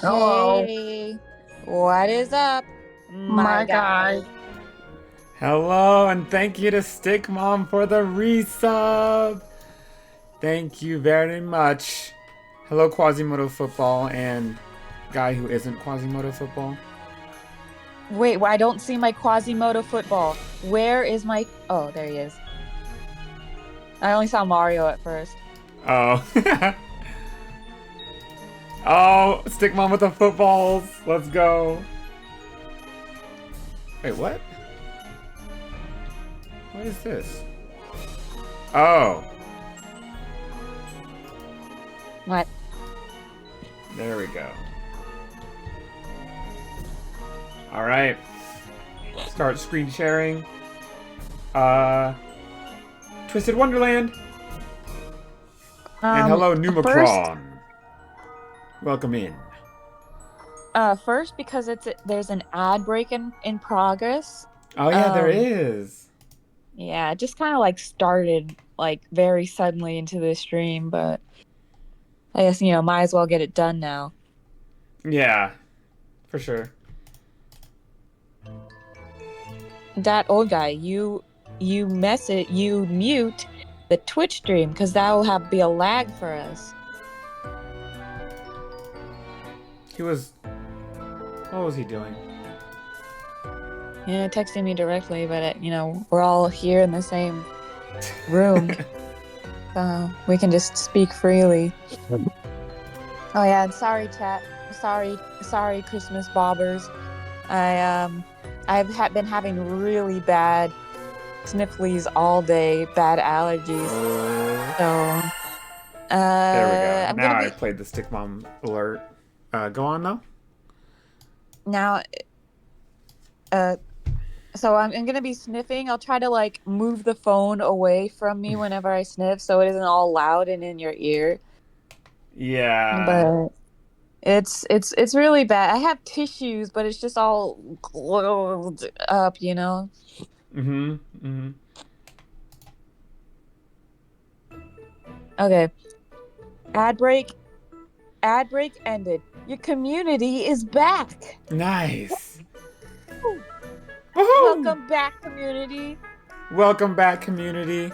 Hello, Hey, what is up, my my guy? guy. Hello, and thank you to Stick Mom for the resub. Thank you very much. Hello, Quasimodo Football and guy who isn't Quasimodo Football. Wait, I don't see my Quasimodo football. Where is my? Oh, there he is. I only saw Mario at first. Oh. Oh, Stick Mom with the footballs. Let's go. Wait, what? What is this? Oh. What? There we go. Alright. Start screen sharing. Twisted Wonderland. And hello, First, Numacron. Welcome in. first because there's an ad break in progress. Oh yeah, there is. Yeah, it just kind of like started like very suddenly into the stream, but I guess might as well get it done now. Yeah, for sure. That old guy, you mute the Twitch stream because that will be a lag for us. He was. What was he doing? Yeah, texting me directly, but we're all here in the same room, so we can just speak freely. Oh yeah, and sorry, chat. Sorry, Christmas bobbers. I've been having really bad snifflies all day, bad allergies. So There we go. I'm Now gonna I be played the Stick Mom alert. Go on though. now. So I'm gonna be sniffing. I'll try to like move the phone away from me whenever I sniff, so it isn't all loud and in your ear. Yeah. But it's really bad. I have tissues, but it's just all closed up, Mm-hmm. Okay. Ad break. Ad break ended. Your community is back. Nice. Woo. Woohoo! Welcome back, community. Welcome back, community.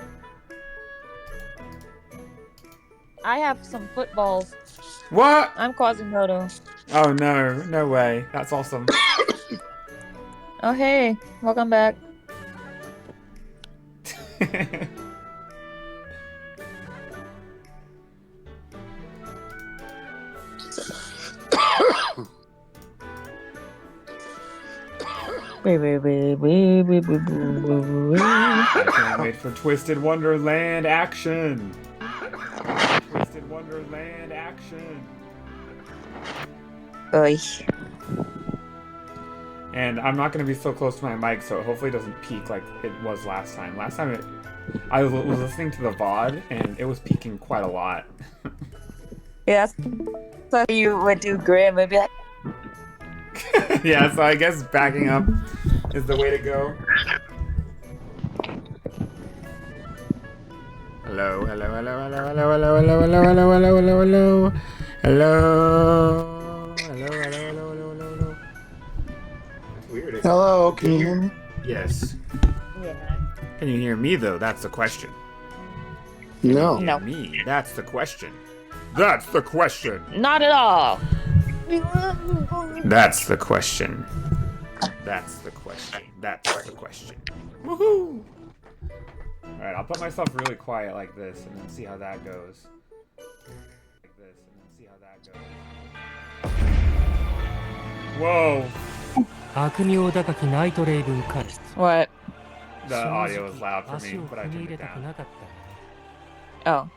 I have some footballs. What? I'm Quasimodo. Oh no, no way. That's awesome. Oh hey, welcome back. I can't wait for Twisted Wonderland action. Twisted Wonderland action. Oy. And I'm not going to be so close to my mic, so hopefully it doesn't peak like it was last time. Last time I was listening to the VOD, and it was peaking quite a lot. Yes. So you would do Grim and be like, Yeah, so I guess backing up is the way to go. Hello, hello, hello, hello, hello, hello, hello, hello, hello, hello, hello, hello, hello, hello, hello, hello, hello. That's weird. Hello, can you hear me? Yes. yeah. Can you hear me though? That's the question. No. No. Me. That's the question. That's the question. Not at all. That's the question. That's the question. That's the question. Woohoo! Alright, I'll put myself really quiet like this and then see how that goes. Like this and then see how that goes. Whoa! What? The audio is loud for me, but I turned it down. Oh.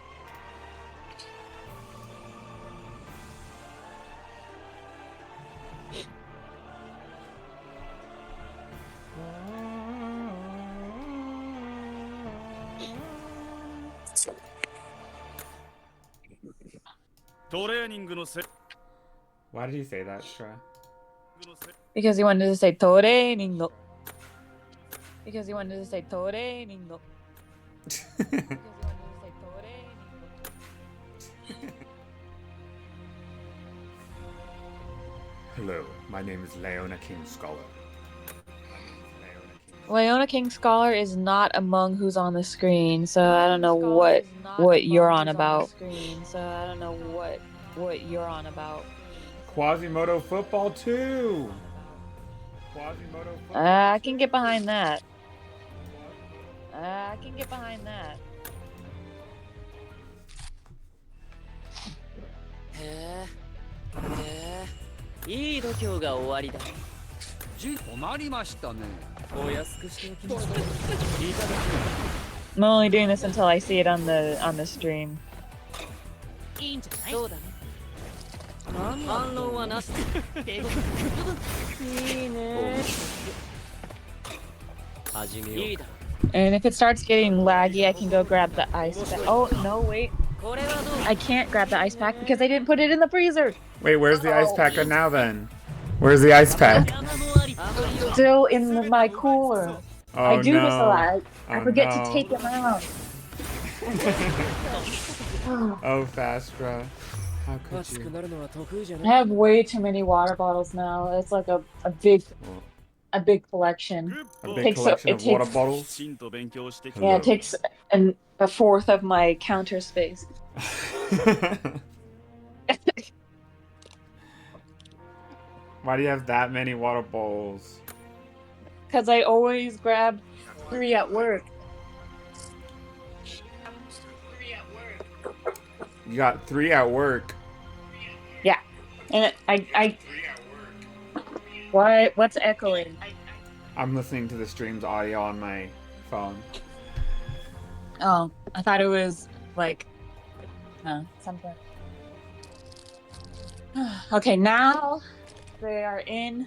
Why did he say that, Stra? Because he wanted to say Toreiningo. Because he wanted to say Toreiningo. Because he wanted to say Toreiningo. Hello, my name is Leona King Scholar. Leona King Scholar is not among who's on the screen, so I don't know what you're on about. Quasimodo Football 2! Quasimodo Football I can get behind that. I can get behind that. いい度胸が終わりだ。困りましたね。お安くしておきます。いただきます。 I'm only doing this until I see it on the stream. いいんじゃない？そうだね。反論はなし。いいね。始めよう。いいだ。 And if it starts getting laggy, I can go grab the ice pack. Oh, no, wait. I can't grab the ice pack because I didn't put it in the freezer. Wait, where's the ice pack now then? Where's the ice pack? Still in my cooler. Oh, I do no. this a lot. I Oh, forget no. to take them out. Oh, Fastra. How could you? I have way too many water bottles now. It's like a big collection. A big collection of water bottles? Yeah, it takes a fourth of my counter space. Why do you have that many water bowls? Because I always grab 3 at work. You got 3 at work. Yeah. And what's echoing? I'm listening to the stream's audio on my phone. Oh, I thought it was like something. Okay, now they are in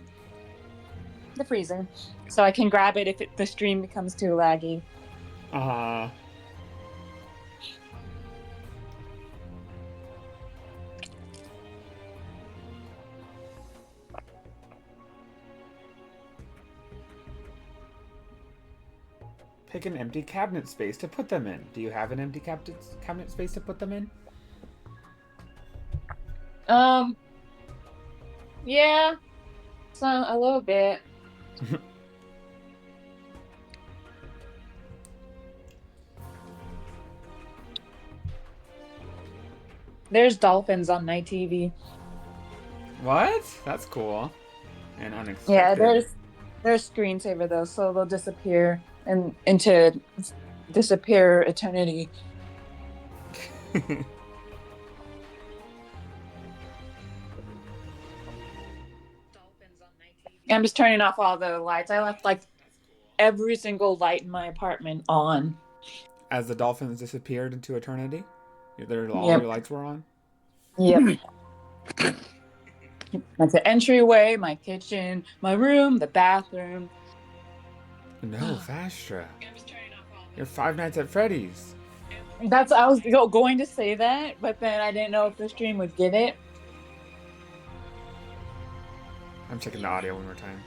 the freezer, so I can grab it if the stream becomes too laggy. Pick an empty cabinet space to put them in. Do you have an empty cabinet space to put them in? Yeah, a little bit. There's dolphins on my TV. What? That's cool. And unexpected. Yeah, there's screensaver though, so they'll disappear and into disappear eternity. I'm just turning off all the lights. I left like every single light in my apartment on. As the dolphins disappeared into eternity? All Yep. your lights were on? Yep. That's the entryway, my kitchen, my room, the bathroom. No, Fastra. You're Five Nights at Freddy's. I was going to say that, but then I didn't know if the stream would get it. I'm checking the audio one more time.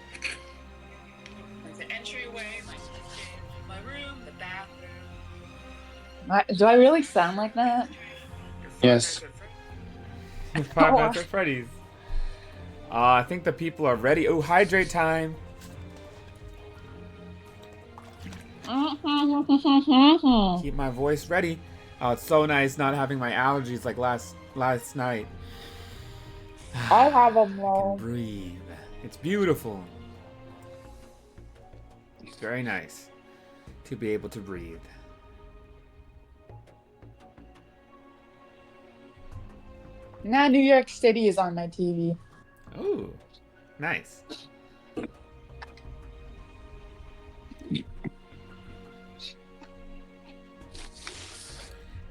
That's the entryway, my kitchen, my room, the bathroom. Do I really sound like that? Yes. Five Nights at Freddy's. I think the people are ready. Oh, hydrate time. Keep my voice ready. Oh, it's so nice not having my allergies like last night. I have them I all. can breathe. It's beautiful. It's very nice to be able to breathe. Now New York City is on my TV. Ooh, nice.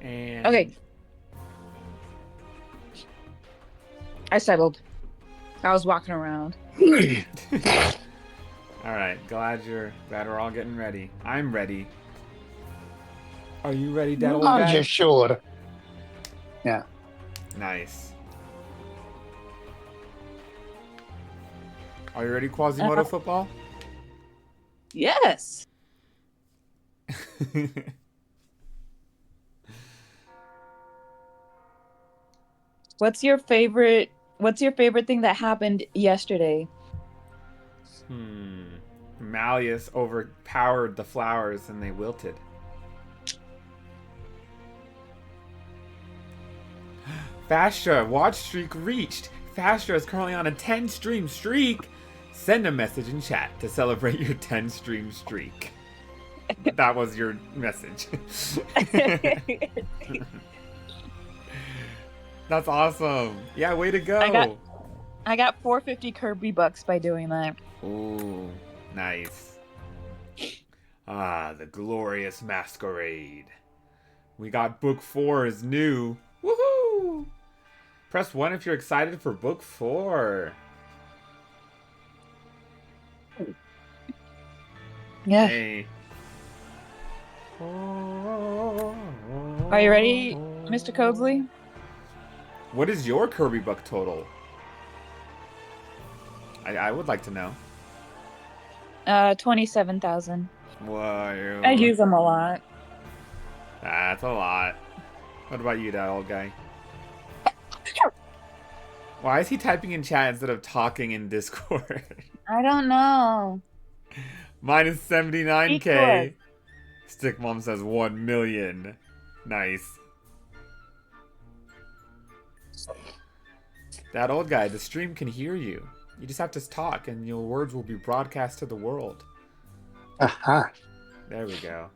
And Okay. I settled. I was walking around. All right, glad we're all getting ready. I'm ready. Are you ready, DatOldGuy? I'm just sure. Yeah. Nice. Are you ready, Quasimodo football? Yes. What's your favorite What's your favorite thing that happened yesterday? Malleus overpowered the flowers and they wilted. Fastra, watch streak reached. Fastra is currently on a 10 stream streak. Send a message in chat to celebrate your 10 stream streak. That was your message. That's awesome. Yeah, way to go. I got 450 Kirby bucks by doing that. Ooh, nice. Ah, the glorious Masquerade. We got book 4 is new. Woohoo! Press 1 if you're excited for book 4. Yeah. Hey. Are you ready, Mr. Codesley? What is your Kirby buck total? I would like to know. 27,000. Whoa. I use them a lot. That's a lot. What about you, DatOldGuy? Why is he typing in chat instead of talking in Discord? I don't know. Minus 79k. Equal. Stick Mom says 1 million. Nice. DatOldGuy, the stream can hear you. You just have to talk and your words will be broadcast to the world. Aha. There we go.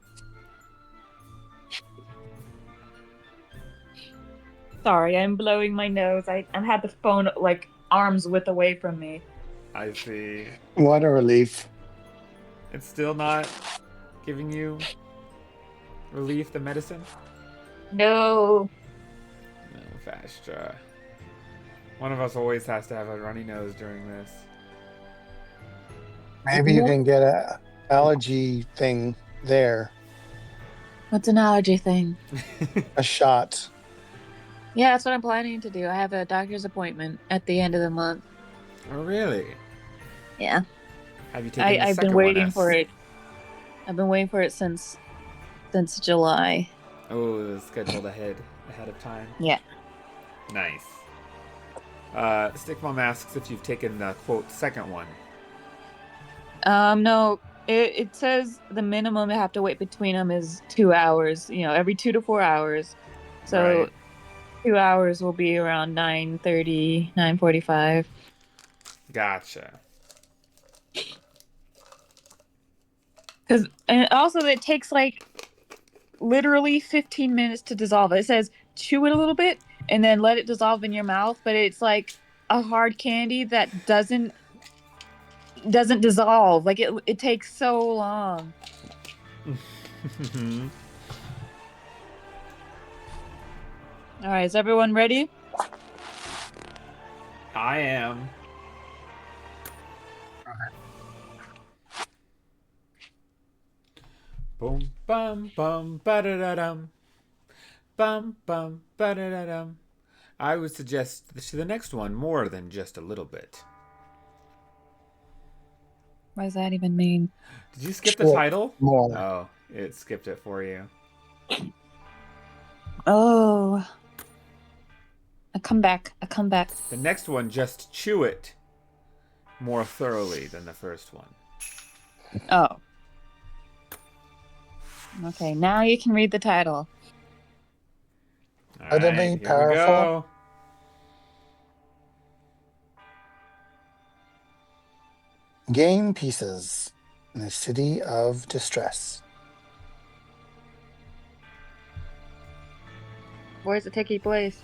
Sorry, I'm blowing my nose. I had the phone like arm's width away from me. I see. What a relief. It's still not giving you relief, the medicine? No. No, Fastra. One of us always has to have a runny nose during this. Maybe you can get a allergy thing there. What's an allergy thing? A shot. Yeah, that's what I'm planning to do. I have a doctor's appointment at the end of the month. Oh, really? Yeah. Have you taken the I've second been waiting one, for it. I've been waiting for it since July. Oh, scheduled ahead of time. Yeah. Nice. Stickmom asks if you've taken the quote second one. No. It says the minimum I have to wait between them is 2 hours. You know, every 2 to 4 hours. So Right. 2 hours will be around 9:30, 9:45. Gotcha. And also it takes like literally 15 minutes to dissolve it. It says chew it a little bit and then let it dissolve in your mouth, but it's like a hard candy that doesn't dissolve. Like it takes so long. All right, is everyone ready? I am. Boom, bum, bum, ba-da-da-dum. Bum, bum, ba-da-da-dum. I would suggest to the next one more than just a little bit. What does that even mean? Did you skip the title? More. Oh, it skipped it for you. Oh. I come back. The next one, just chew it more thoroughly than the first one. Oh. Okay, now you can read the title. All Utterly right, here powerful. we go. Game pieces in the city of distress. Where's it taking place?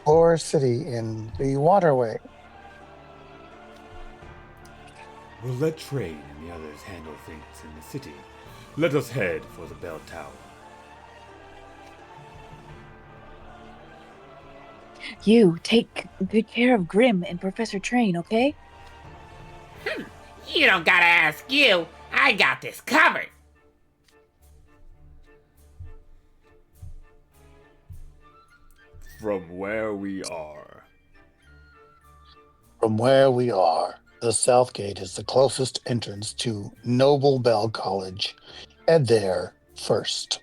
Or city in the waterway. We'll let trade and the others handle things in the city. Let us head for the bell tower. You take good care of Grim and Professor Train, okay? You don't gotta ask you. I got this covered. From where we are. From where we are, the South Gate is the closest entrance to Noble Bell College. Head there first.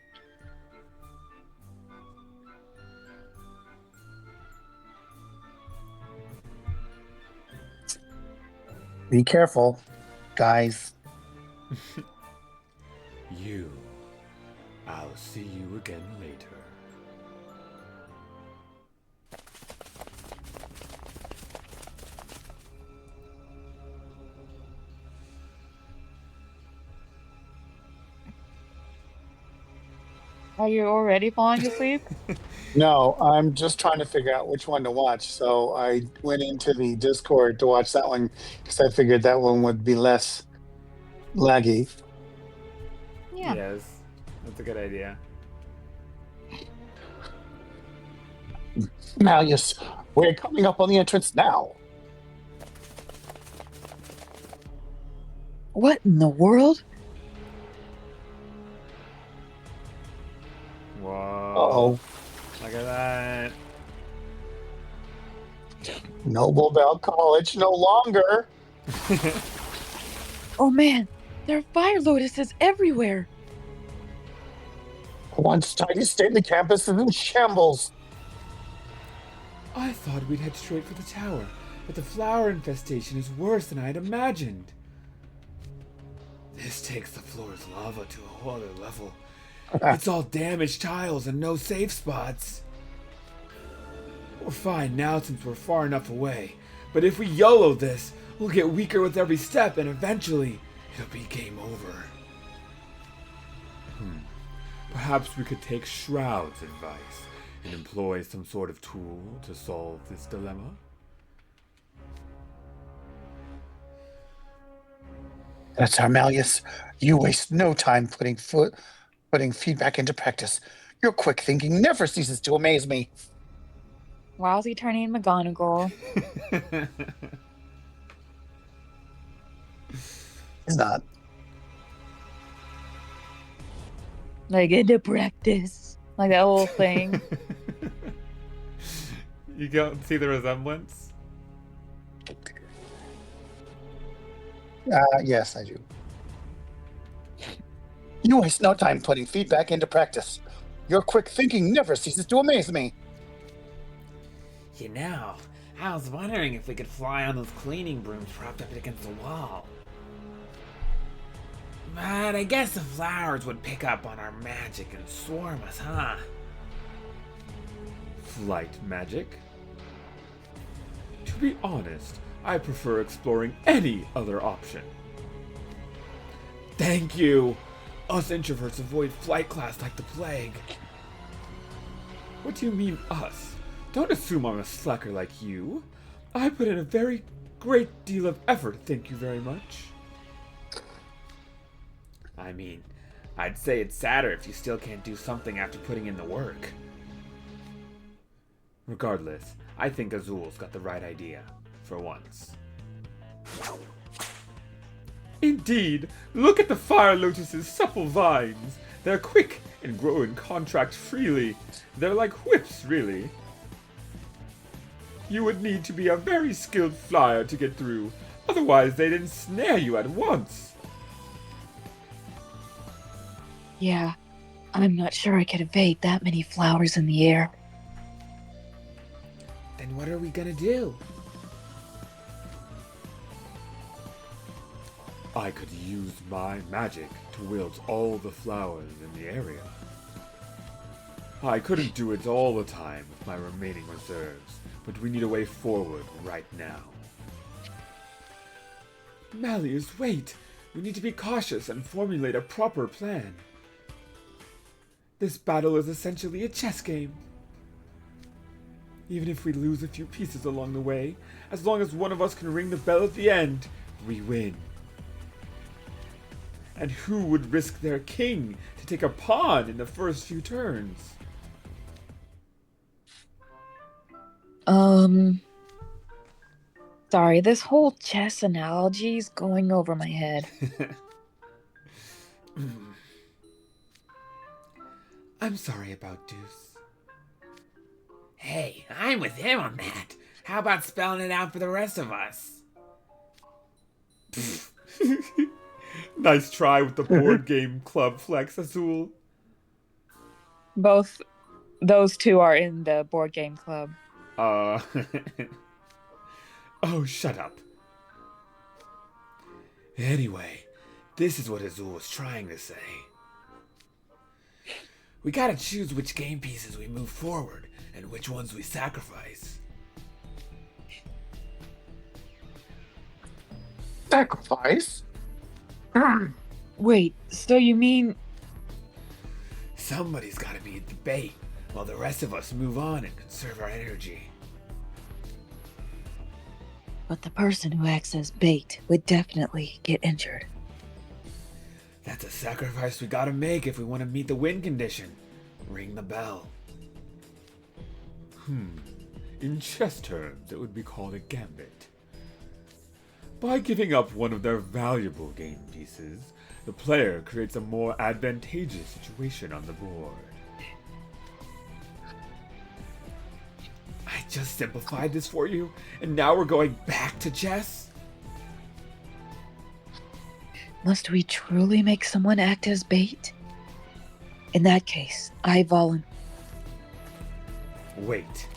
Be careful, guys. I'll see you again later. Are you already falling asleep? No, I'm just trying to figure out which one to watch. So I went into the Discord to watch that one because I figured that one would be less laggy. Yeah. Yes, that's a good idea. Malleus, we're coming up on the entrance now. What in the world? Whoa. Uh-oh. Look at that. Noble Bell College no longer. Oh man, there are fire lotuses everywhere. Once tidy stately campus is in shambles. I thought we'd head straight for the tower, but the flower infestation is worse than I had imagined. This takes the floor's lava to a whole other level. It's all damaged tiles and no safe spots. We're fine now since we're far enough away, but if we YOLO this, we'll get weaker with every step and eventually it'll be game over. Perhaps we could take Shroud's advice and employ some sort of tool to solve this dilemma. That's our Malleus. You waste no time putting feedback into practice. Your quick thinking never ceases to amaze me. Why is he turning McGonagall? He's not. Like, into practice. Like that whole thing. You don't see the resemblance? Yes, I do. You waste no time putting feedback into practice. Your quick thinking never ceases to amaze me. You know, I was wondering if we could fly on those cleaning brooms propped up against the wall. But I guess the flowers would pick up on our magic and swarm us, huh? Flight magic? To be honest, I prefer exploring any other option. Thank you! Us introverts avoid flight class like the plague. What do you mean, us? Don't assume I'm a slacker like you. I put in a very great deal of effort, thank you very much. I mean, I'd say it's sadder if you still can't do something after putting in the work. Regardless, I think Azul's got the right idea, for once. Indeed, look at the fire lotus's supple vines. They're quick and grow and contract freely. They're like whips, really. You would need to be a very skilled flyer to get through, otherwise they'd ensnare you at once. Yeah, I'm not sure I could evade that many flowers in the air. Then what are we gonna do? I could use my magic to wield all the flowers in the area. I couldn't do it all the time with my remaining reserves, but we need a way forward right now. Malleus, wait! We need to be cautious and formulate a proper plan. This battle is essentially a chess game. Even if we lose a few pieces along the way, as long as one of us can ring the bell at the end, we win. And who would risk their king to take a pawn in the first few turns? Sorry, this whole chess analogy is going over my head. I'm sorry about Deuce. Hey, I'm with him on that. How about spelling it out for the rest of us? Nice try with the board game club flex, Azul. Both those two are in the board game club. Oh, shut up. Anyway, this is what Azul was trying to say. We gotta choose which game pieces we move forward and which ones we sacrifice. Sacrifice? Wait, so you mean Somebody's gotta be the bait, while the rest of us move on and conserve our energy. but the person who acts as bait would definitely get injured. That's a sacrifice we gotta make if we want to meet the win condition. Ring the bell. In chess terms, it would be called a gambit. By giving up one of their valuable game pieces, the player creates a more advantageous situation on the board. I just simplified this for you, and now we're going back to chess? Must we truly make someone act as bait? In that case, I volunteer. Wait.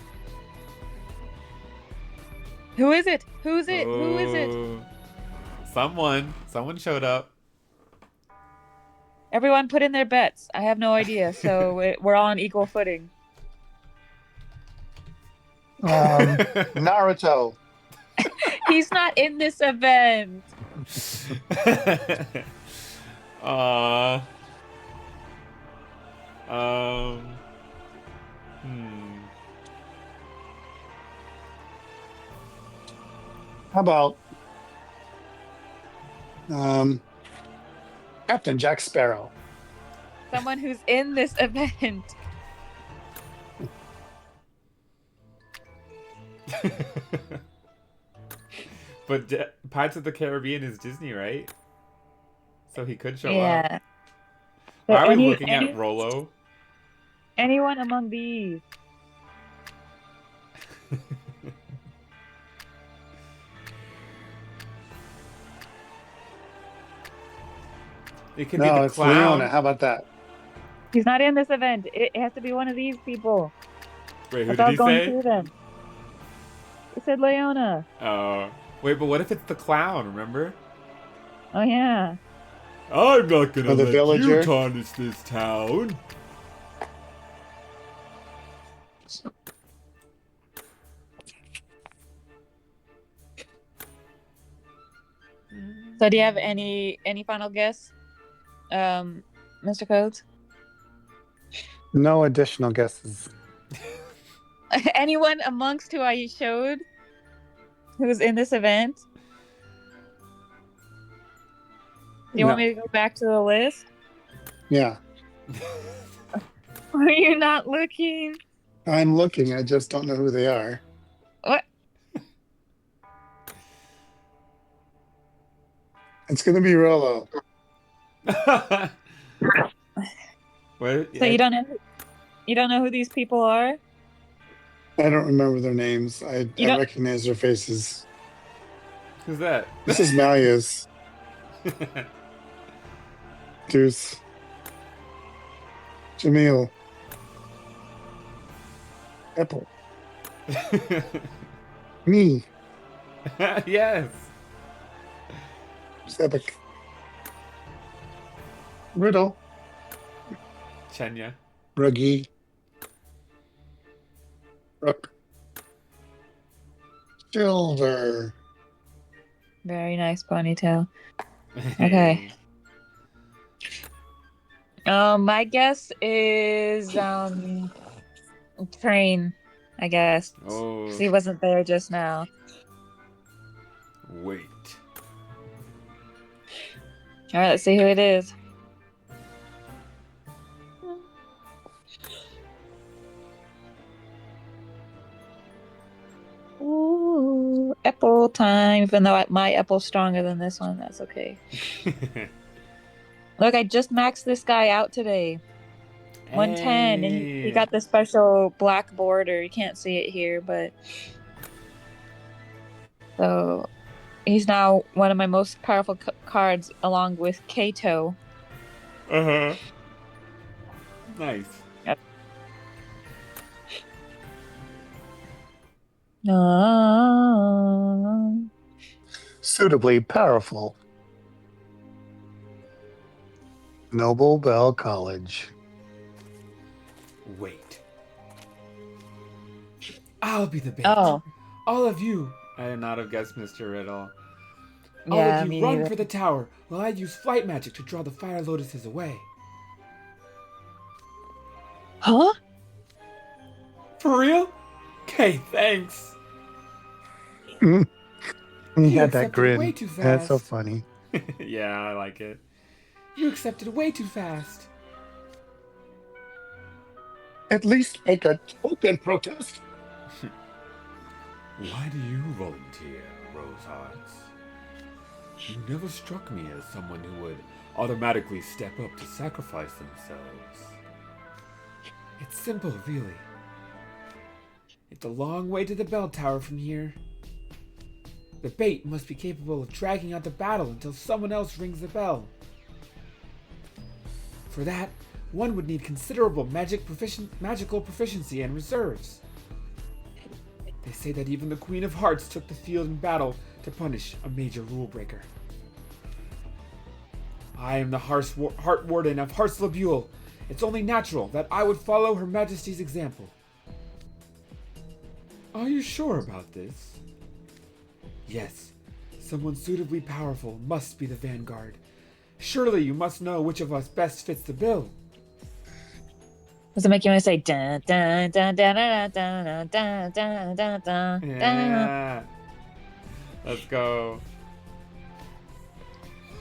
Who is it? Who's it? Who is it? Oh. Someone showed up. Everyone put in their bets. I have no idea, so we're all on equal footing. Naruto. He's not in this event. uh, um, How about Captain Jack Sparrow? Someone who's in this event. But Pirates of the Caribbean is Disney, right? So he could show up. Yeah. Why are we Any- looking any- at Rolo? Anyone among these? It could be No, the it's clown. Leona. How about that? He's not in this event. It has to be one of these people. Wait, who That's all did he going say? through them. It said Leona. Oh, wait, but what if it's the clown? Remember? Oh yeah. I'm not gonna Or the let villager? you tarnish this town. So do you have any final guess, Mr. Coates? No additional guesses. Anyone amongst who I showed who's in this event? Do you want me to go back to the list? Yeah, Are you not looking? I'm looking. I just don't know who they are. What? It's going to be Rolo. Well, So you don't know who these people are? I don't remember their names. I don't- recognize their faces. Who's that? This is Malia's. Deuce. Jamil. Apple. Me. Yes. Sebek. Riddle. Chenya. Ruggy. Rook. Silver. Very nice ponytail. Okay. My guess is Train, I guess. Oh, 'Cause he wasn't there just now. wait. All right, let's see who it is. Ooh, apple time. Even though my apple's stronger than this one, that's okay. Look, I just maxed this guy out today. 110, and he got the special black border. You can't see it here, but so he's now one of my most powerful cards, along with Kato. Uh-huh. Nice. Uh, Suitably powerful. Noble Bell College. Wait. I'll be the bait. Oh, All of you. I did not have guessed Mr. Riddle. All yeah, of you me run neither. for the tower while I use flight magic to draw the fire lotuses away. Huh? For real? Okay, thanks. He You had that accepted way grin. too That's so fast. funny. Yeah, I like it. You accepted way too fast. At least make a token protest. Why do you volunteer, Rose Hearts? You never struck me as someone who would automatically step up to sacrifice themselves. It's simple, really. It's a long way to the bell tower from here. The bait must be capable of dragging out the battle until someone else rings the bell. For that, one would need considerable magical proficiency and reserves. They say that even the Queen of Hearts took the field in battle to punish a major rule breaker. I am the Heart Warden of Heartslabule. It's only natural that I would follow Her Majesty's example. Are you sure about this? Yes, someone suitably powerful must be the vanguard. Surely you must know which of us best fits the bill. Does it make you want to say dun dun dun dun dun dun dun dun dun dun? Yeah. Let's go.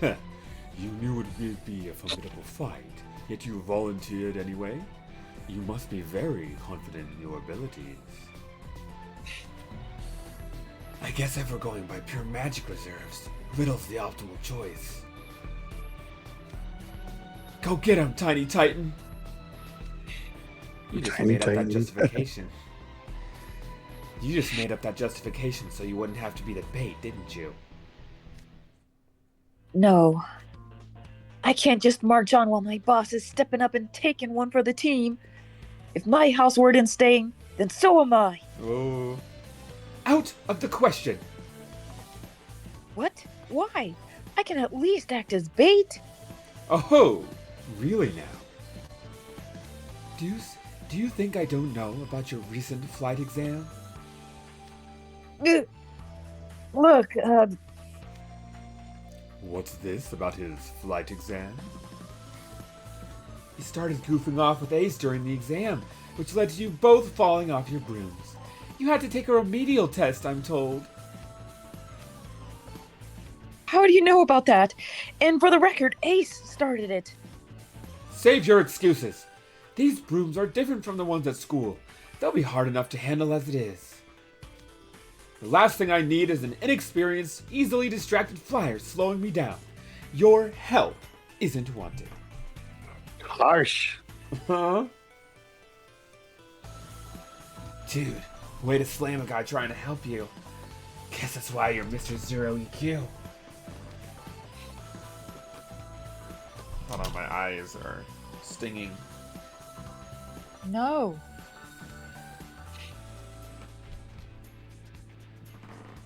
You knew it would be a formidable fight, yet you volunteered anyway? You must be very confident in your abilities. I guess if we're going by pure magic reserves, Riddle's the optimal choice. Go get him, Tiny Titan! You just Tiny made up that Titan. justification. You just made up that justification so you wouldn't have to be the bait, didn't you? No. I can't just march on while my boss is stepping up and taking one for the team. If my house warden's staying, then so am I. Oh. Out of the question! What? Why? I can at least act as bait. Oh, really now? Deuce, do you think I don't know about your recent flight exam? Look, What's this about his flight exam? You started goofing off with Ace during the exam, which led to you both falling off your brooms. You had to take a remedial test, I'm told. how do you know about that? And for the record, Ace started it. Save your excuses. These brooms are different from the ones at school. They'll be hard enough to handle as it is. The last thing I need is an inexperienced, easily distracted flyer slowing me down. Your help isn't wanted. Harsh. Huh? Dude, way to slam a guy trying to help you. Guess that's why you're Mr. Zero EQ. Hold on, my eyes are stinging. No.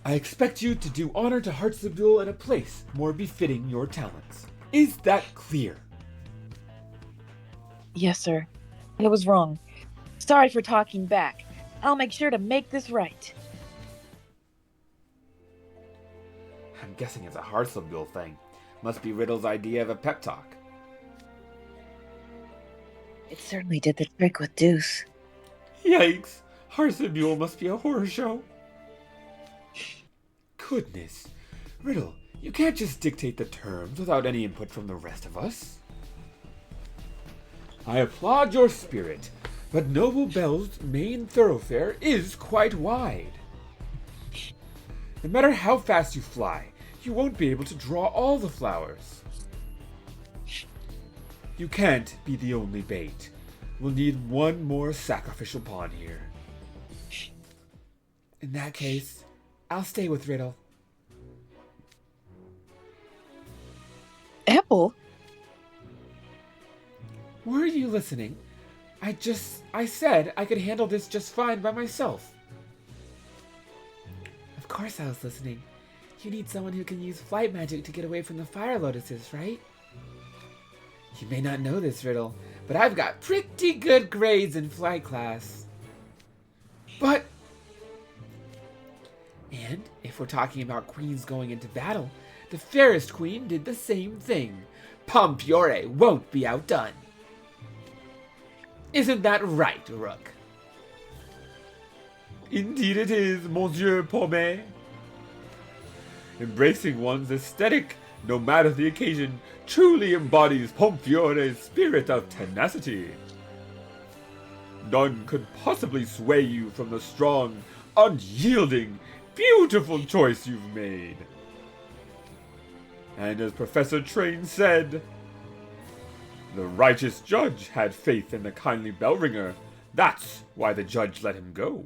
I expect you to do honor to Heartslabule in a place more befitting your talents. Is that clear? Yes, sir. I was wrong. Sorry for talking back. I'll make sure to make this right. I'm guessing it's a Heartslabule thing. Must be Riddle's idea of a pep talk. It certainly did the trick with Deuce. Yikes! Heartslabule must be a horror show. Goodness. Riddle, you can't just dictate the terms without any input from the rest of us. I applaud your spirit, but Noble Bell's main thoroughfare is quite wide. No matter how fast you fly, you won't be able to draw all the flowers. You can't be the only bait. We'll need one more sacrificial pawn here. In that case, I'll stay with Riddle. Apple? Were you listening? I said I could handle this just fine by myself. Of course I was listening. You need someone who can use flight magic to get away from the fire lotuses, right? You may not know this, Riddle, but I've got pretty good grades in flight class. But... And if we're talking about queens going into battle, the fairest queen did the same thing. Pompiore won't be outdone. Isn't that right, Rook? Indeed it is, Monsieur Pommet. Embracing one's aesthetic, no matter the occasion, truly embodies Pompiore's spirit of tenacity. None could possibly sway you from the strong, unyielding, beautiful choice you've made. And as Professor Train said, the righteous judge had faith in the kindly bell ringer. That's why the judge let him go.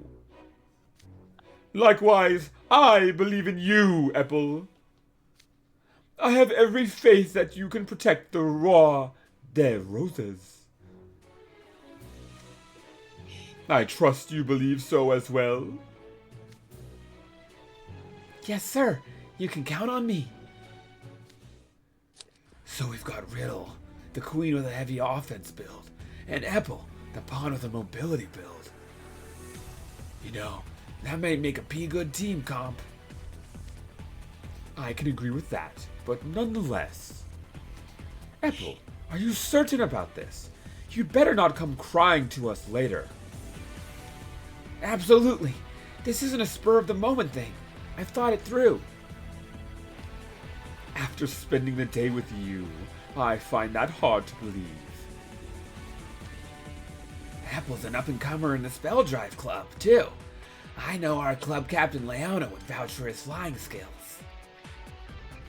Likewise, I believe in you, Epple. I have every faith that you can protect the Roi des Roses. I trust you believe so as well. Yes, sir. You can count on me. So we've got Riddle, the queen with a heavy offense build, and Epple, the pawn with a mobility build. You know, that might make a pretty good team comp. I can agree with that, but nonetheless. Epple, are you certain about this? You'd better not come crying to us later. Absolutely. This isn't a spur-of-the-moment thing. I've thought it through. After spending the day with you, I find that hard to believe. Apple's an up-and-comer in the Spell Drive Club, too. I know our club captain Leona would vouch for his flying skills.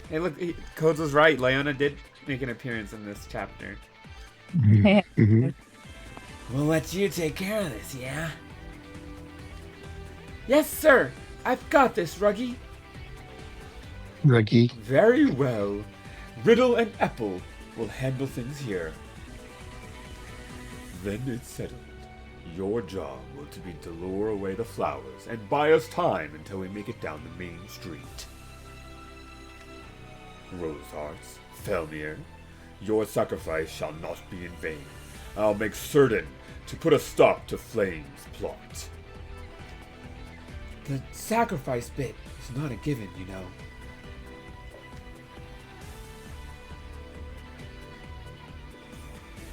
Hey, look, Codes was right. Leona did make an appearance in this chapter. Mhm. We'll let you take care of this, yeah? Yes, sir. I've got this, Ruggy. Ruggy. Very well. Riddle and Epple will handle things here. Then it's settled. Your job will be to lure away the flowers and buy us time until we make it down the main street. Rosehearts, Felmir, your sacrifice shall not be in vain. I'll make certain to put a stop to Flame's plot. The sacrifice bit is not a given, you know.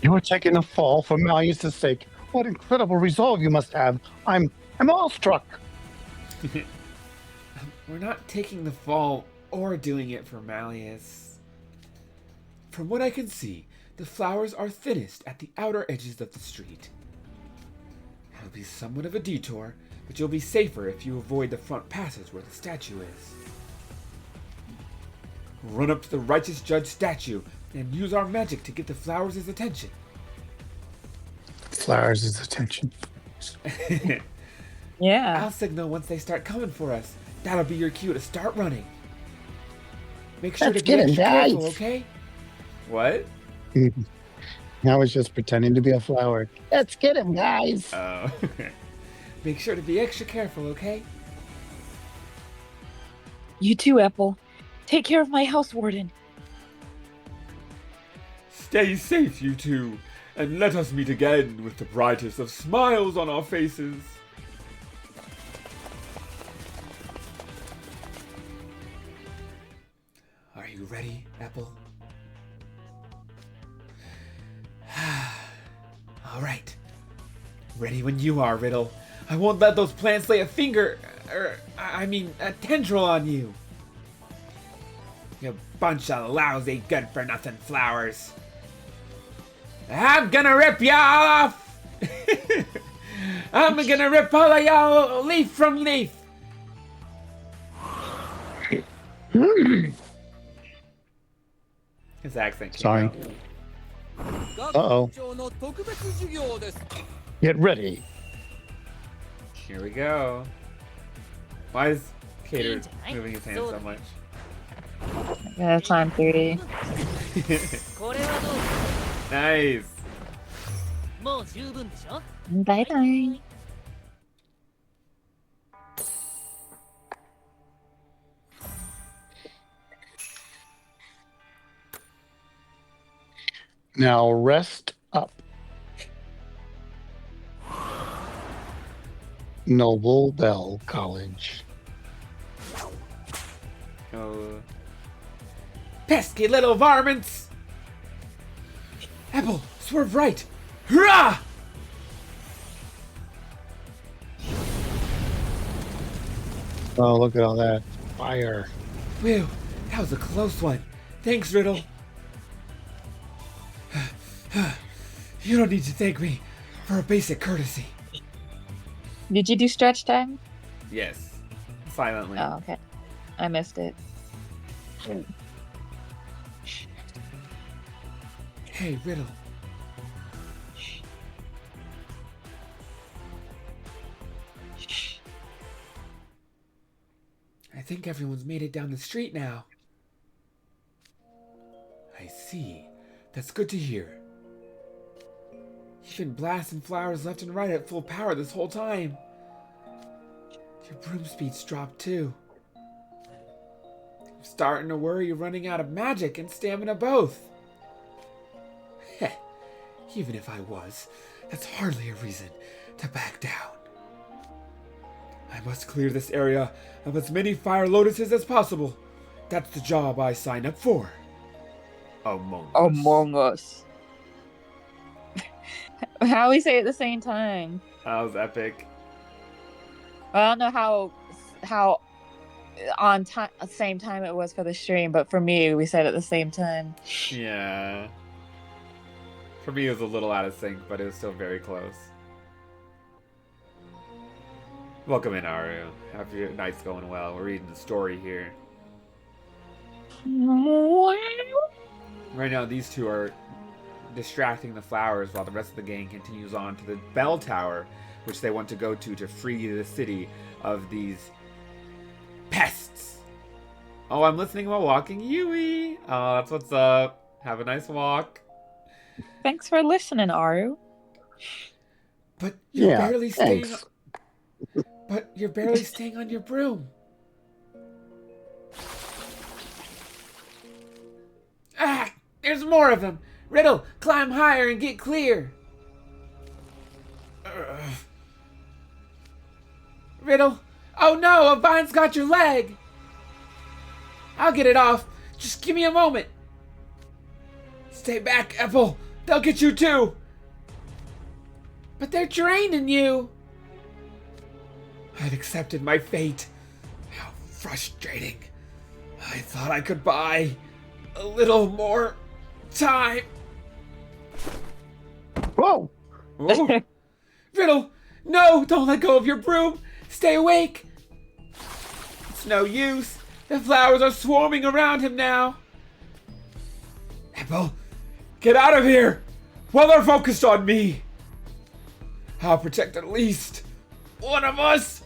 You're taking a fall for Malleus's sake. What incredible resolve you must have. I'm awestruck. We're not taking the fall or doing it for Malleus. From what I can see, the flowers are thinnest at the outer edges of the street. It'll be somewhat of a detour, but you'll be safer if you avoid the front passage where the statue is. Run up to the Righteous Judge statue and use our magic to get the flowers' attention. Flowers' attention. Yeah. I'll signal once they start coming for us. That'll be your cue to start running. Make sure Let's to be get him, extra careful, guys. okay? What? I was just pretending to be a flower. Let's get him, guys. Oh. Make sure to be extra careful, okay? You too, Epple. Take care of my house warden. Stay safe, you two, and let us meet again with the brightest of smiles on our faces. Are you ready, Apple? All right. Ready when you are, Riddle. I won't let those plants lay a tendril on you. You bunch of lousy good-for-nothing flowers. I'm gonna rip y'all off! I'm gonna rip all of y'all leaf from leaf! His accent came Sorry. out. Uh-oh. Get ready. Here we go. Why is Cater moving his hands so much? Yeah, it's on 3D. これはどう Nice. もう十分でしょ Bye bye. Now rest up. Noble Bell College. Oh. Pesky little varmints! Apple, swerve right! Hurrah! Oh, look at all that fire. Whew, that was a close one. Thanks, Riddle. You don't need to thank me for a basic courtesy. Did you do stretch time? Yes. Silently. Oh, okay. I missed it. Hey, Riddle. I think everyone's made it down the street now. I see. That's good to hear. You've been blasting flowers left and right at full power this whole time. Your broom speed's dropped too. I'm starting to worry you're running out of magic and stamina both. Heh, even if I was, that's hardly a reason to back down. I must clear this area of as many fire lotuses as possible. That's the job I signed up for. Among Us. How we say it at the same time? That was epic. I don't know how on time same time it was for the stream, but for me we said it at the same time. Yeah. For me, it was a little out of sync, but it was still very close. Welcome in, Aru. Hope your night's going well. We're reading the story here. Right now, these two are distracting the flowers while the rest of the gang continues on to the bell tower, which they want to go to free the city of these pests. Oh, I'm listening while walking. Yui! Oh, that's what's up. Have a nice walk. Thanks for listening, Aru. But you're Yeah, barely staying. thanks. But you're barely staying on your broom. Ah! There's more of them. Riddle, climb higher and get clear. Riddle, oh no, a vine's got your leg. I'll get it off. Just give me a moment. Stay back, Apple. They'll get you too. But they're draining you. I've accepted my fate. How frustrating. I thought I could buy a little more time. Whoa! Ooh. Riddle, no, don't let go of your broom. Stay awake. It's no use. The flowers are swarming around him now. Apple, get out of here while they're focused on me. I'll protect at least one of us.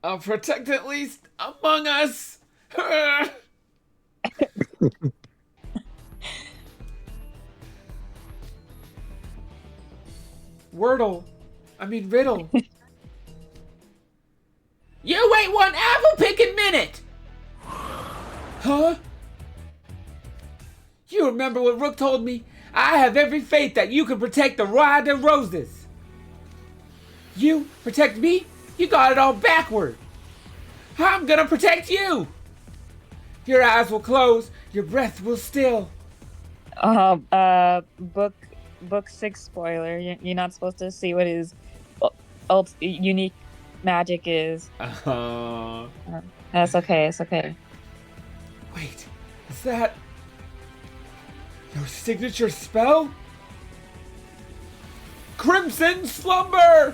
I'll protect at least among us. Riddle. You wait one apple picking minute. Huh? You remember what Rook told me? I have every faith that you can protect the Ride of Roses. You protect me? You got it all backward. I'm gonna protect you. Your eyes will close. Your breath will still. Book 6 spoiler. You're not supposed to see what his unique magic is. That's okay. It's okay. Wait, is that your signature spell? Crimson Slumber!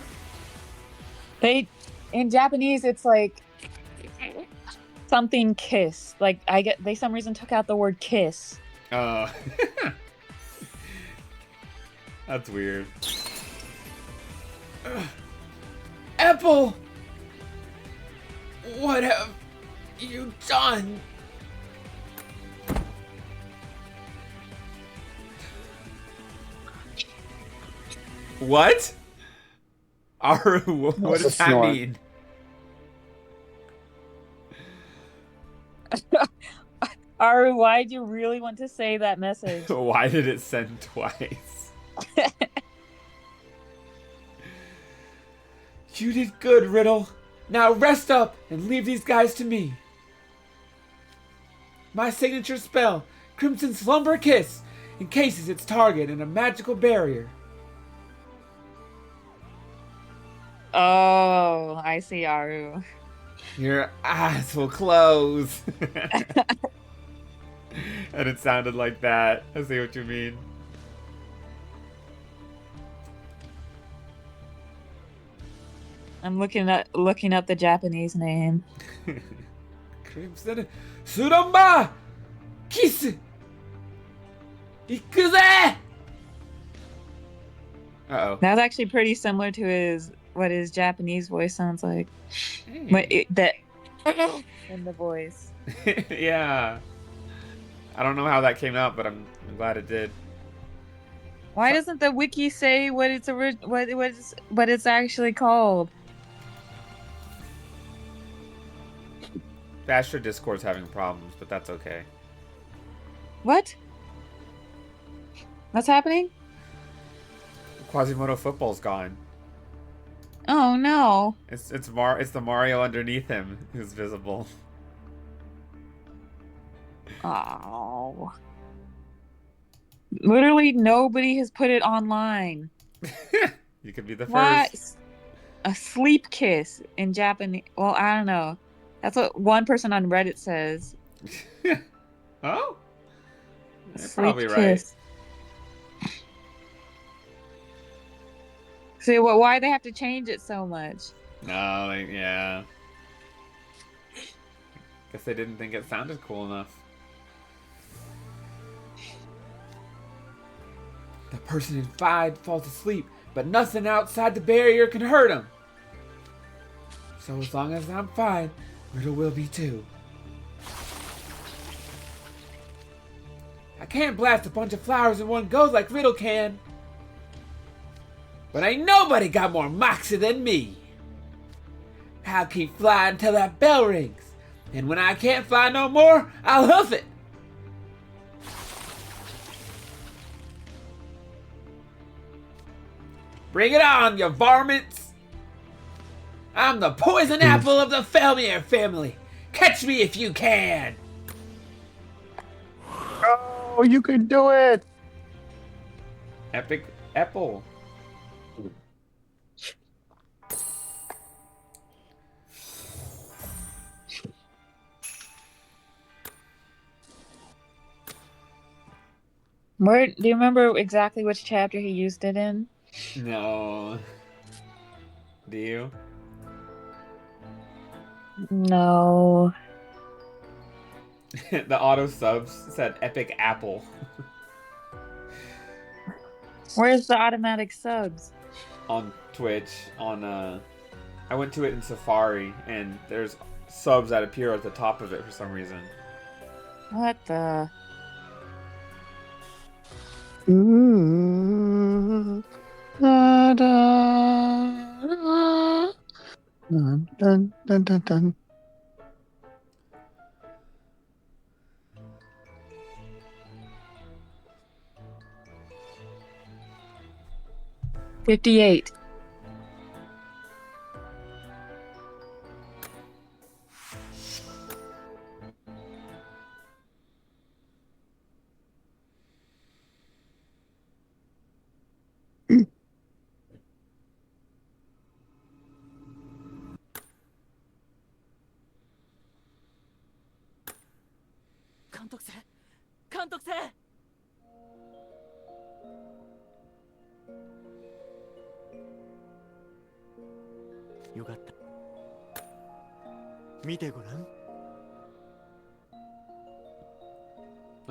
In Japanese, it's like something kiss. Like they some reason took out the word kiss. That's weird. Apple! What have you done? What? Aru, what That's a does that snort. mean? Aru, why'd you really want to say that message? Why did it send twice? You did good, Riddle. Now rest up and leave these guys to me. My signature spell, Crimson Slumber Kiss, encases its target in a magical barrier. Oh, I see, Aru. Your eyes will close. And it sounded like that. I see what you mean. I'm looking up the Japanese name. Crimson Suramba Kiss. Ikuze! Uh-oh. That's actually pretty similar to what his Japanese voice sounds like. Hey. In the voice. Yeah. I don't know how that came out, but I'm glad it did. Why doesn't the wiki say what it's actually called? Fastra Discord's having problems, but that's okay. What? What's happening? Quasimodo football's gone. Oh no. It's the Mario underneath him who's visible. Oh. Literally nobody has put it online. You could be the What? first. A sleep kiss in Japanese. Well, I don't know. That's what one person on Reddit says. Oh? You're Sleep probably right. kiss. See, why they have to change it so much? No, yeah. Guess they didn't think it sounded cool enough. The person inside falls asleep, but nothing outside the barrier can hurt him. So as long as I'm fine, Riddle will be too. I can't blast a bunch of flowers in one go like Riddle can. But ain't nobody got more moxie than me. I'll keep flying till that bell rings. And when I can't fly no more, I'll hoof it. Bring it on, you varmints! I'm the poison apple of the Felmier family. Catch me if you can. Oh, you can do it! Epic apple. Where do you remember exactly which chapter he used it in? No. Do you? No. The auto subs said epic apple. Where's the automatic subs? On Twitch, I went to it in Safari, and there's subs that appear at the top of it for some reason. What the? Ooh, da, da, da. Dun, dun, dun, dun, dun. $58.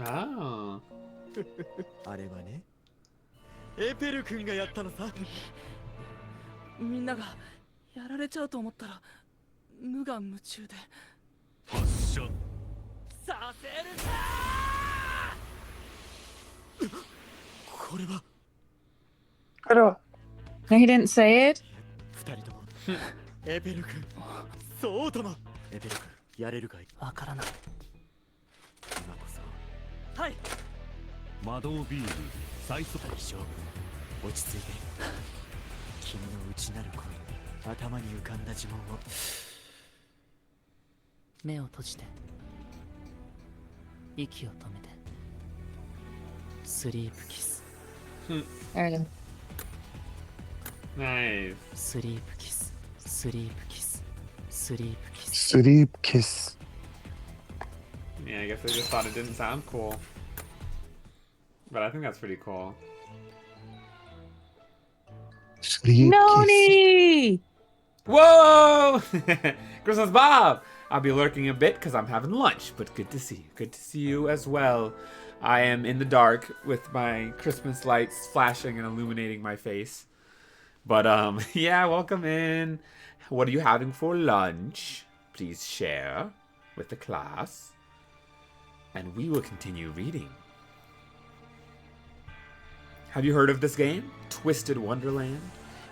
Oh. あれはね、エペル君がやったのさ。みんながやられちゃうと思ったら無我夢中で発射。させるかこれは。あら、No, he didn't say it. 二人ともエペル君そうともエペル君やれるかいわからない今こそはい魔導ビール最速勝負落ち着いて君の内なる声頭に浮かんだ呪文を目を閉じて息を止めてスリープキス There it is. Nice. スリープキススリープキススリープキス Sleep kiss. Yeah, I guess they just thought it didn't sound cool. But I think that's pretty cool. Sleep kiss. Noni! Whoa! Christmas Bob! I'll be lurking a bit because I'm having lunch, but good to see you. Good to see you as well. I am in the dark with my Christmas lights flashing and illuminating my face. But, yeah, welcome in. What are you having for lunch? Please share with the class. And we will continue reading. Have you heard of this game? Twisted Wonderland?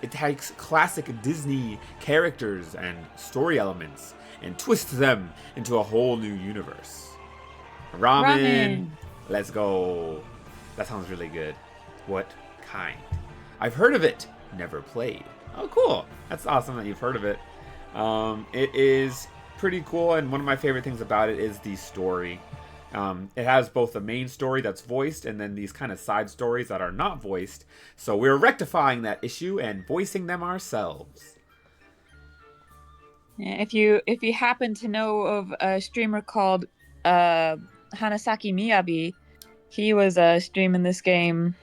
It takes classic Disney characters and story elements and twists them into a whole new universe. Ramen. Let's go. That sounds really good. What kind? I've heard of it. Never played. Oh, cool. That's awesome that you've heard of it. It is pretty cool, and one of my favorite things about it is the story. It has both the main story that's voiced and then these kind of side stories that are not voiced. So we're rectifying that issue and voicing them ourselves. Yeah, if you happen to know of a streamer called Hanasaki Miyabi, he was streaming this game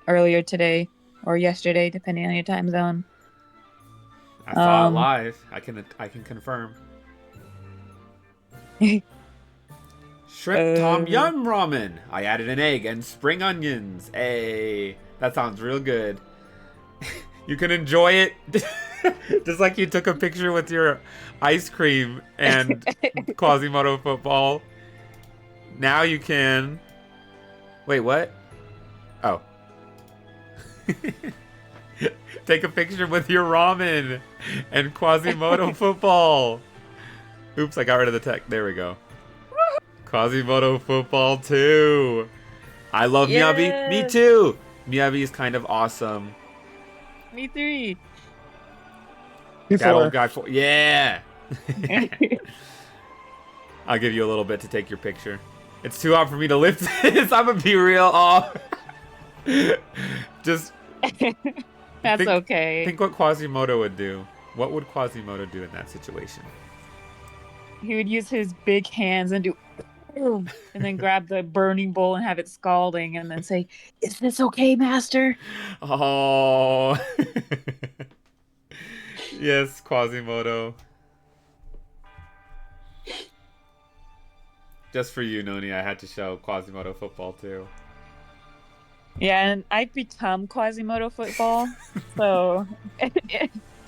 earlier today or yesterday, depending on your time zone. I saw it live. I can confirm. Shrimp Tom Yum Ramen. I added an egg and spring onions. Hey, that sounds real good. You can enjoy it just like you took a picture with your ice cream and Quasimodo football. Now you can. Wait, what? Oh. Take a picture with your ramen and Quasimodo football. Oops, I got rid of the tech. There we go. Quasimodo football too. I love Miyabi. Me too. Miyabi is kind of awesome. Me three. That old guy. Yeah. I'll give you a little bit to take your picture. It's too hot for me to lift this. I'm gonna be real. Oh. Just. That's okay. Think what Quasimodo would do. What would Quasimodo do in that situation? He would use his big hands and do, and then grab the burning bowl and have it scalding, and then say, "Is this okay, Master?" Oh. Yes, Quasimodo. Just for you, Noni, I had to show Quasimodo football too. Yeah, and I've become Quasimodo football, so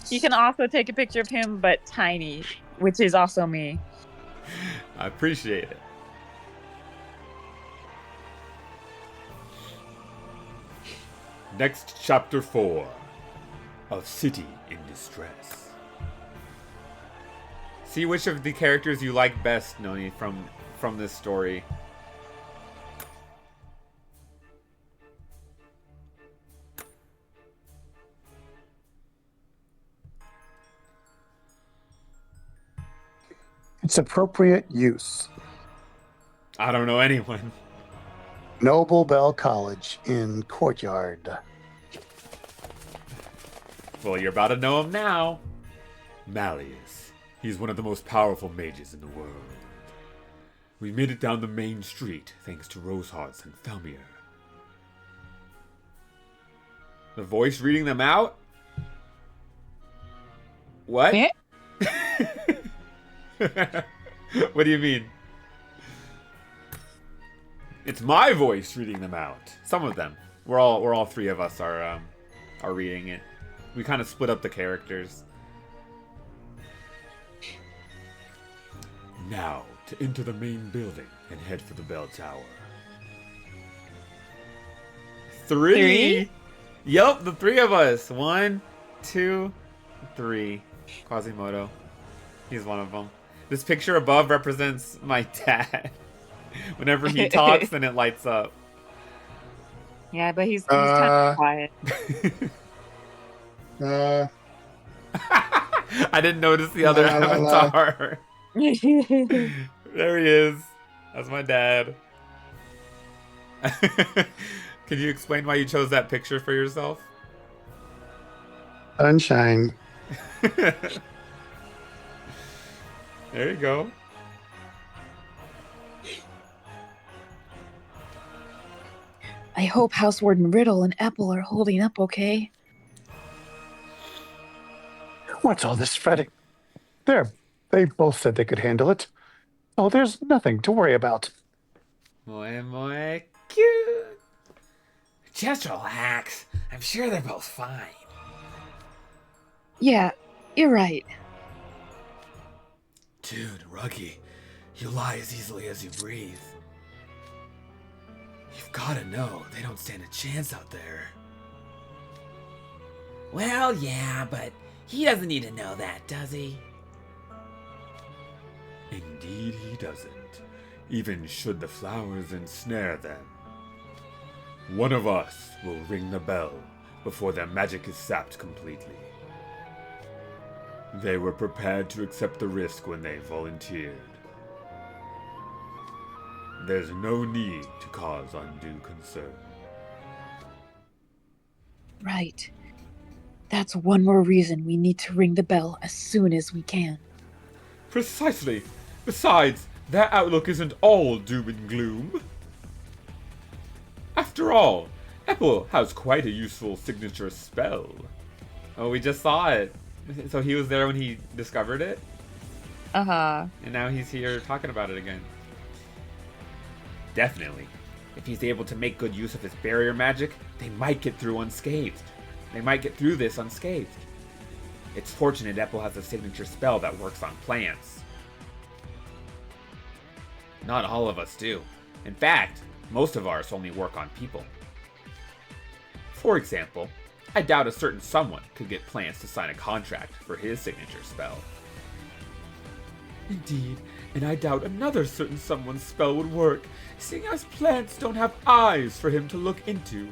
you can also take a picture of him, but tiny, which is also me. I appreciate it. Next, chapter 4. A City in Distress. See which of the characters you like best, Noni, from this story. It's appropriate use. I don't know anyone. Noble Bell College in Courtyard. Well, you're about to know him now. Malleus. He's one of the most powerful mages in the world. We made it down the main street thanks to Rosehearts and Felmir. The voice reading them out? What? Yeah. What do you mean? It's my voice reading them out. Some of them. We're all three of us are reading it. We kind of split up the characters. Now to enter the main building and head for the bell tower. Three. Yup, the three of us. 1, 2, 3. Quasimodo. He's one of them. This picture above represents my dad. Whenever he talks, then it lights up. Yeah, but he's kind of quiet. I didn't notice the other avatar. There he is. That's my dad. Can you explain why you chose that picture for yourself? Sunshine. There you go. I hope House Warden Riddle and Apple are holding up okay. What's all this fretting? There, they both said they could handle it. Oh, there's nothing to worry about. Moi cute. Just relax. I'm sure they're both fine. Yeah, you're right. Dude, Ruggy, you lie as easily as you breathe. You've gotta know, they don't stand a chance out there. Well, yeah, but he doesn't need to know that, does he? Indeed he doesn't. Even should the flowers ensnare them. One of us will ring the bell before their magic is sapped completely. They were prepared to accept the risk when they volunteered. There's no need to cause undue concern. Right. That's one more reason we need to ring the bell as soon as we can. Precisely. Besides, their outlook isn't all doom and gloom. After all, Apple has quite a useful signature spell. Oh, we just saw it. So he was there when he discovered it? Uh-huh. And now he's here talking about it again. Definitely. If he's able to make good use of his barrier magic, they might get through unscathed. They might get through this unscathed. It's fortunate Apple has a signature spell that works on plants. Not all of us do. In fact, most of ours only work on people. For example, I doubt a certain someone could get plants to sign a contract for his signature spell. Indeed, and I doubt another certain someone's spell would work, seeing as plants don't have eyes for him to look into.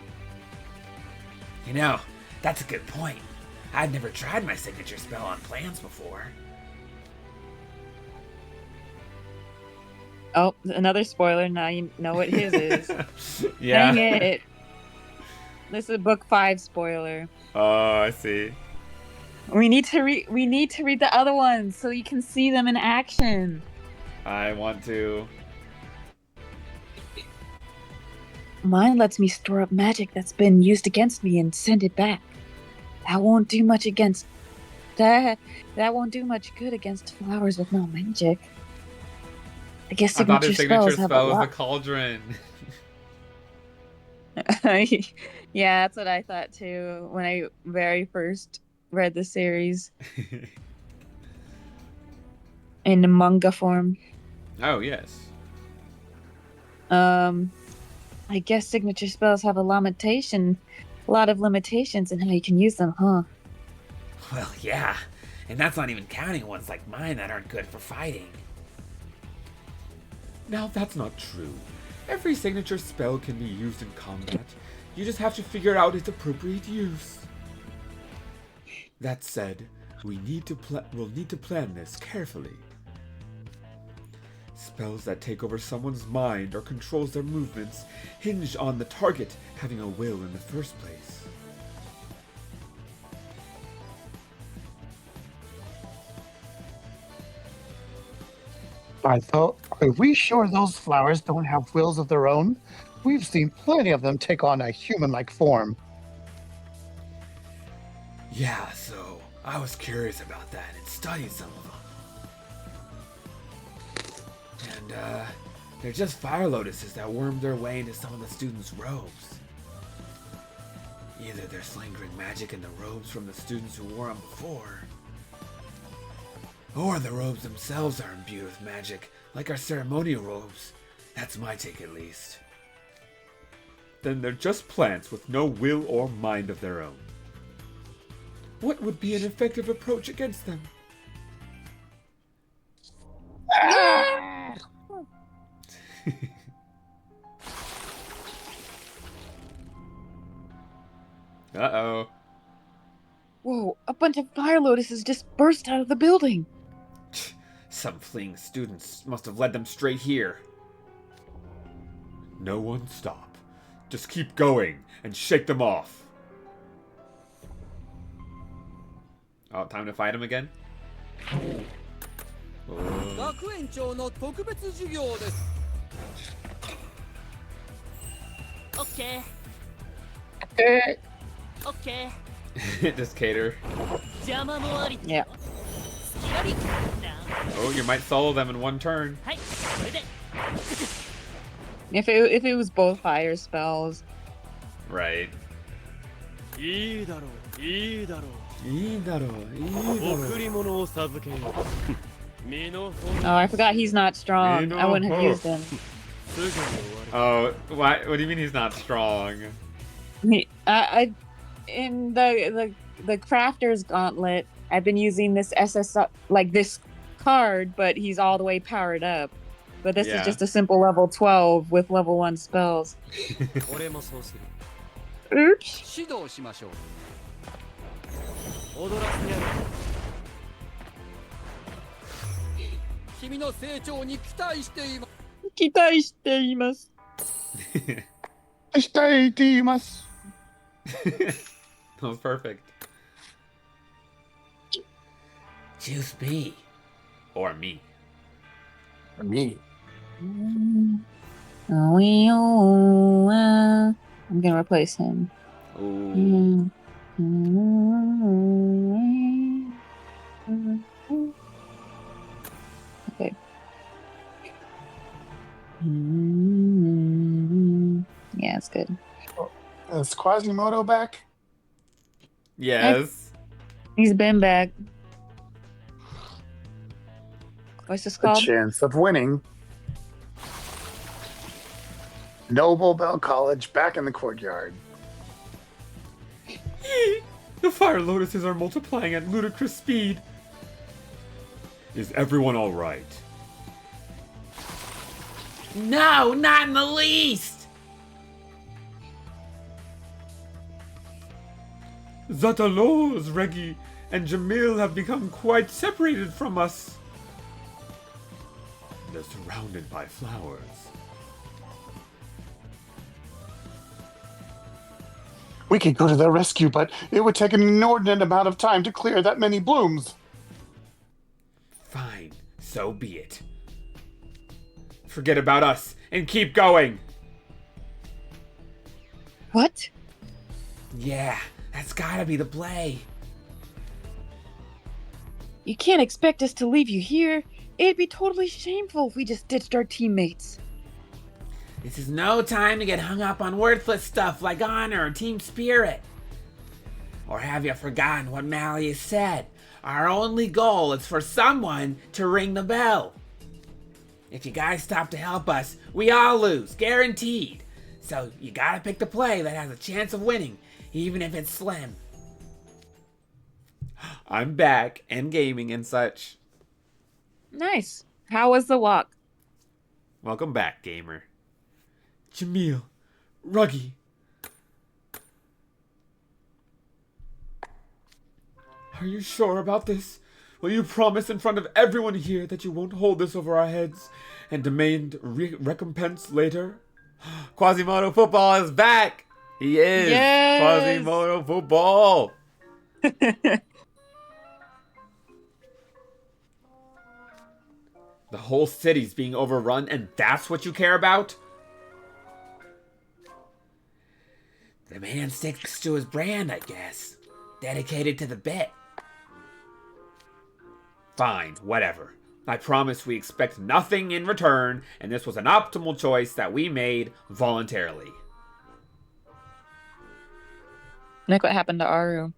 You know, that's a good point. I'd never tried my signature spell on plants before. Oh, another spoiler. Now you know what his is. Yeah. Dang it. This is book 5 spoiler. Oh, I see. We need to read the other ones so you can see them in action. I want to. Mine lets me store up magic that's been used against me and send it back. That won't do much against that won't do much good against flowers with no magic. I guess I thought his signature signature spells have a spell was the lot. cauldron. Yeah, that's what I thought too when I very first read the series in the manga form. Oh, yes. I guess signature spells have a lot of limitations in how you can use them, huh? Well, yeah, and that's not even counting ones like mine that aren't good for fighting. Now, that's not true. Every signature spell can be used in combat. You just have to figure out its appropriate use. That said, we'll need to plan this carefully. Spells that take over someone's mind or controls their movements hinge on the target having a will in the first place. Are we sure those flowers don't have wills of their own? We've seen plenty of them take on a human-like form. Yeah, so I was curious about that and studied some of them. And, they're just fire lotuses that wormed their way into some of the students' robes. Either they're slingering magic in the robes from the students who wore them before, or the robes themselves are imbued with magic, like our ceremonial robes. That's my take, at least. then they're just plants with no will or mind of their own. What would be an effective approach against them? Uh-oh. Whoa, a bunch of fire lotuses just burst out of the building. Some fleeing students must have led them straight here. No one stop. Just keep going and shake them off. Oh, time to fight him again? Oh. 学園長の特別授業です。オッケー。オッケー。 Just cater. 邪魔もあり。Yeah. 隙あり。 Oh, you might solo them in one turn. はい、これで。 If it was both fire spells. Right. いいだろう、いいだろう。いいだろう、いいだろう。贈り物を授けよう。身の Oh, I forgot he's not strong. I wouldn't have used him. すぐに終わる。 Oh, what do you mean he's not strong? In the crafter's gauntlet, I've been using this like this card, but he's all the way powered up. But this Yeah. is just a simple level 12 with level 1 spells. 俺もそうする。 Oops. 指導しましょう。踊らせてやる。君の成長に期待しています。期待しています。したいています。 That was perfect. Choose me. Or me. Me. I'm gonna replace him. Ooh. Okay. Yeah, it's good. Is Quasimodo back? Yes. He's been back. What's this The called? chance of winning. Noble Bell College back in the courtyard. The fire lotuses are multiplying at ludicrous speed. Is everyone all right? No, not in the least! Zataloz, Reggie, and Jamil have become quite separated from us. They're surrounded by flowers. We could go to their rescue, but it would take an inordinate amount of time to clear that many blooms. Fine, so be it. Forget about us and keep going. What? Yeah, that's gotta be the play. You can't expect us to leave you here. It'd be totally shameful if we just ditched our teammates. This is no time to get hung up on worthless stuff like honor or team spirit. Or have you forgotten what Malleus said? Our only goal is for someone to ring the bell. If you guys stop to help us, we all lose, guaranteed. So you gotta pick the play that has a chance of winning, even if it's slim. I'm back and gaming and such. Nice. How was the walk? Welcome back, gamer. Jamil, Ruggy. Are you sure about this? Will you promise in front of everyone here that you won't hold this over our heads and demand recompense later? Quasimodo football is back! He is! Yes! Quasimodo football! The whole city's being overrun and that's what you care about? The man sticks to his brand, I guess. Dedicated to the bit. Fine, whatever. I promise we expect nothing in return, and this was an optimal choice that we made voluntarily. Look what happened to Aru.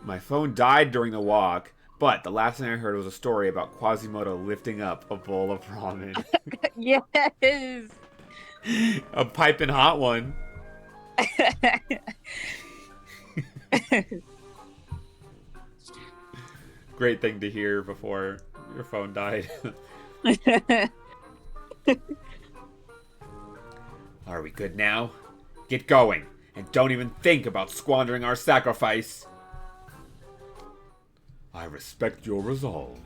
My phone died during the walk, but the last thing I heard was a story about Quasimodo lifting up a bowl of ramen. Yes! A piping hot one. Great thing to hear before your phone died. Are we good now? Get going, and don't even think about squandering our sacrifice. I respect your resolve.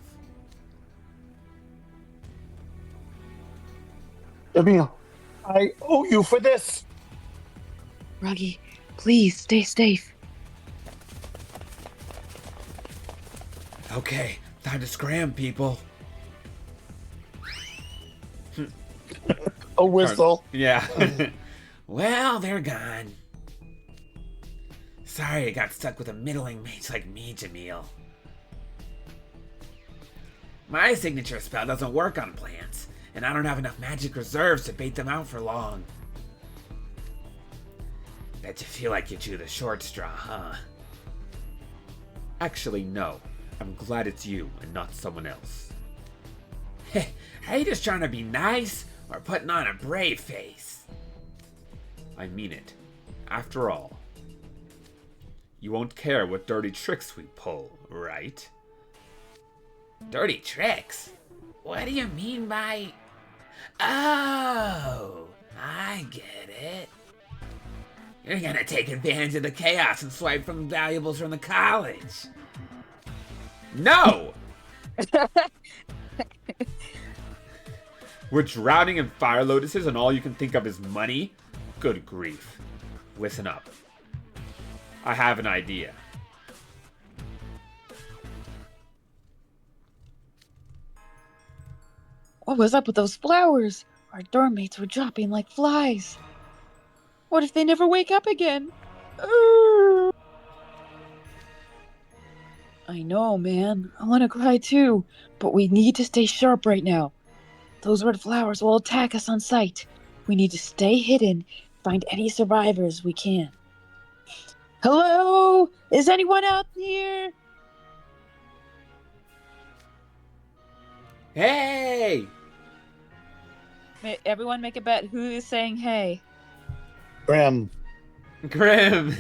Emil, I owe you for this. Ruggy, please stay safe. Okay, time to scram, people. A whistle. Yeah. Well, they're gone. Sorry I got stuck with a middling mage like me, Jamil. My signature spell doesn't work on plants, and I don't have enough magic reserves to bait them out for long. Bet you feel like you drew the short straw, huh? Actually, no. I'm glad it's you and not someone else. Are you just trying to be nice, or putting on a brave face? I mean it. After all, you won't care what dirty tricks we pull, right? Dirty tricks? What do you mean by... Oh, I get it. You're gonna take advantage of the chaos and swipe from valuables from the college. No! We're drowning in fire lotuses and all you can think of is money? Good grief. Listen up. I have an idea. What was up with those flowers? Our dorm mates were dropping like flies. What if they never wake up again? I know, man. I want to cry too, but we need to stay sharp right now. Those red flowers will attack us on sight. We need to stay hidden, find any survivors we can. Hello? Is anyone out here? Hey! Everyone make a bet. Who is saying hey? Grim. Grim!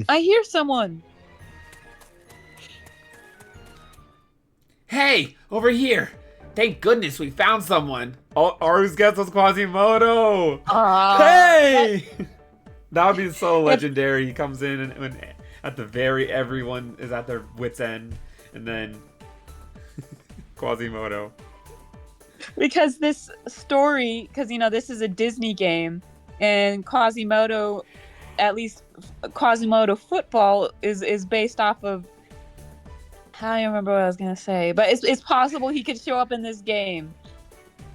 I hear someone. Hey! Over here! Thank goodness we found someone. Oh, Aru's guess was Quasimodo! Ah, Hey! That would be so legendary. He comes in and when at the very everyone is at their wit's end, and then Quasimodo. Because this story, because this is a Disney game, and Quasimodo, at least Quasimodo football is based off of. I don't remember what I was gonna say, but it's possible he could show up in this game.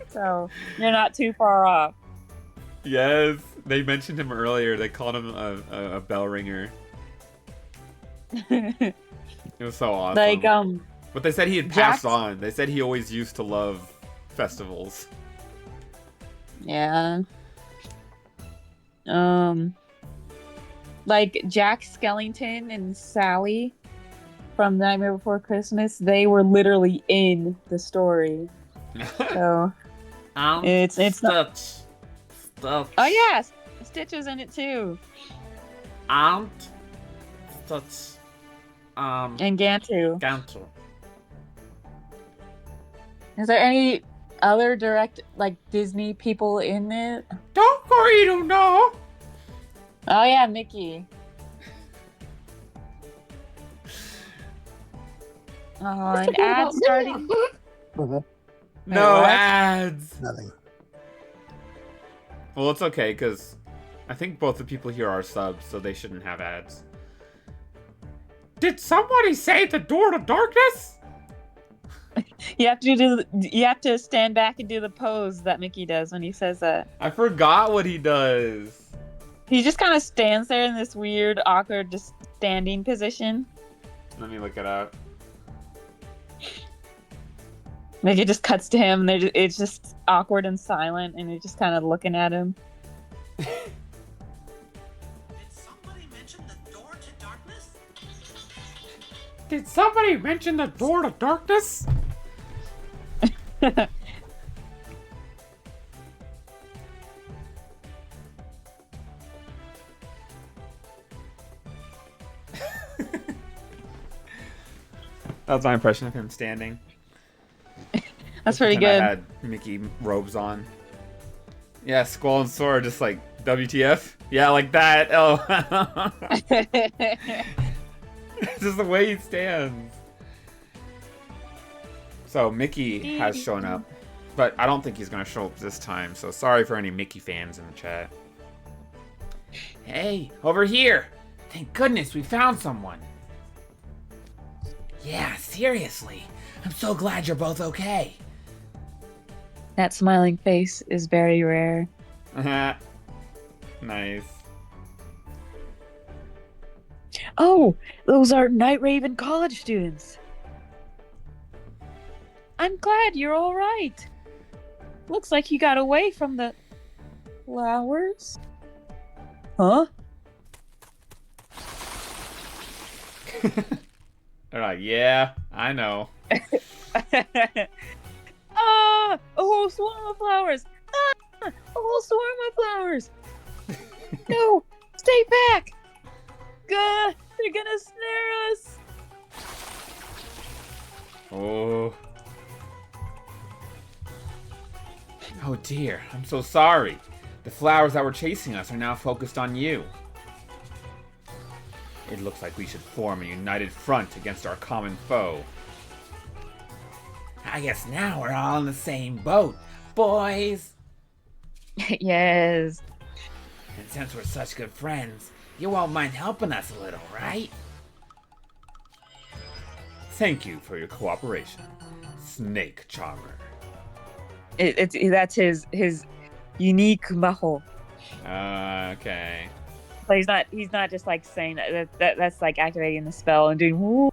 So you're not too far off. Yes, they mentioned him earlier. They called him a bell ringer. It was so awesome. Like But they said he had passed Jack's- on. They said he always used to love festivals. Yeah. Like Jack Skellington and Sally from Nightmare Before Christmas, they were literally in the story. So it's not. Stitch. Oh yeah, Stitch was in it too, Aunt Stitch. and Gantu. Gantu. Is there any other direct Disney people in it? Don't worry, you know. Oh yeah, Mickey. Oh, an ad starting. No what? ads. Nothing. Well, it's okay because I think both the people here are subs, so they shouldn't have ads. Did somebody say the door to darkness? You have to stand back and do the pose that Mickey does when he says that. I forgot what he does. He just kind of stands there in this weird, awkward, just standing position. Let me look it up. Mickey just cuts to him, and it's just awkward and silent, and you're just kind of looking at him. Did somebody mention the door to darkness? Did somebody mention the door to darkness? was my impression of him standing. That's pretty Pretend good. I had Mickey robes on. Yeah, Squall and Sora are just like, WTF? Yeah, like that. Oh. It's just the way he stands. So Mickey has shown up, but I don't think he's going to show up this time. So sorry for any Mickey fans in the chat. Hey, over here! Thank goodness we found someone. Yeah, seriously. I'm so glad you're both okay. That smiling face is very rare. Nice. Oh, those are Night Raven college students. I'm glad you're all right. Looks like you got away from the flowers. Huh? They're like, yeah, I know. Ah! A whole swarm of flowers! Ah! A whole swarm of flowers! No! Stay back! Gah! They're gonna snare us! Oh. Oh dear, I'm so sorry. The flowers that were chasing us are now focused on you. It looks like we should form a united front against our common foe. I guess now we're all in the same boat, boys. Yes. And since we're such good friends, you won't mind helping us a little, right? Thank you for your cooperation, Snake Charmer. That's his unique maho. Okay. But he's not just like saying that's like activating the spell and doing woo.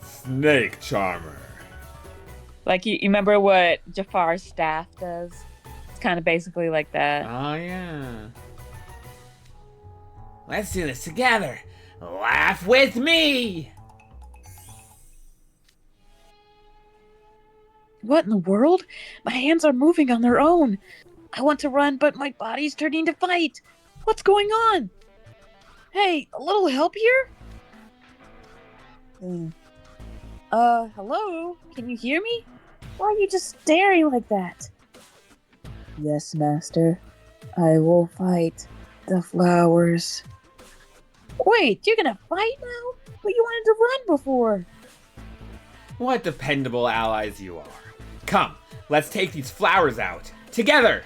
Snake Charmer. Like you remember what Jafar's staff does? It's kind of basically like that. Oh yeah. Let's do this together. Laugh with me. What in the world? My hands are moving on their own. I want to run, but my body's turning to fight. What's going on? Hey, a little help here? Hello? Can you hear me? Why are you just staring like that? Yes, master. I will fight the flowers. Wait, you're gonna fight now? But you wanted to run before. What dependable allies you are. Come, let's take these flowers out. Together!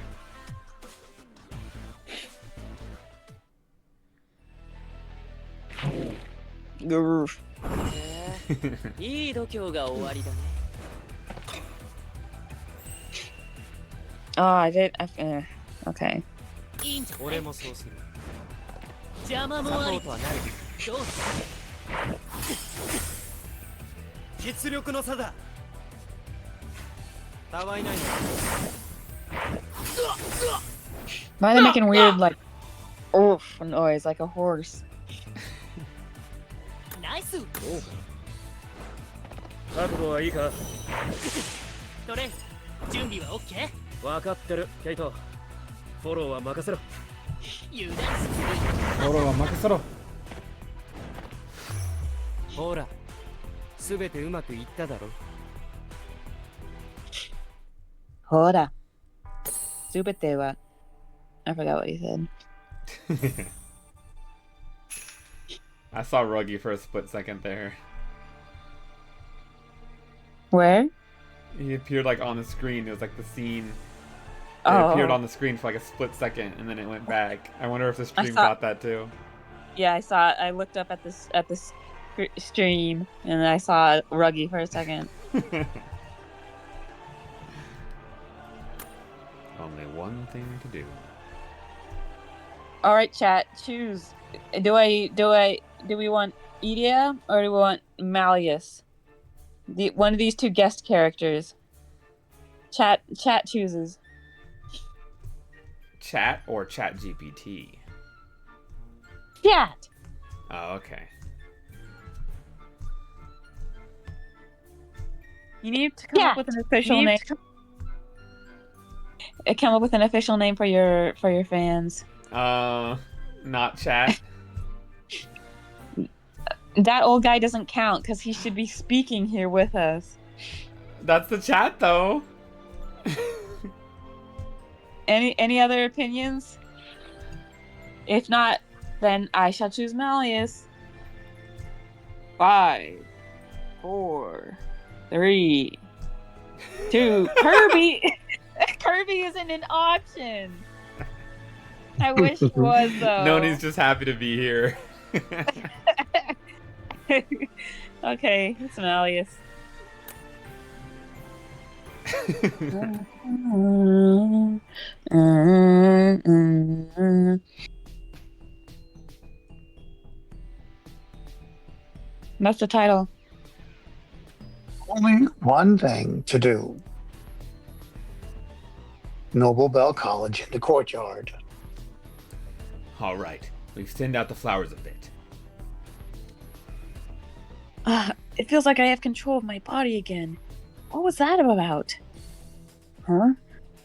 いい度胸が終わりだね。Oh, I did. Okay. いいんじゃない。俺もそうする。邪魔もあり。どうぞ。実力の差だ。たわいないんだ。 Why are they making weird, like, oof noise, like a horse? ナイス。覚悟はいいか。トレイ、準備はオッケー？分かってる、ケイト。フォローは任せろ。油断する。フォローは任せろ。ほら、すべてうまくいっただろ。Hora. Subete wa. I forgot what he said. I saw Ruggy for a split second there. Where? He appeared like on the screen. It was like the scene. It Oh. appeared on the screen for like a split second and then it went back. I wonder if the stream saw- got that too. Yeah, I saw it. I looked up at this stream and I saw Ruggy for a second. Only one thing to do. All right, chat, choose. Do we want Idia or do we want Malleus? One of these two guest characters. Chat chooses. Chat or Chat GPT? Chat. Oh, okay. You need to come up with an official name. Come up with an official name for your fans. Not chat. That old guy doesn't count because he should be speaking here with us. That's the chat, though. Any other opinions? If not, then I shall choose Malleus. 5, 4, 3, 2. Kirby. Kirby isn't an option. I wish he was, though. Noni's just happy to be here. Okay, it's Malleus. That's the title. Only one thing to do. Noble Bell College in the courtyard. All right, we extend out the flowers a bit. It feels like I have control of my body again. What was that about? Huh?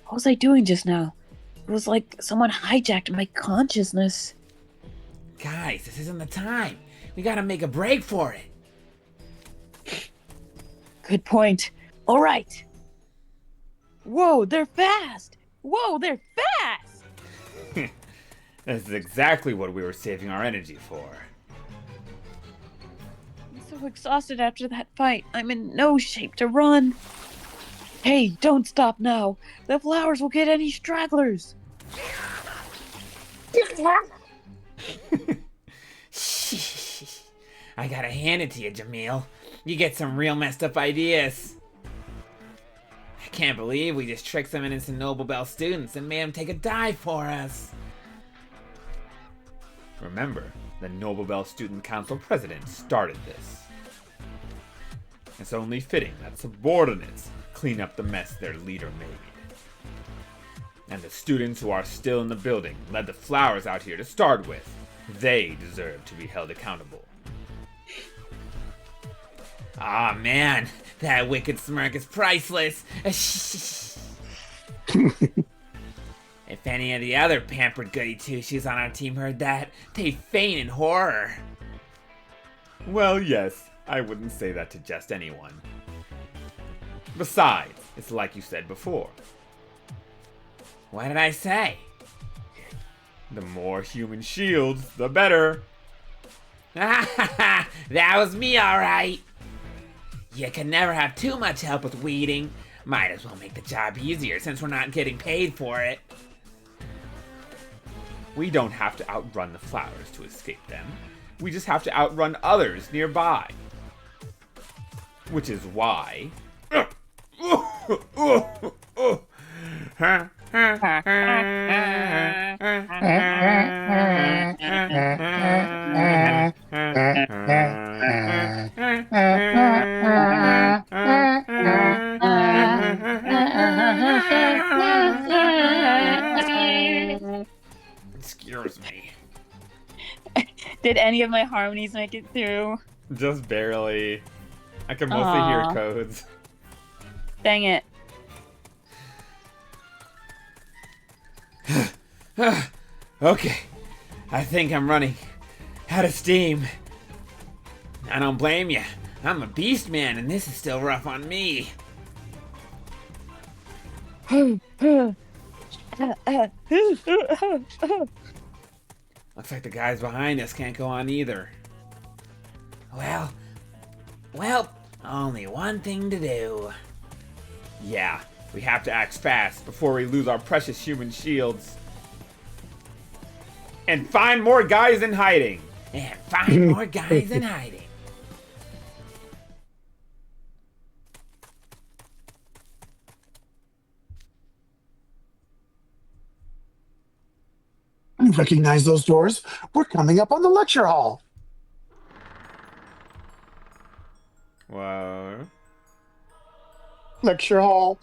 What was I doing just now? It was like someone hijacked my consciousness. Guys, this isn't the time. We gotta make a break for it. Good point. All right. Whoa, they're fast. Whoa, they're fast. This is exactly what we were saving our energy for. I'm so exhausted after that fight. I'm in no shape to run. Hey, don't stop now. The flowers will get any stragglers. I gotta hand it to you, Jamil. You get some real messed up ideas. I can't believe we just tricked some innocent Noble Bell students and made them take a dive for us. Remember, the Noble Bell Student Council president started this. It's only fitting that subordinates clean up the mess their leader made. And the students who are still in the building led the flowers out here to start with. They deserve to be held accountable. Aw, man, that wicked smirk is priceless. If any of the other pampered goody two-shoes on our team heard that, they'd faint in horror. Well, yes, I wouldn't say that to just anyone. Besides, it's like you said before. What did I say? The more human shields, the better. That was me, alright. You can never have too much help with weeding. Might as well make the job easier since we're not getting paid for it. We don't have to outrun the flowers to escape them. We just have to outrun others nearby. Which is why... Excuse me. Did any of my harmonies make it through? Just barely. I can mostly hear codes. Dang it. Okay, I think I'm running out of steam. I don't blame you. I'm a beast man and this is still rough on me. Looks like the guys behind us can't go on either. Well, only one thing to do. Yeah, we have to act fast before we lose our precious human shields. And find more guys in hiding. And find more guys in hiding. I recognize those doors. We're coming up on the lecture hall. Whoa. Lecture hall.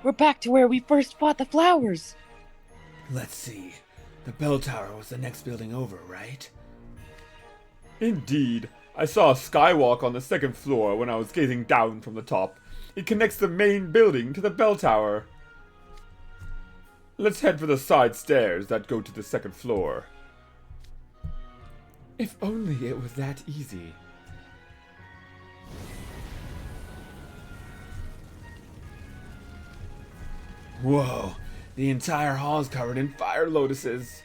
We're back to where we first fought the flowers. Let's see. The bell tower was the next building over, right? Indeed. I saw a skywalk on the second floor when I was gazing down from the top. It connects the main building to the bell tower. Let's head for the side stairs that go to the second floor. If only it was that easy. Whoa, the entire hall is covered in fire lotuses.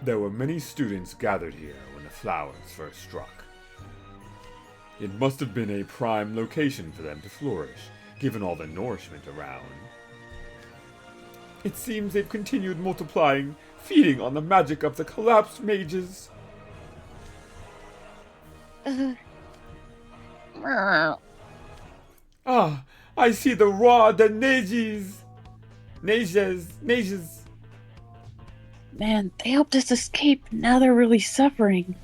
There were many students gathered here when the flowers first struck. It must have been a prime location for them to flourish, given all the nourishment around. It seems they've continued multiplying, feeding on the magic of the collapsed mages. Ah, I see the the Nages. Man, they helped us escape. Now they're really suffering.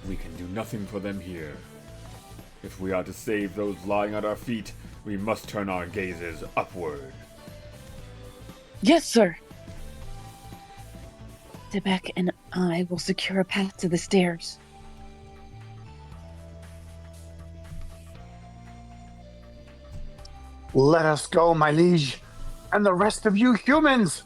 We can do nothing for them here. If we are to save those lying at our feet, we must turn our gazes upward. Yes, sir. Tebek and I will secure a path to the stairs. Let us go, my liege, and the rest of you humans.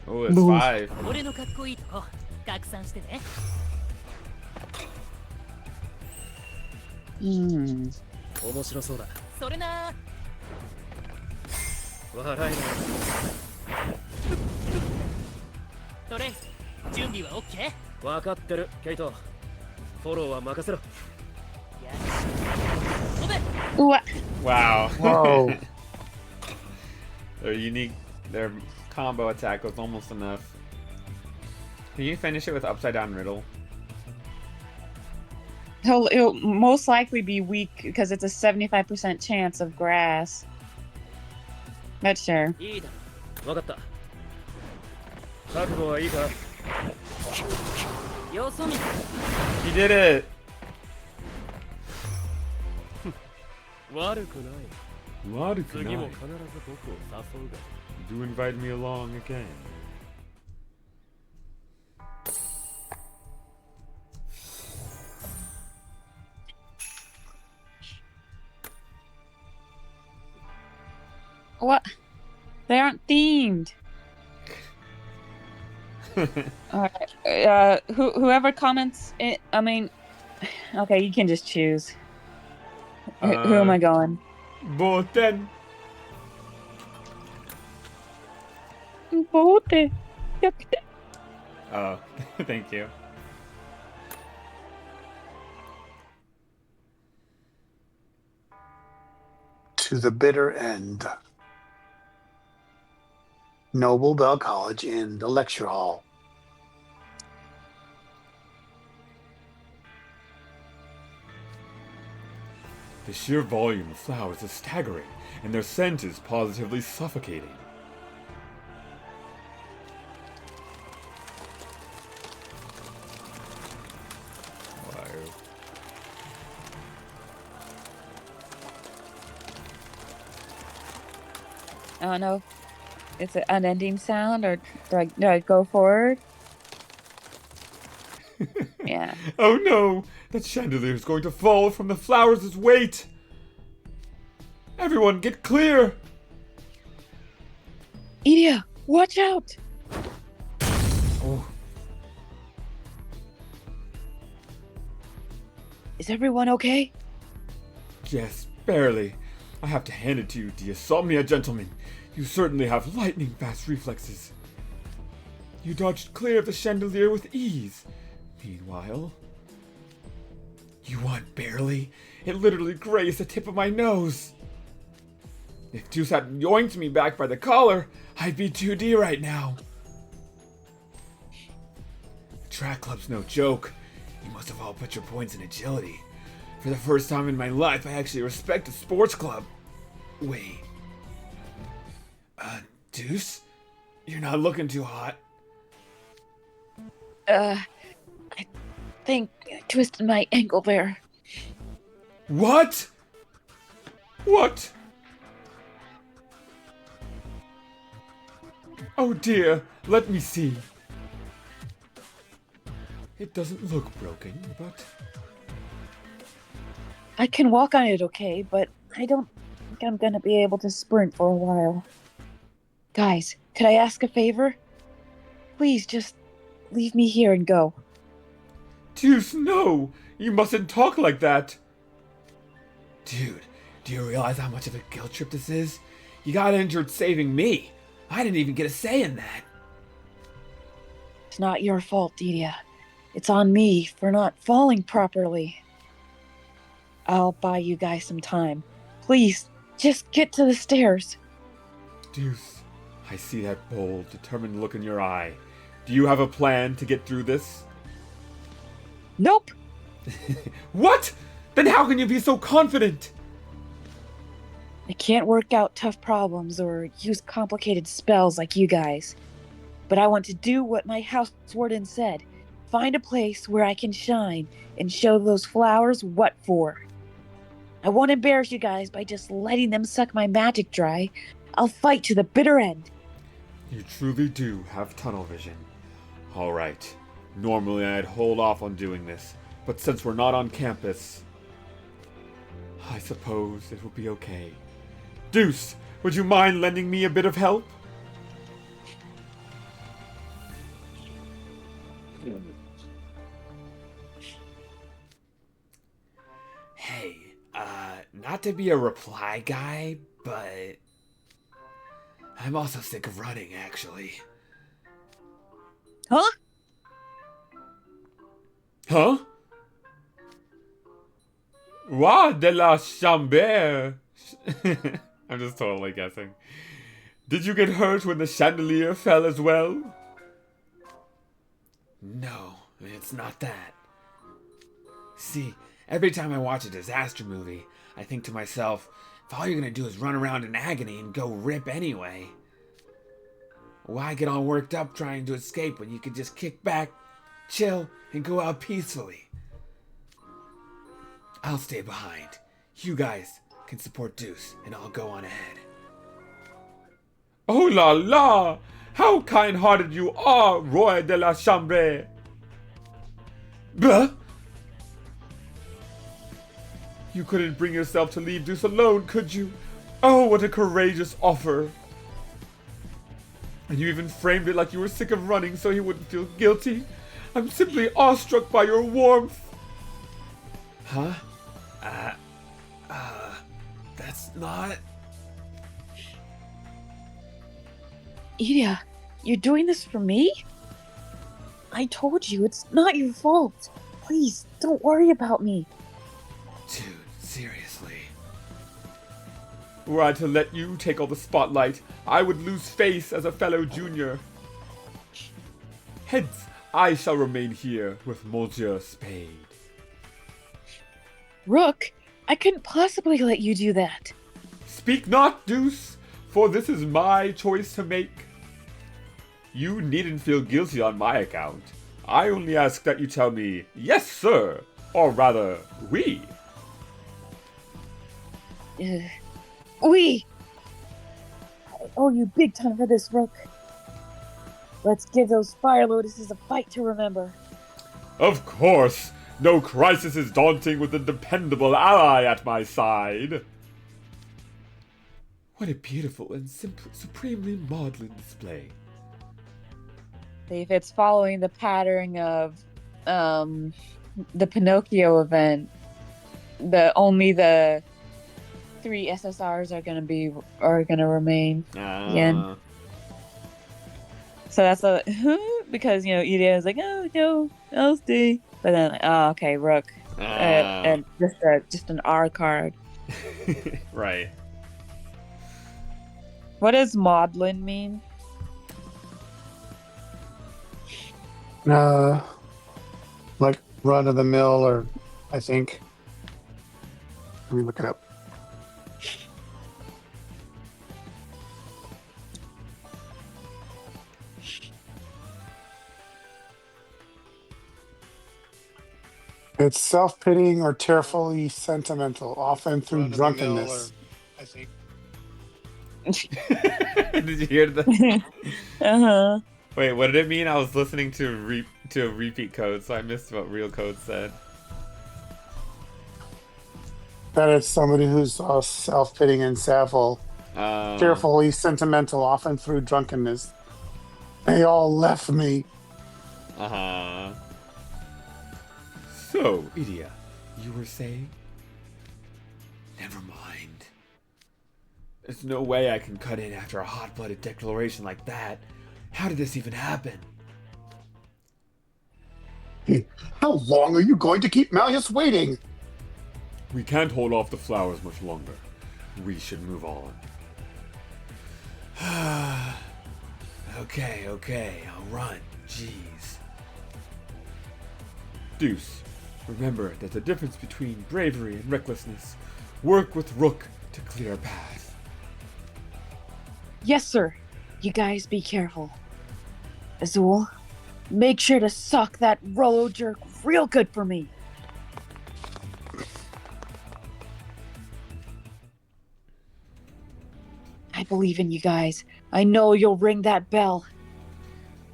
Oh, it's Move. 5. 俺のかっこいいとこ拡散してね。Hmm. 面白そうだ。それな。笑えない。トレイ、準備はオッケー？分かってる、ケイト。フォローは任せろ。よし。飛べ。 What? Wow. Whoa. Their combo attack was almost enough. Can you finish it with upside down riddle? It'll most likely be weak because it's a 75% chance of grass. But sure. いいだろ。分かった。覚悟はいいか？よそ見。 He did it! 悪くない。悪くない。次も必ず僕を誘うが。Do invite me along again. What? They aren't themed. Alright. Whoever comments it, I mean, okay, you can just choose. Who am I going? Boten. Bote. Oh, thank you. To the bitter end. Noble Bell College in the lecture hall. The sheer volume of flowers is staggering, and their scent is positively suffocating. I don't know. It's an unending sound, or do I go forward? Yeah. Oh no! That chandelier is going to fall from the flowers' weight! Everyone, get clear! Idia, watch out! Oh, Is everyone okay? yes, barely. I have to hand it to you, Diasomnia gentlemen. You certainly have lightning-fast reflexes. You dodged clear of the chandelier with ease. Meanwhile... You want barely? It literally grazed the tip of my nose. If Deuce hadn't yoinked me back by the collar, I'd be 2D right now. The track club's no joke. You must have all put your points in agility. For the first time in my life, I actually respect a sports club. Wait. Deuce? You're not looking too hot. I think I twisted my ankle there. What? What? Oh dear, let me see. It doesn't look broken, but... I can walk on it okay, but I don't think I'm gonna be able to sprint for a while. Guys, could I ask a favor? Please just leave me here and go. Deuce, no! You mustn't talk like that! Dude, do you realize how much of a guilt trip this is? You got injured saving me. I didn't even get a say in that. It's not your fault, Dedia. It's on me for not falling properly. I'll buy you guys some time. Please, just get to the stairs. Deuce, I see that bold, determined look in your eye. Do you have a plan to get through this? Nope. What? Then how can you be so confident? I can't work out tough problems or use complicated spells like you guys. But I want to do what my house warden said. Find a place where I can shine and show those flowers what for. I won't embarrass you guys by just letting them suck my magic dry. I'll fight to the bitter end. You truly do have tunnel vision. Alright. Normally I'd hold off on doing this, but since we're not on campus, I suppose it will be okay. Deuce, would you mind lending me a bit of help? Hey, not to be a reply guy, but I'm also sick of running, actually. Huh? Huh? Roi de la Chambre. I'm just totally guessing. Did you get hurt when the chandelier fell as well? No, it's not that. See, every time I watch a disaster movie, I think to myself, if all you're gonna do is run around in agony and go rip anyway, why get all worked up trying to escape when you could just kick back, chill, and go out peacefully? I'll stay behind. You guys can support Deuce, and I'll go on ahead. Oh la la! How kind-hearted you are, Roi de la Chambre! Bah! You couldn't bring yourself to leave Deuce alone, could you? Oh, what a courageous offer! And you even framed it like you were sick of running so he wouldn't feel guilty. I'm simply awestruck by your warmth. Huh? That's not... Idia, you're doing this for me? I told you, it's not your fault. Please, don't worry about me. Dude, seriously. Were I to let you take all the spotlight, I would lose face as a fellow junior. Hence, I shall remain here with Monsieur Spade. Rook, I couldn't possibly let you do that. Speak not, Deuce, for this is my choice to make. You needn't feel guilty on my account. I only ask that you tell me, yes, sir, or rather, oui. We! I owe you big time for this, Rook. Let's give those fire lotuses a fight to remember. Of course! No crisis is daunting with a dependable ally at my side. What a beautiful and supremely maudlin display. See if it's following the pattern of the Pinocchio event. Only the 3 SSRs are gonna remain. Again. So that's because Idia is like, oh no, I'll stay. But then like, oh okay, Rook. And just an R card. Right. What does maudlin mean? Like run of the mill, or I think. Let me look it up. It's self-pitying or tearfully sentimental, often through drunkenness. I think. Did you hear that? Uh-huh. Wait, what did it mean? I was listening to a repeat code, so I missed what real code said. That it's somebody who's self-pitying and sadful. Fearfully sentimental, often through drunkenness. They all left me. Uh-huh. So, Idia, you were saying? Never mind. There's no way I can cut in after a hot-blooded declaration like that. How did this even happen? How long are you going to keep Malleus waiting? We can't hold off the flowers much longer. We should move on. Okay, I'll run. Jeez. Deuce, remember there's a difference between bravery and recklessness. Work with Rook to clear a path. Yes, sir. You guys be careful. Azul, make sure to suck that Rolo jerk real good for me. I believe in you guys. I know you'll ring that bell.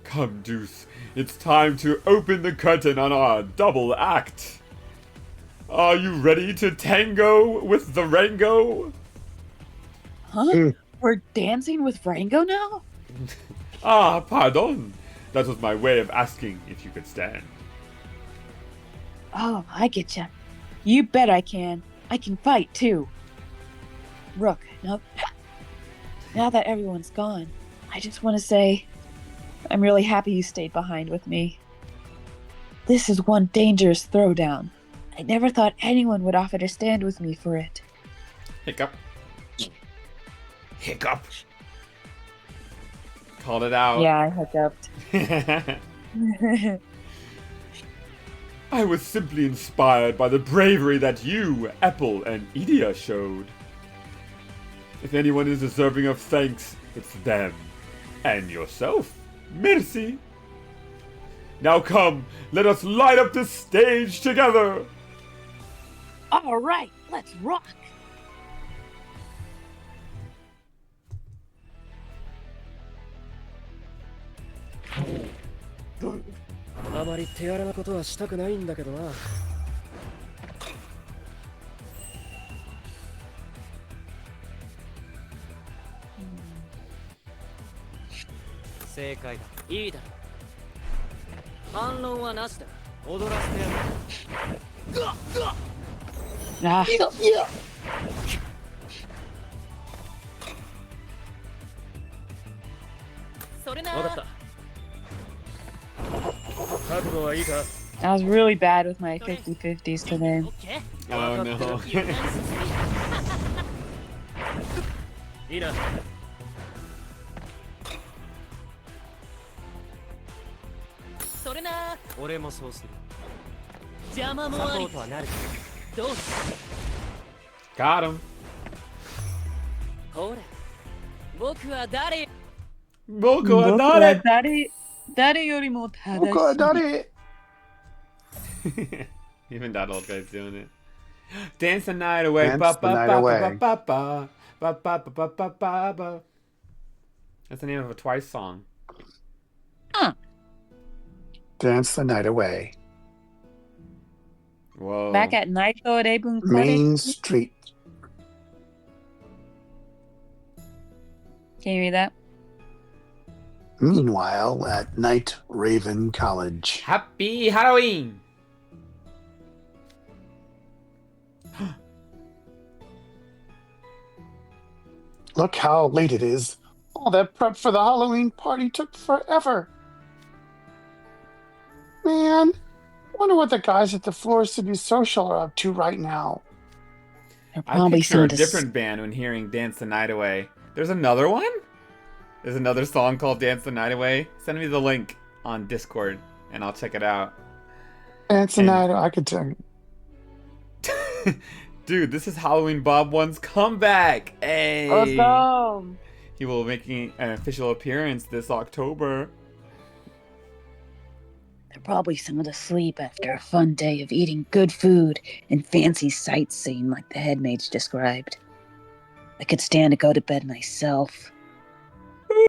Come, Deuce. It's time to open the curtain on our double act. Are you ready to tango with the Rango? Huh? We're dancing with Rango now? Ah, pardon. That was my way of asking if you could stand. Oh, I get ya. You bet I can. I can fight too. Rook, now that everyone's gone, I just want to say I'm really happy you stayed behind with me. This is one dangerous throwdown. I never thought anyone would offer to stand with me for it. Hiccup. Hiccup. Called it out. Yeah, I hiccuped. I was simply inspired by the bravery that you, Apple, and Idia showed. If anyone is deserving of thanks, it's them. And yourself. Merci. Now come, let us light up this stage together. All right, let's rock. あまり手荒なことはしたくないんだけどな。正解だ。いいだろう。反論はなしだ。踊らせてやる。Ah, それなわかった。覚悟はいいか？ I was really bad with my 50-50s today. オッケー Oh no. いいな。それな俺もそうする。邪魔もサポありートはなる。どう Got him. ほら僕は誰 Boku wa dare? 誰よりも正しい。僕は誰? Even that old guy's doing it. Dance the night away. Dance Ba, the ba, night ba, away. ba, ba, ba. Ba, ba, ba, ba, ba, ba, ba. That's the name of a Twice song. Dance the night away. Whoa. Back at night though, Main Street. Can you read that? Meanwhile, at Night Raven College. Happy Halloween! Look how late it is. All that prep for the Halloween party took forever. Man, wonder what the guys at the Floor City Social are up to right now. they're I probably picture a some different band when hearing Dance the Night Away. There's another one? There's another song called Dance the Night Away? Send me the link on Discord and I'll check it out. Dance the night. I could tell you. Dude, this is Halloween Bob One's comeback! Hey! Awesome. He will be making an official appearance this October. They're probably sound asleep after a fun day of eating good food and fancy sightseeing like the headmaids described. I could stand to go to bed myself.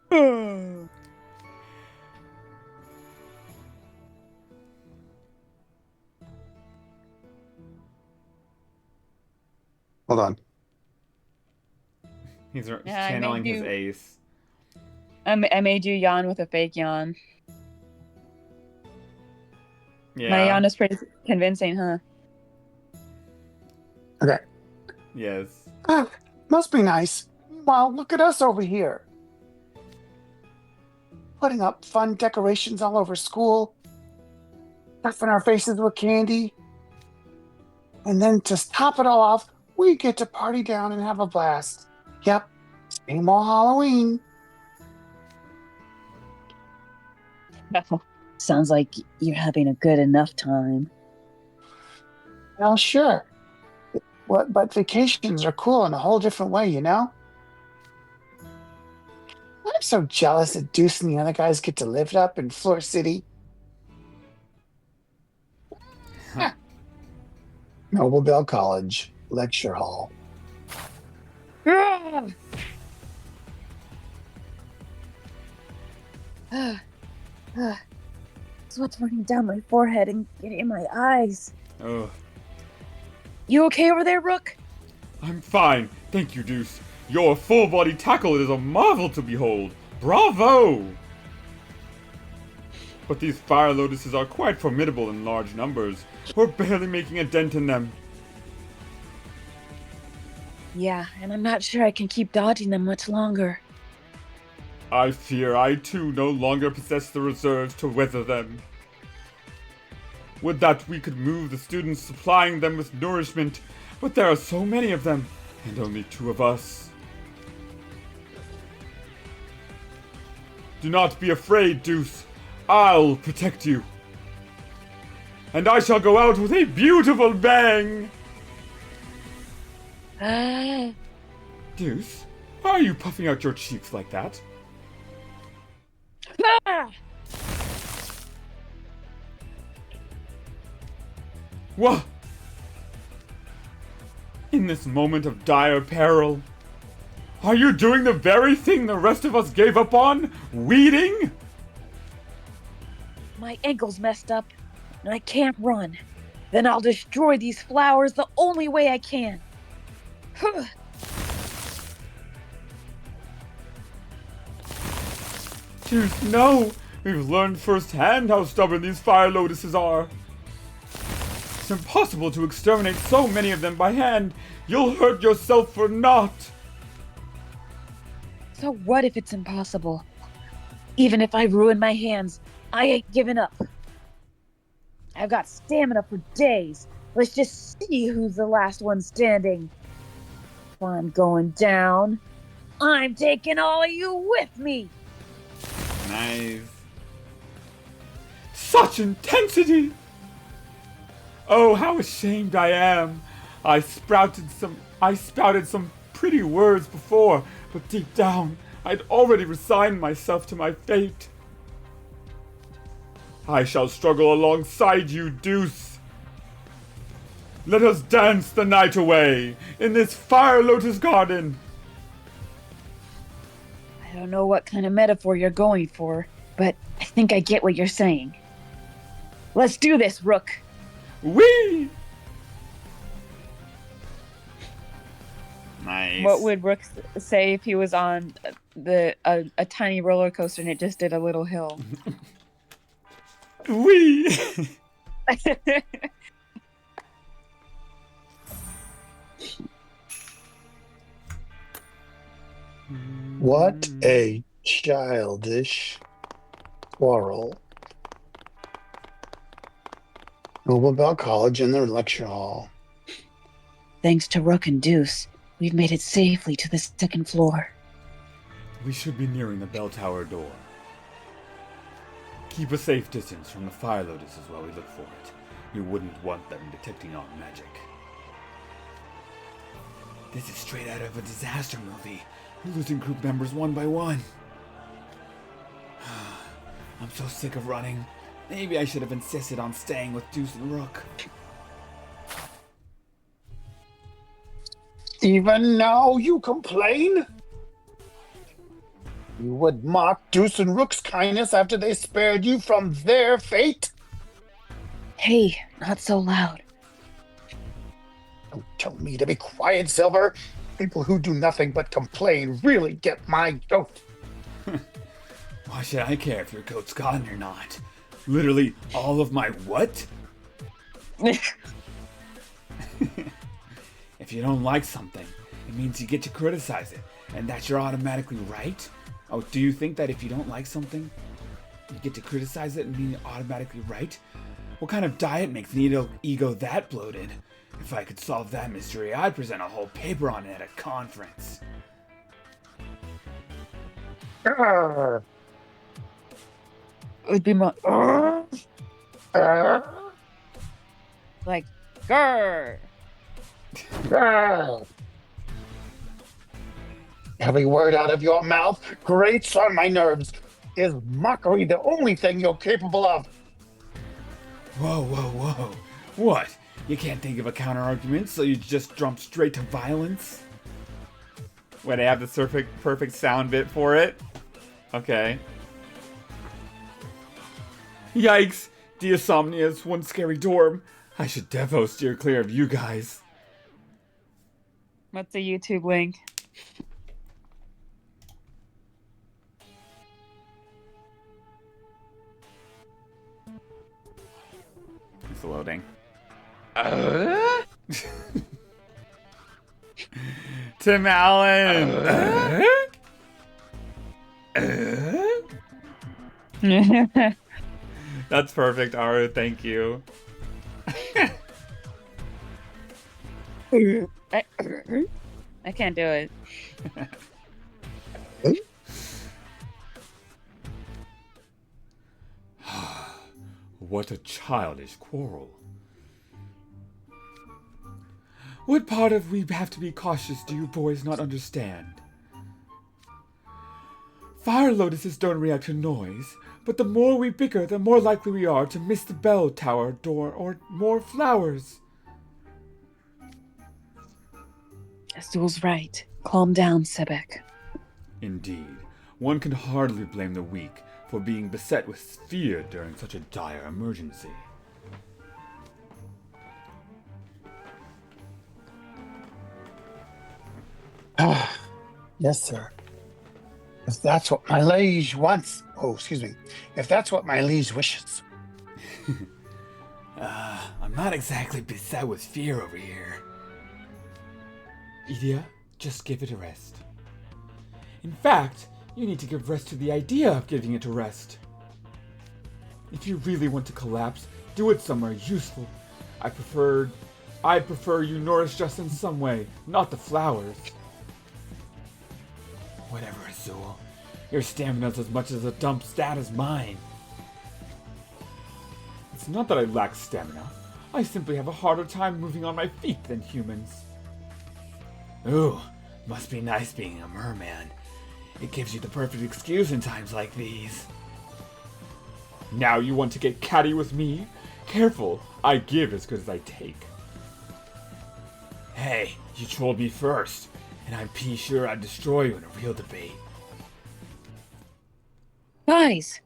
Hold on. He's Yeah, channeling his ace. I made you yawn with a fake yawn. Yeah. My yawn is pretty convincing, huh? Okay. Yes. Must be nice. Meanwhile, look at us over here. Putting up fun decorations all over school. Stuffing our faces with candy. And then to top it all off, we get to party down and have a blast. Yep. Same old Halloween. Sounds like you're having a good enough time. Well, sure. But vacations are cool in a whole different way, you know? I'm so jealous that Deuce and the other guys get to live up in Floor City. Noble Bell College, Lecture Hall. Sweat's running down my forehead and getting in my eyes. Oh. You okay over there, Rook? I'm fine, thank you, Deuce. Your full-body tackle is a marvel to behold. Bravo! But these fire lotuses are quite formidable in large numbers. We're barely making a dent in them. Yeah, and I'm not sure I can keep dodging them much longer. I fear I too no longer possess the reserves to weather them. Would that we could move the students supplying them with nourishment, but there are so many of them, and only 2 of us. Do not be afraid, Deuce. I'll protect you. And I shall go out with a beautiful bang! Deuce, why are you puffing out your cheeks like that? What? In this moment of dire peril, are you doing the very thing the rest of us gave up on? Weeding? My ankle's messed up, and I can't run. Then I'll destroy these flowers the only way I can. Deuce, no! We've learned firsthand how stubborn these fire lotuses are. It's impossible to exterminate so many of them by hand. You'll hurt yourself for naught. So what if it's impossible? Even if I ruin my hands, I ain't giving up. I've got stamina for days. Let's just see who's the last one standing. If I'm going down, I'm taking all of you with me. Nice. Such intensity! Oh, how ashamed I am. I spouted some pretty words before, but deep down, I'd already resigned myself to my fate. I shall struggle alongside you, Deuce. Let us dance the night away in this fire lotus garden. I don't know what kind of metaphor you're going for, but I think I get what you're saying. Let's do this, Rook. Whee! Nice. What would Rook say if he was on a tiny roller coaster and it just did a little hill? Whee! What a childish quarrel. Noble Bell College in their lecture hall. Thanks to Rook and Deuce, we've made it safely to the 2nd floor. We should be nearing the bell tower door. Keep a safe distance from the fire lotuses while we look for it. You wouldn't want them detecting our magic. This is straight out of a disaster movie. We're losing group members one by one. I'm so sick of running. Maybe I should have insisted on staying with Deuce and Rook. Even now you complain? You would mock Deuce and Rook's kindness after they spared you from their fate? Hey, not so loud. Don't tell me to be quiet, Silver. People who do nothing but complain really get my goat. Why should I care if your goat's gone or not? Literally all of my what? If you don't like something, it means you get to criticize it, and that you're automatically right? Oh, do you think that if you don't like something, you get to criticize it and mean you're automatically right? What kind of diet makes an ego that bloated? If I could solve that mystery, I'd present a whole paper on it at a conference. Grr. It would be more Grr. like, grr. Grr. Every word out of your mouth grates on my nerves. Is mockery the only thing you're capable of? Whoa, whoa, whoa. What? You can't think of a counter-argument, so you just jump straight to violence? Wait, I have the perfect sound bit for it? Okay. Yikes! Deosomnia's one scary dorm. I should defo steer clear of you guys. What's the YouTube link? It's loading. Tim Allen! That's perfect, Aru. Thank you. I can't do it. What a childish quarrel. What part of we have to be cautious do you boys not understand? Fire lotuses don't react to noise, but the more we bicker, the more likely we are to miss the bell tower door or more flowers. Azul's right. Calm down, Sebek. Indeed, one can hardly blame the weak for being beset with fear during such a dire emergency. Yes, sir. If that's what my liege wants. Oh, excuse me. If that's what my liege wishes. I'm not exactly beset with fear over here. Idia, just give it a rest. In fact, you need to give rest to the idea of giving it a rest. If you really want to collapse, do it somewhere useful. I'd prefer you nourish us in some way, not the flowers. Whatever, Azul. Your stamina's as much as a dump stat as mine. It's not that I lack stamina. I simply have a harder time moving on my feet than humans. Ooh, must be nice being a merman. It gives you the perfect excuse in times like these. Now you want to get catty with me? Careful, I give as good as I take. Hey, you trolled me first, and I'm sure I'd destroy you in a real debate. Guys,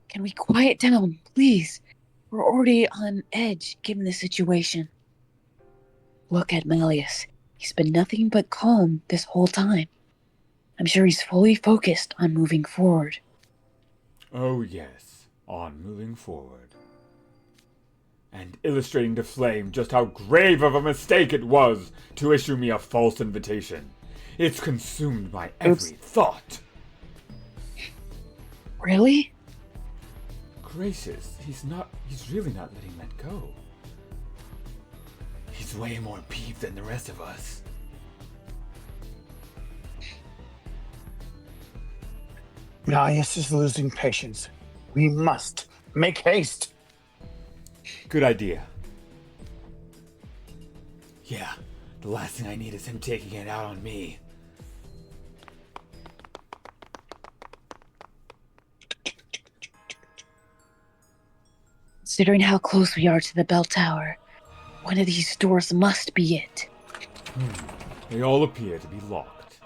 can we quiet down, please? We're already on edge given the situation. Look at Malleus. He's been nothing but calm this whole time. I'm sure he's fully focused on moving forward. Oh yes, on moving forward. And illustrating to Flame just how grave of a mistake it was to issue me a false invitation. It's consumed my every thought. Really? Gracious, he's really not letting that go. He's way more peeved than the rest of us. Malleus is losing patience. We must make haste. Good idea. Yeah, the last thing I need is him taking it out on me. Considering how close we are to the bell tower, one of these doors must be it. They all appear to be locked.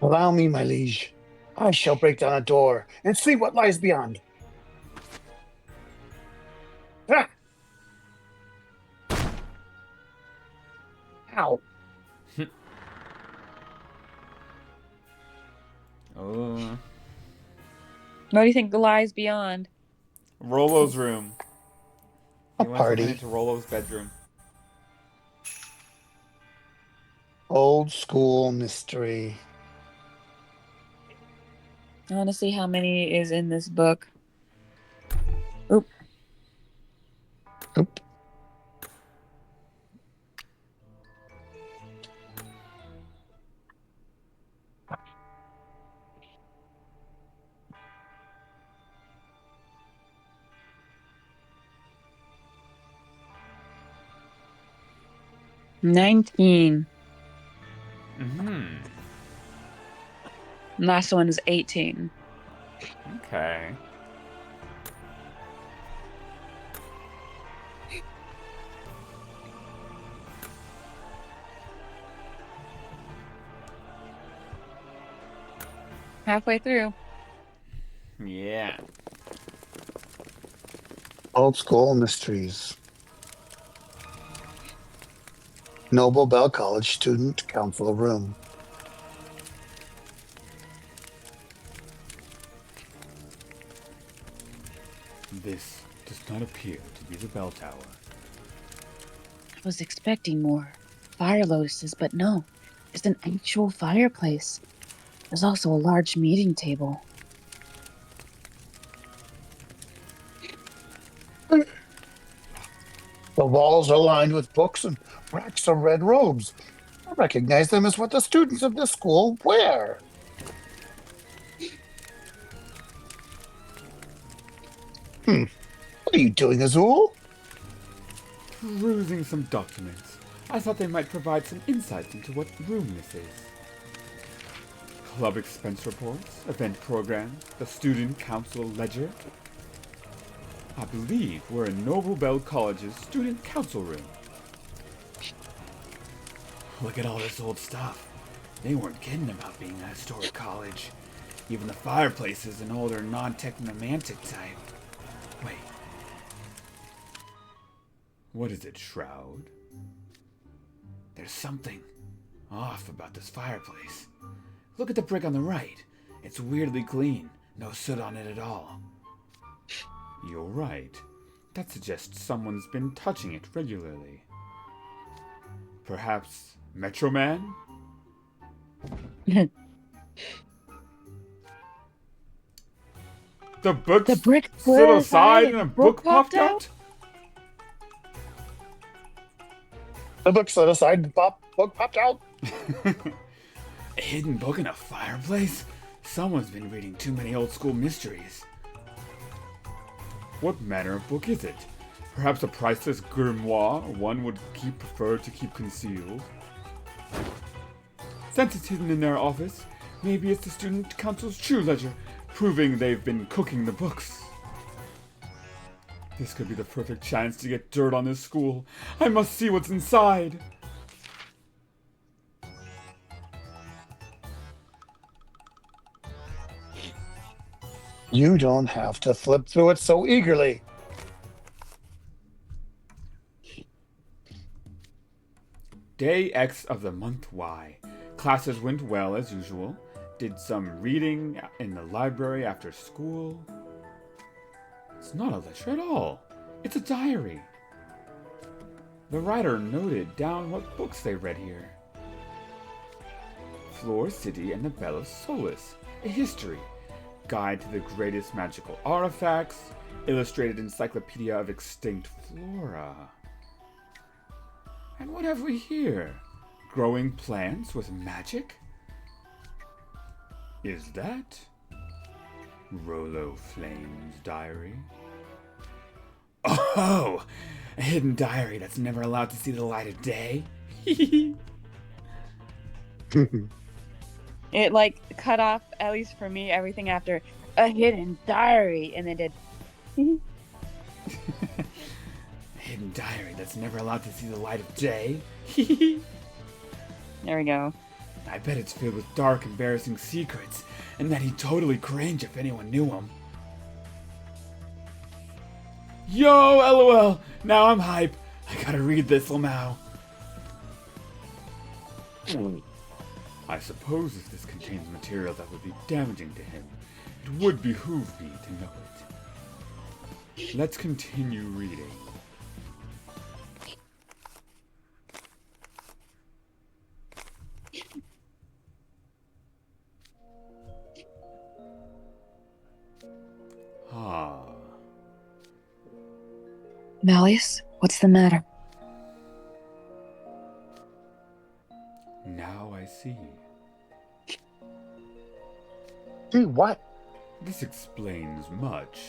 Allow me, my liege. I shall break down a door and see what lies beyond. Ah! Ow. Oh, What do you think lies beyond? Rolo's room. A He wants to party. into Rolo's bedroom. Old school mystery. I want to see how many is in this book. Oop. Oop. $19. Mm-hmm. Last one is 18. Okay. Halfway through. Yeah. Old school mysteries. Noble Bell College Student Council Room. This does not appear to be the bell tower. I was expecting more fire lotuses, but no. It's an actual fireplace. There's also a large meeting table. The walls are lined with books and racks of red robes. I recognize them as what the students of this school wear. What are you doing, Azul? Perusing some documents. I thought they might provide some insights into what room this is. Club expense reports, event programs, the student council ledger. I believe we're in Noble Bell College's student council room. Look at all this old stuff. They weren't kidding about being a historic college. Even the fireplace is an older, non-technomantic type. Wait. What is it, Shroud? There's something off about this fireplace. Look at the brick on the right. It's weirdly clean. No soot on it at all. You're right. That suggests someone's been touching it regularly. Perhaps Metro Man? The book The brick stood aside and a book popped out? The book set aside, book popped out. A hidden book in a fireplace? Someone's been reading too many old school mysteries. What manner of book is it? Perhaps a priceless grimoire one would prefer to keep concealed? Since it's hidden in their office, maybe it's the student council's true ledger, proving they've been cooking the books. This could be the perfect chance to get dirt on this school. I must see what's inside. You don't have to flip through it so eagerly. Day X of the month Y. Classes went well as usual. Did some reading in the library after school. It's not a ledger at all. It's a diary. The writer noted down what books they read here. Floor City and the Bell of Solace, a history, guide to the greatest magical artifacts, illustrated encyclopedia of extinct flora. And what have we here? Growing plants with magic? Is that Rolo Flame's diary? Oh, a hidden diary that's never allowed to see the light of day? It like cut off, at least for me, everything after a hidden diary, and then did. A hidden diary that's never allowed to see the light of day? There we go. I bet it's filled with dark, embarrassing secrets, and that he'd totally cringe if anyone knew him. Yo, LOL! Now I'm hype. I gotta read this now. I suppose if this contains material that would be damaging to him, it would behoove me to know it. Let's continue reading. Ah. Malleus, what's the matter? Now I see. See what? This explains much.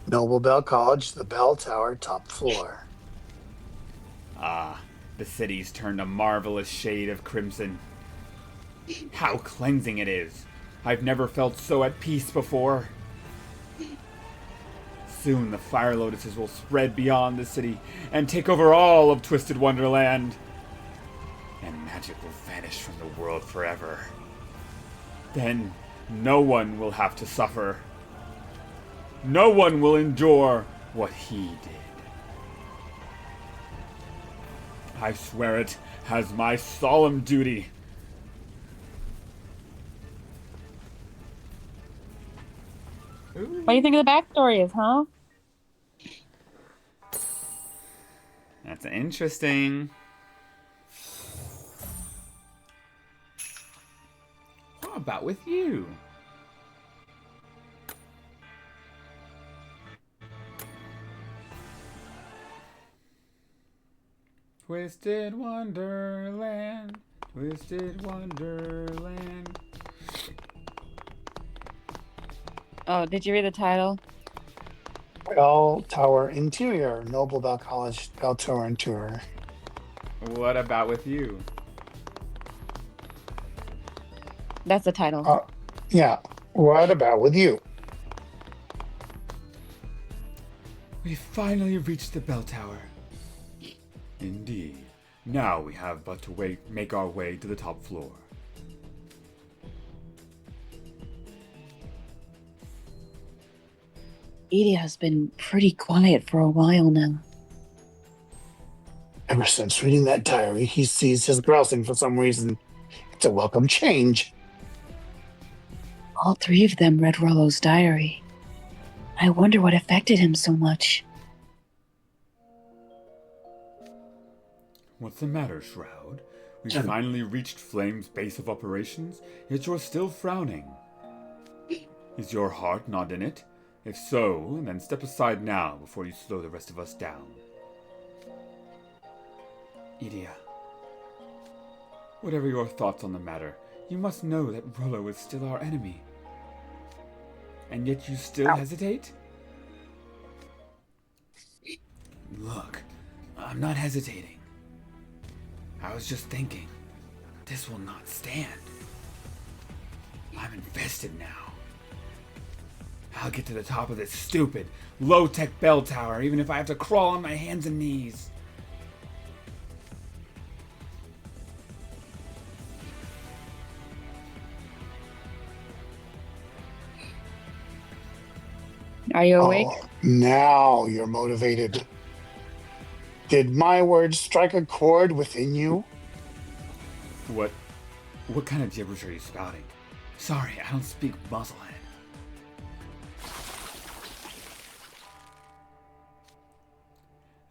Noble Bell College, the bell tower, top floor. Ah, the city's turned a marvelous shade of crimson. How cleansing it is! I've never felt so at peace before. Soon the fire lotuses will spread beyond the city and take over all of Twisted Wonderland. And magic will vanish from the world forever. Then no one will have to suffer. No one will endure what he did. I swear it as my solemn duty. What do you think of the backstory is, huh? That's interesting. What about with you? Twisted Wonderland, Twisted Wonderland. Oh, did you read the title? Bell Tower Interior, Noble Bell College, Bell Tower Interior. What about with you? That's the title. Yeah. What about with you? We finally reached the bell tower. Indeed. Now we have but to make our way to the top floor. Edie has been pretty quiet for a while now. Ever since reading that diary, he sees his grousing for some reason. It's a welcome change. All three of them read Rollo's diary. I wonder what affected him so much. What's the matter, Shroud? We finally reached Flame's base of operations, yet you're still frowning. Is your heart not in it? If so, then step aside now before you slow the rest of us down. Idia, whatever your thoughts on the matter, you must know that Rollo is still our enemy. And yet you still hesitate? Look, I'm not hesitating. I was just thinking, this will not stand. I'm invested now. I'll get to the top of this stupid, low-tech bell tower, even if I have to crawl on my hands and knees. Are you awake? Oh, now you're motivated. Did my words strike a chord within you? What kind of gibberish are you spouting? Sorry, I don't speak Musclehead.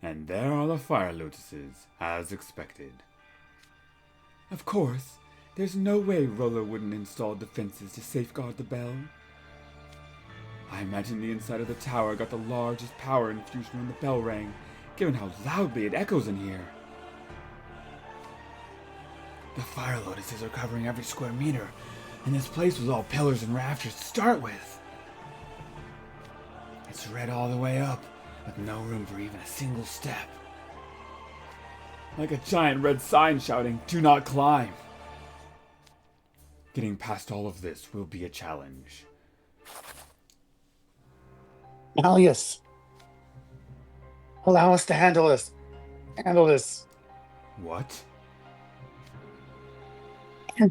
And there are the fire lotuses, as expected. Of course, there's no way Rollo wouldn't install defenses to safeguard the bell. I imagine the inside of the tower got the largest power infusion when the bell rang, given how loudly it echoes in here. The fire lotuses are covering every square meter, and this place was all pillars and rafters to start with. It's red all the way up, with no room for even a single step. Like a giant red sign shouting, "Do not climb!" Getting past all of this will be a challenge. Malleus, allow us to handle this. Handle this. What? I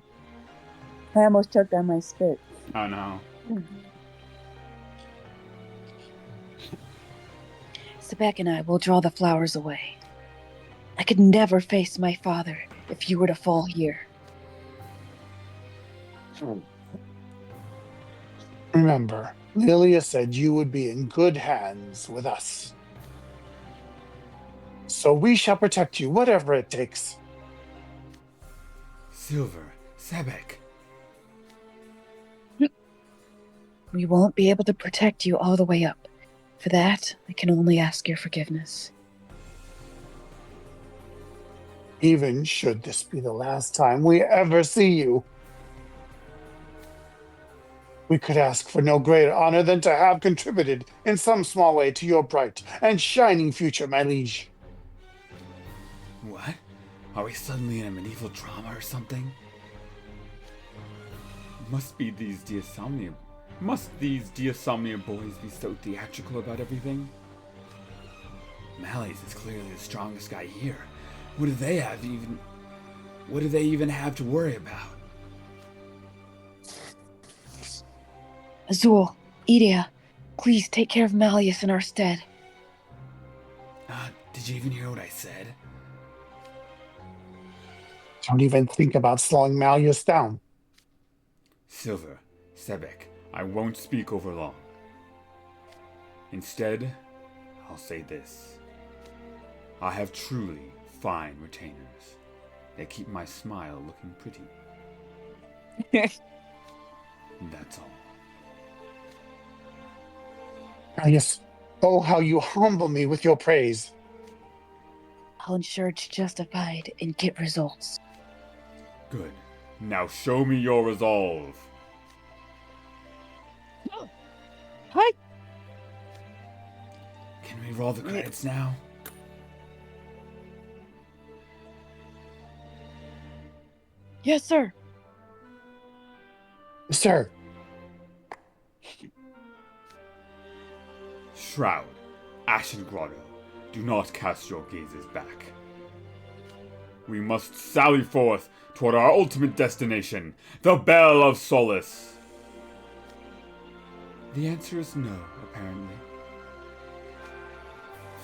almost choked on my spit. Oh no. Sebek and I will draw the flowers away. I could never face my father if you were to fall here. Remember, Lilia said you would be in good hands with us. So we shall protect you, whatever it takes. Silver, Sebek. We won't be able to protect you all the way up. For that, I can only ask your forgiveness. Even should this be the last time we ever see you, we could ask for no greater honor than to have contributed in some small way to your bright and shining future, my liege. What? Are we suddenly in a medieval drama or something? Must these Diasomnia boys be so theatrical about everything? Malleus is clearly the strongest guy here. What do they even have to worry about? Azul, Idia, please take care of Malleus in our stead. Did you even hear what I said? Don't even think about slowing Malleus down. Silver, Sebek, I won't speak over long. Instead, I'll say this. I have truly fine retainers. They keep my smile looking pretty. That's all. Malleus, oh, how you humble me with your praise. I'll ensure it's justified and get results. Good. Now show me your resolve. Hi. Can we roll the credits now? Yes, sir. Sir, Shroud, Ashen Grotto, do not cast your gazes back. We must sally forth toward our ultimate destination, the Bell of Solace. The answer is no, apparently.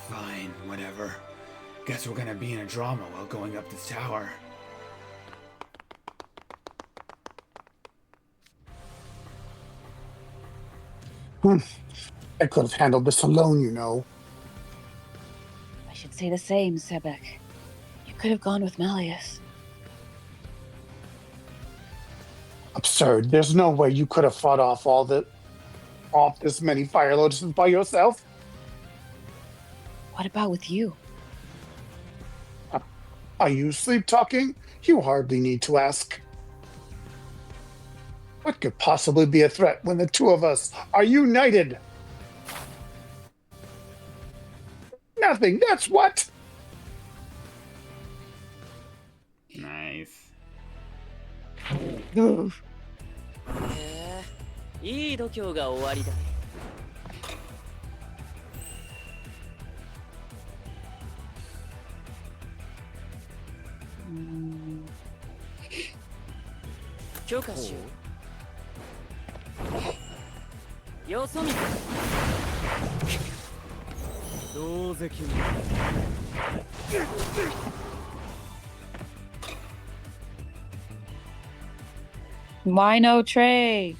Fine, whatever. Guess we're gonna be in a drama while going up this tower. I could have handled this alone, you know. I should say the same, Sebek. You could have gone with Malleus. Absurd. There's no way you could have fought off this many fire lotuses by yourself. What about with you? Are you sleep talking? You hardly need to ask. What could possibly be a threat when the two of us are united? Nothing, that's what! Nice. へえ、いい度胸が終わりだね。許可しよう。よそ見。同席に。Why no tray?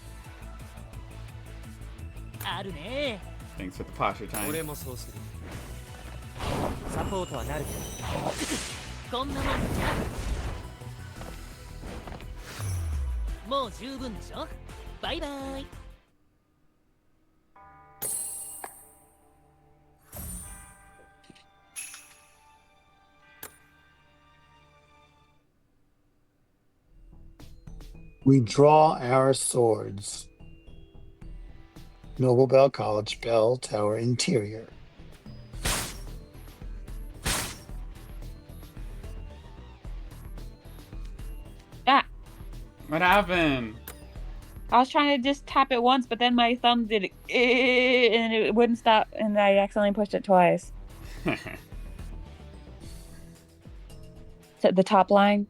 あるね。 Thanks for the posture time. 俺もそうする。サポートはなるけど。こんなもんじゃ。もう十分でしょ。バイバイ。We draw our swords. Noble Bell College, Bell Tower Interior. Ah, What happened? I was trying to just tap it once, but then my thumb did it, and it wouldn't stop, and I accidentally pushed it twice. So the top line.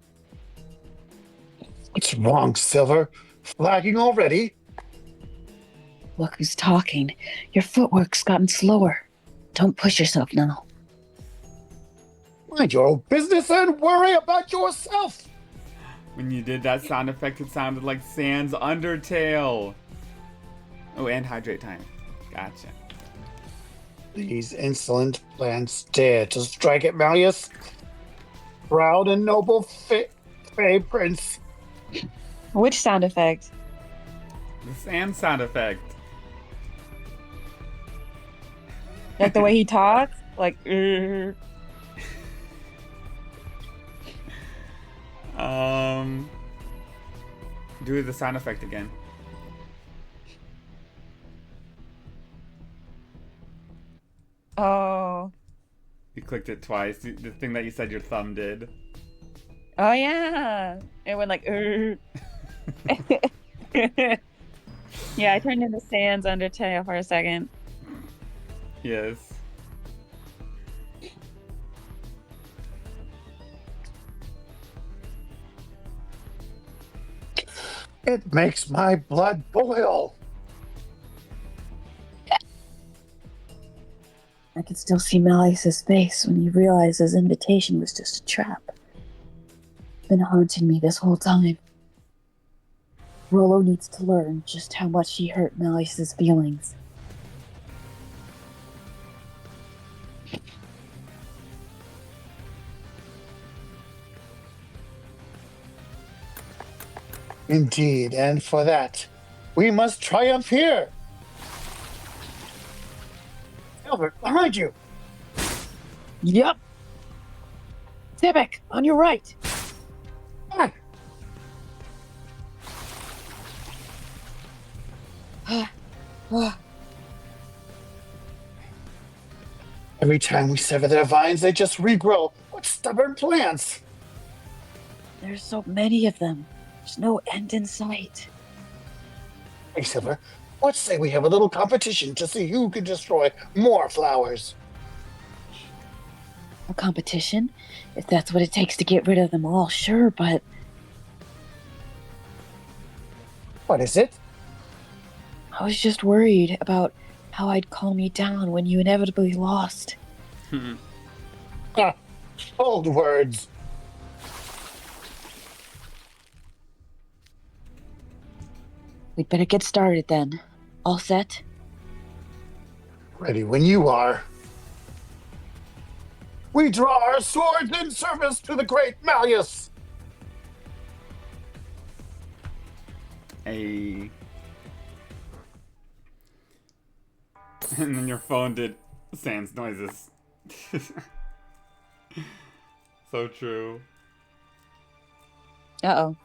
What's wrong, Silver? Flagging already? Look who's talking. Your footwork's gotten slower. Don't push yourself now. Mind your own business and worry about yourself. When you did that sound effect, it sounded like Sans Undertale. Oh, and hydrate time. Gotcha. These insolent plants dare to strike at Malleus. Proud and noble Fey Prince. Which sound effect? The Sans sound effect. Like the way he talks? Like, Do the sound effect again. Oh. You clicked it twice. The thing that you said your thumb did. Oh, yeah. It went like, Yeah, I turned into Sans Undertale for a second. Yes. It makes my blood boil. I could still see Malleus's face when he realized his invitation was just a trap. It's been haunting me this whole time. Rollo needs to learn just how much he hurt Malleus's feelings. Indeed, and for that, we must triumph here. Albert, behind you. Yep. Tebek, on your right. Ah. Every time we sever their vines, they just regrow. What stubborn plants! There's so many of them. There's no end in sight. Hey, Silver, what say we have a little competition to see who can destroy more flowers? A competition? If that's what it takes to get rid of them all, sure, but What is it? I was just worried about how I'd calm you down when you inevitably lost. Ah, old words. We'd better get started then. All set? Ready when you are. We draw our swords in service to the great Malleus. Hey. And then your phone did Sans noises. So true. Uh-oh.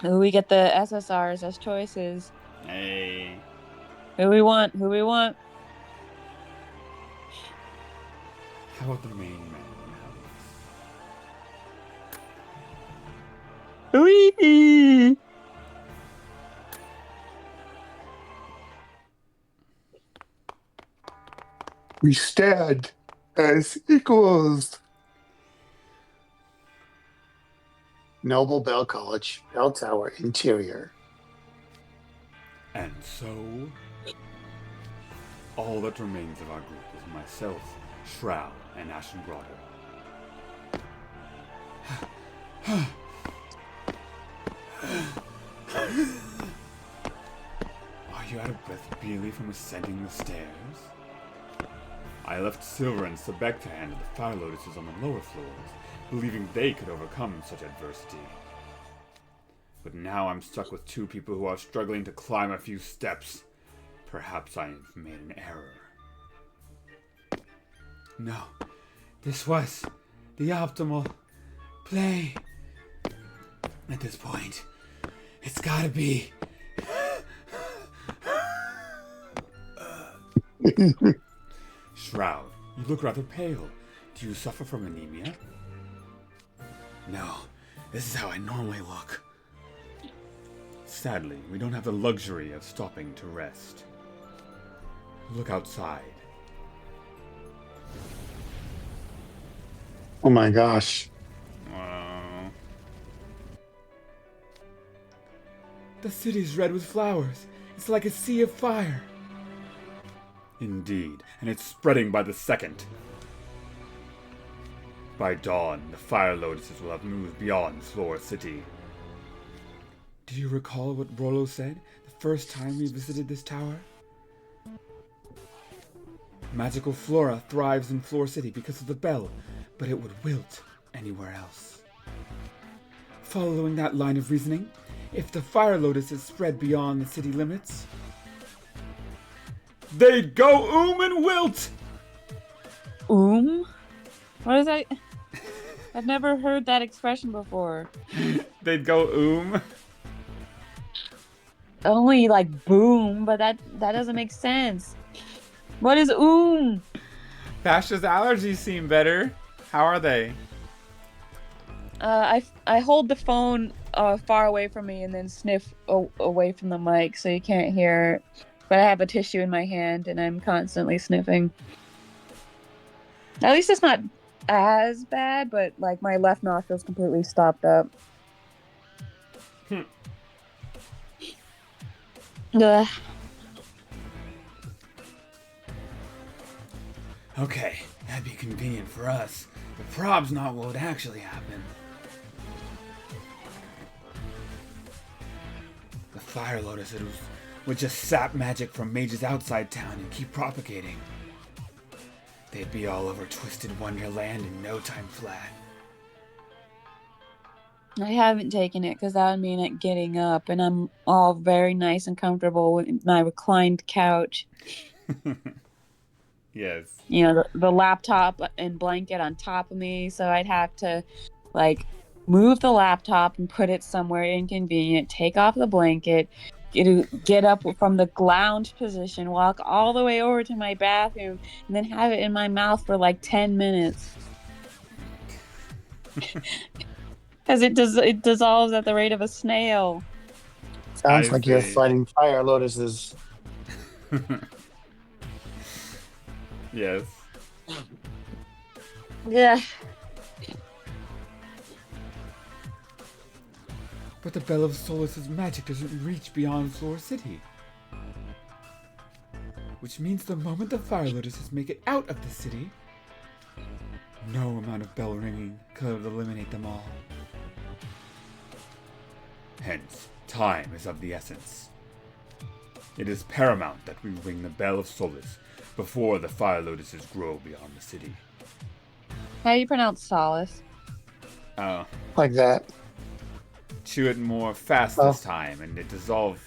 Ooh, we get the SSRs as choices. Hey. Who we want? Who we want? How about the main man? Wee! We stand as equals. Noble Bell College, Bell Tower, interior. And so, all that remains of our group is myself, Shroud, and Ashen Grotto. Are you out of breath merely from ascending the stairs? I left Silver and Sebek to handle the Fire Lotuses on the lower floors, believing they could overcome such adversity. But now I'm stuck with two people who are struggling to climb a few steps. Perhaps I have made an error. No, this was the optimal play. At this point, it's gotta be. Shroud, you look rather pale. Do you suffer from anemia? No, this is how I normally look. Sadly, we don't have the luxury of stopping to rest. Look outside. Oh my gosh. Wow. The city's red with flowers. It's like a sea of fire. Indeed, and it's spreading by the second. By dawn, the fire lotuses will have moved beyond Floor City. Do you recall what Rollo said the first time we visited this tower? Magical flora thrives in Floor City because of the bell, but it would wilt anywhere else. Following that line of reasoning, if the fire lotuses spread beyond the city limits, they'd go and wilt! What is that? I've never heard that expression before. They'd go Only like boom, but that doesn't make sense. What is Fastra's allergies seem better. How are they? I hold the phone far away from me and then sniff away from the mic so you can't hear it. But I have a tissue in my hand and I'm constantly sniffing. At least it's not as bad, but like my left nostril's completely stopped up. Ugh. Okay, that'd be convenient for us. The prob's not what would actually happen. The fire lotuses would just sap magic from mages outside town and keep propagating. They'd be all over Twisted Wonderland in no time flat. I haven't taken it because that would mean it getting up, and I'm all very nice and comfortable with my reclined couch. Yes. You know, the laptop and blanket on top of me, so I'd have to, like, move the laptop and put it somewhere inconvenient, take off the blanket, get up from the lounge position, walk all the way over to my bathroom, and then have it in my mouth for like 10 minutes. Because it dissolves at the rate of a snail. Sounds I like you're see. fighting fire lotuses. Yes. Yeah. But the Bell of Solace's magic doesn't reach beyond Floor City. Which means the moment the fire lotuses make it out of the city, no amount of bell ringing could eliminate them all. Hence, time is of the essence. It is paramount that we ring the Bell of Solace before the fire lotuses grow beyond the city. How do you pronounce solace? Oh, Like that. chew it more fast this time, and it dissolve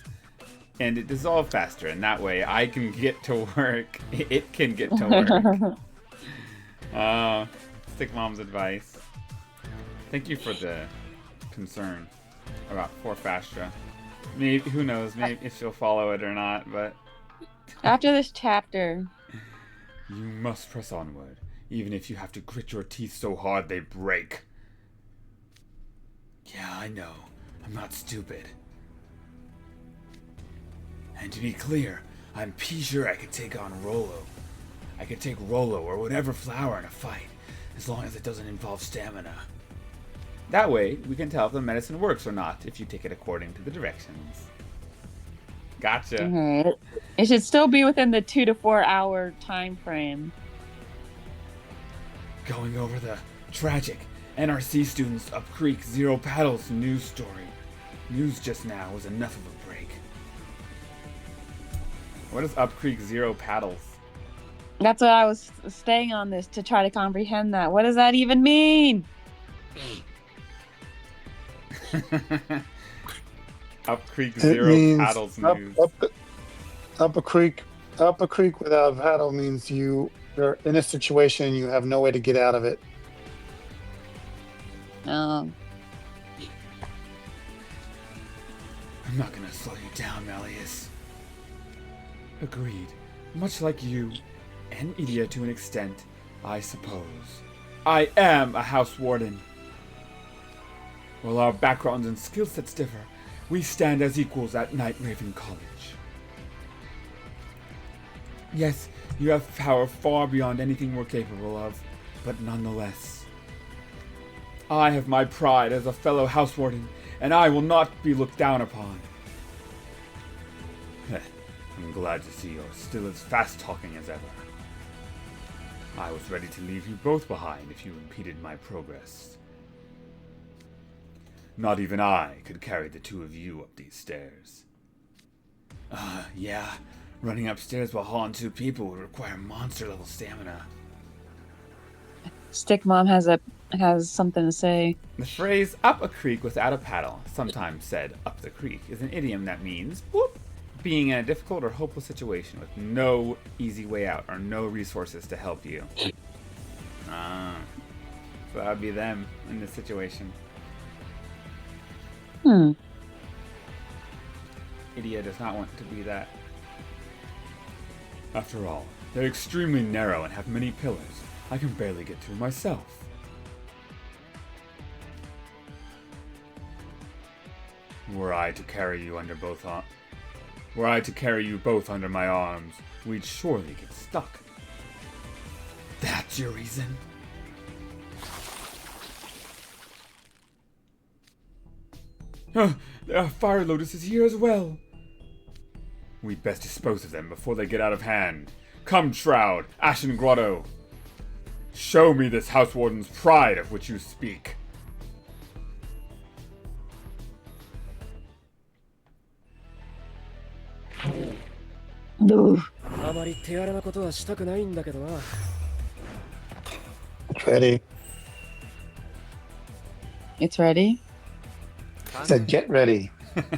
faster, and that way I can get to work. It can get to work. Stick Mom's advice. Thank you for the concern about poor Fastra. Maybe, who knows, maybe if she'll follow it or not, but After this chapter, you must press onward, even if you have to grit your teeth so hard they break. Yeah, I know. I'm not stupid. And to be clear, I'm sure I could take on Rollo. I could take Rollo or whatever flower in a fight, as long as it doesn't involve stamina. That way, we can tell if the medicine works or not if you take it according to the directions. Gotcha. it should still be within the 2 to 4 hour time frame. Going over the tragic NRC students up Creek Zero Paddles news story. News just now was enough of a break. What is Up Creek Zero Paddles? That's what I was staying on this to try to comprehend that. What does that even mean? Up Creek It Zero means Paddles up, news. up a creek without a paddle means you're in a situation you have no way to get out of it. I'm not gonna slow you down, Malleus. Agreed. Much like you, and Idia to an extent, I suppose. I am a house warden. While our backgrounds and skill sets differ, we stand as equals at Night Raven College. Yes, you have power far beyond anything we're capable of, but nonetheless. I have my pride as a fellow house warden, and I will not be looked down upon. I'm glad to see you're still as fast-talking as ever. I was ready to leave you both behind if you impeded my progress. Not even I could carry the two of you up these stairs. Yeah. Running upstairs while hauling two people would require monster-level stamina. Stick Mom has something to say. The phrase "up a creek without a paddle," sometimes said "up the creek," is an idiom that means whoop, being in a difficult or hopeless situation with no easy way out or no resources to help you. So that would be them in this situation. Idia does not want to be that. After all, they're extremely narrow and have many pillars. I can barely get through myself. Were I to carry you both under my arms, we'd surely get stuck. That's your reason? There are fire lotuses here as well. We'd best dispose of them before they get out of hand. Come, Shroud, Ashen Grotto. Show me this House Warden's pride of which you speak. Ready. It's ready? I said, get ready.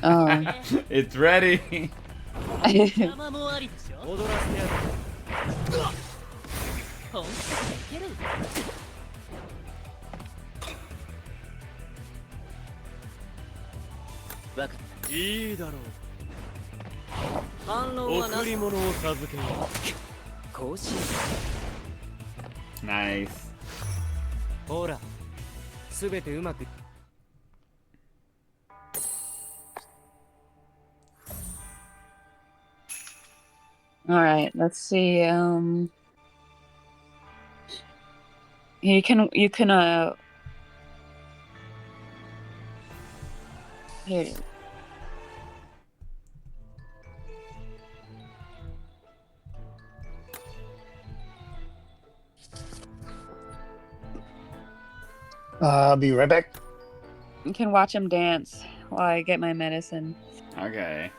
Oh. It's ready. 邪魔もありでしょ。踊らせてやる。本気でいける。わかった。いいだろう。反論はな贈り物を授けよう。甲子園。 Nice. ほら、すべてうまく。All right, let's see. You can here it is. I'll be right back. You can watch him dance while I get my medicine. Okay.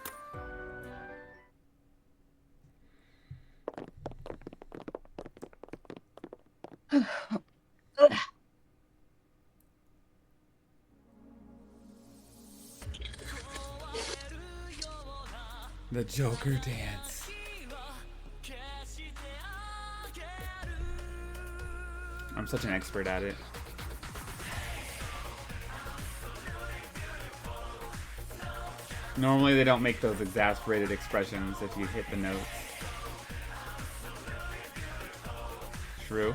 The Joker dance. I'm such an expert at it. Normally they don't make those exasperated expressions if you hit the notes. True.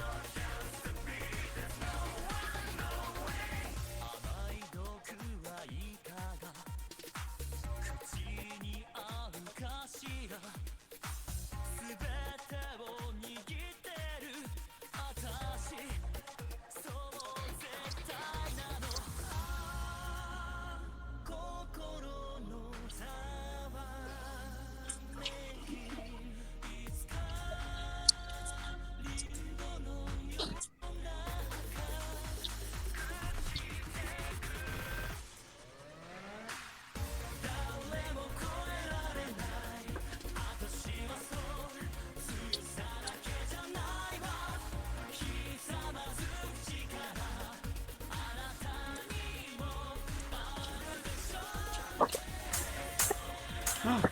Oh,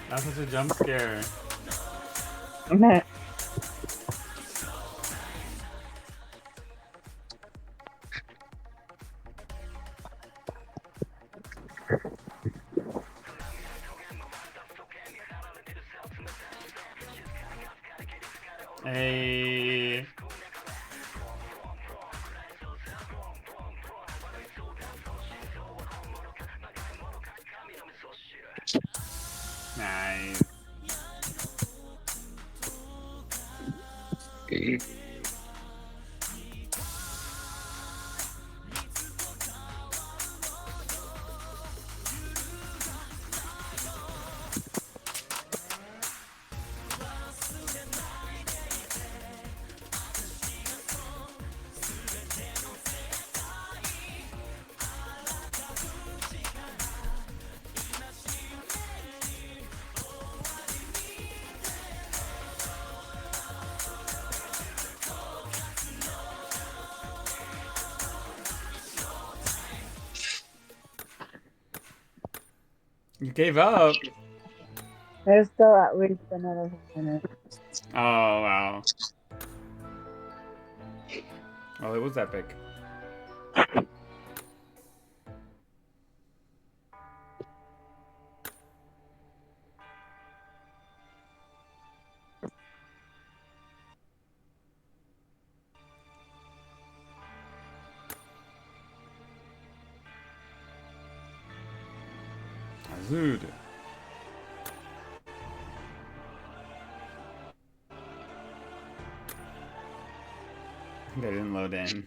that's such a jump scare. Okay. Hey. Nice. You gave up. There's still at least another minute. Oh, wow. Well, it was epic. Azud. They didn't load in.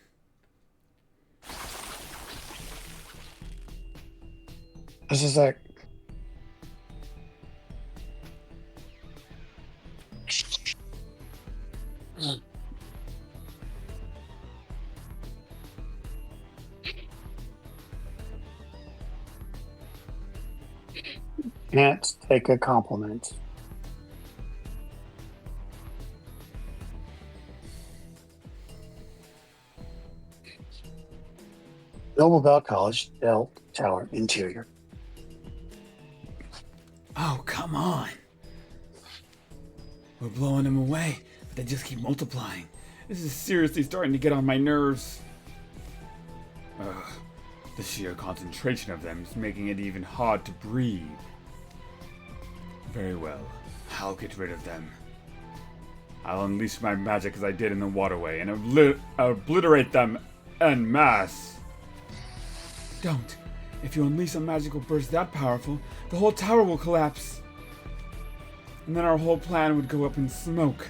This is like can't take a compliment. Noble Bell College, Bell Tower, interior. Oh, come on. We're blowing them away, but they just keep multiplying. This is seriously starting to get on my nerves. Ugh. The sheer concentration of them is making it even hard to breathe. Very well. I'll get rid of them. I'll unleash my magic as I did in the waterway and obliterate them en masse. Don't. If you unleash a magical burst that powerful, the whole tower will collapse. And then our whole plan would go up in smoke.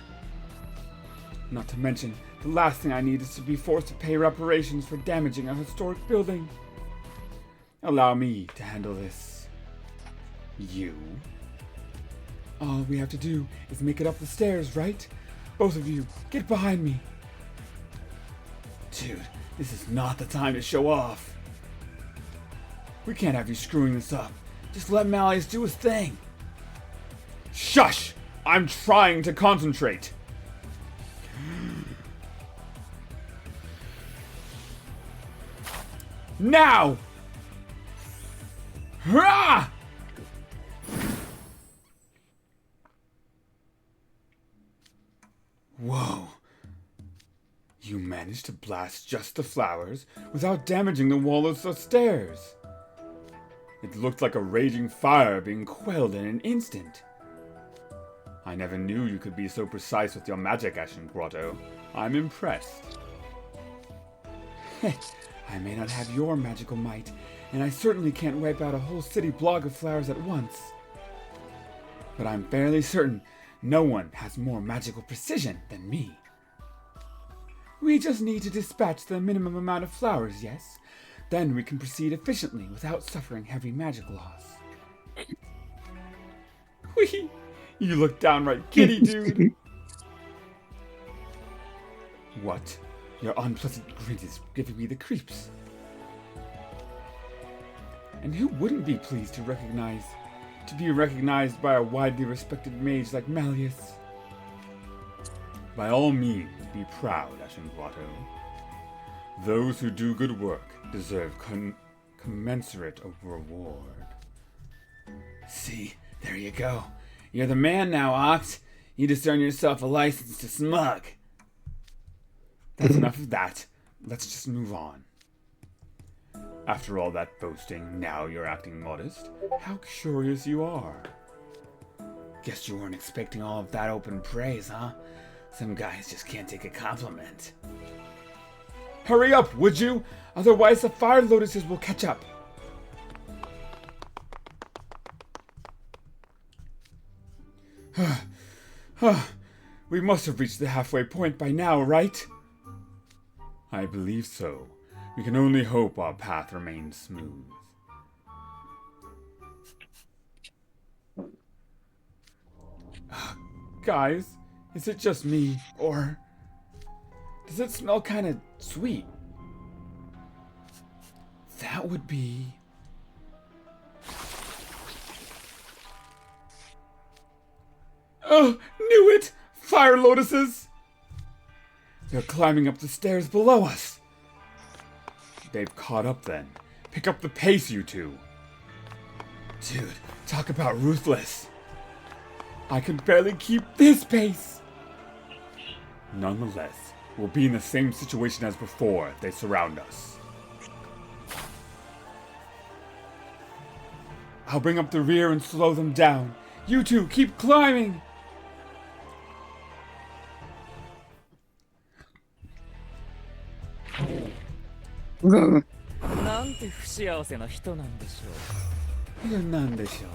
Not to mention, the last thing I need is to be forced to pay reparations for damaging a historic building. Allow me to handle this. You? All we have to do is make it up the stairs, right? Both of you, get behind me. Dude, this is not the time to show off. We can't have you screwing this up. Just let Malleus do his thing. Shush! I'm trying to concentrate. Now! Hurrah! Whoa. You managed to blast just the flowers without damaging the wall of the stairs. It looked like a raging fire being quelled in an instant. I never knew you could be so precise with your magic, Ashen Grotto. I'm impressed. I may not have your magical might, and I certainly can't wipe out a whole city block of flowers at once. But I'm fairly certain no one has more magical precision than me. We just need to dispatch the minimum amount of flowers, yes? Then we can proceed efficiently without suffering heavy magic loss. Whee! You look downright giddy, dude! What? Your unpleasant grin is giving me the creeps. And who wouldn't be pleased to be recognized by a widely respected mage like Malleus? By all means, be proud, Ashen Grotto. Those who do good work deserve commensurate reward. See, there you go. You're the man now, Oct. You just earned yourself a license to smug. That's enough of that. Let's just move on. After all that boasting, now you're acting modest. How curious you are. Guess you weren't expecting all of that open praise, huh? Some guys just can't take a compliment. Hurry up, would you? Otherwise the fire lotuses will catch up. We must have reached the halfway point by now, right? I believe so. We can only hope our path remains smooth. Guys, is it just me, or does it smell kind of sweet? That would be... Oh, knew it! Fire lotuses! They're climbing up the stairs below us. They've caught up then. Pick up the pace, you two. Dude, Talk about ruthless. I can barely keep this pace. Nonetheless, we'll be in the same situation as before if they surround us. I'll bring up the rear and slow them down. You two, keep climbing!なんて不幸せな人なんでしょなんでしょ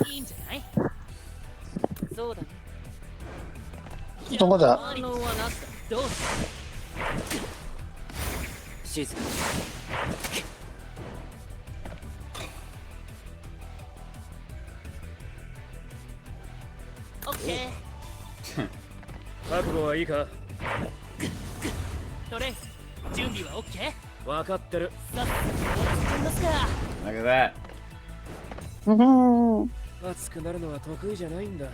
いいんじゃない？そうだね。そうだ。反応はなった。どうぞ。静かに。オッケー。覚悟はいいか？トレイ、準備はオッケー？分かってる。さっさと行きますか。 Look at that. 熱くなるのは得意じゃないんだ。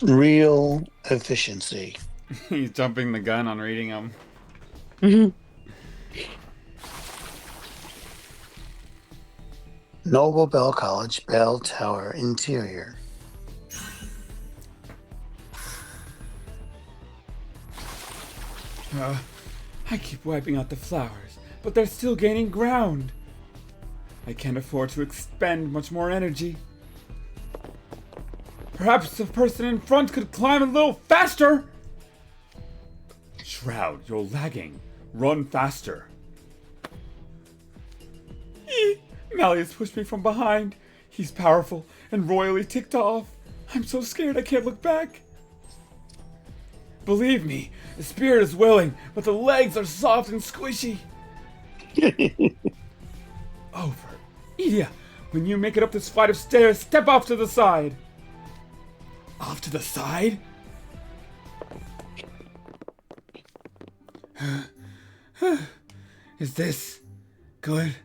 Real efficiency. He's jumping the gun on reading them. Noble Bell College, Bell Tower, interior. I keep wiping out the flowers, but they're still gaining ground. I can't afford to expend much more energy. Perhaps the person in front could climb a little faster? Shroud, you're lagging. Run faster. Malleus pushed me from behind. He's powerful and royally ticked off. I'm so scared I can't look back. Believe me, the spirit is willing, but the legs are soft and squishy. Over. Idia, when you make it up this flight of stairs, step off to the side. Off to the side? Is this good?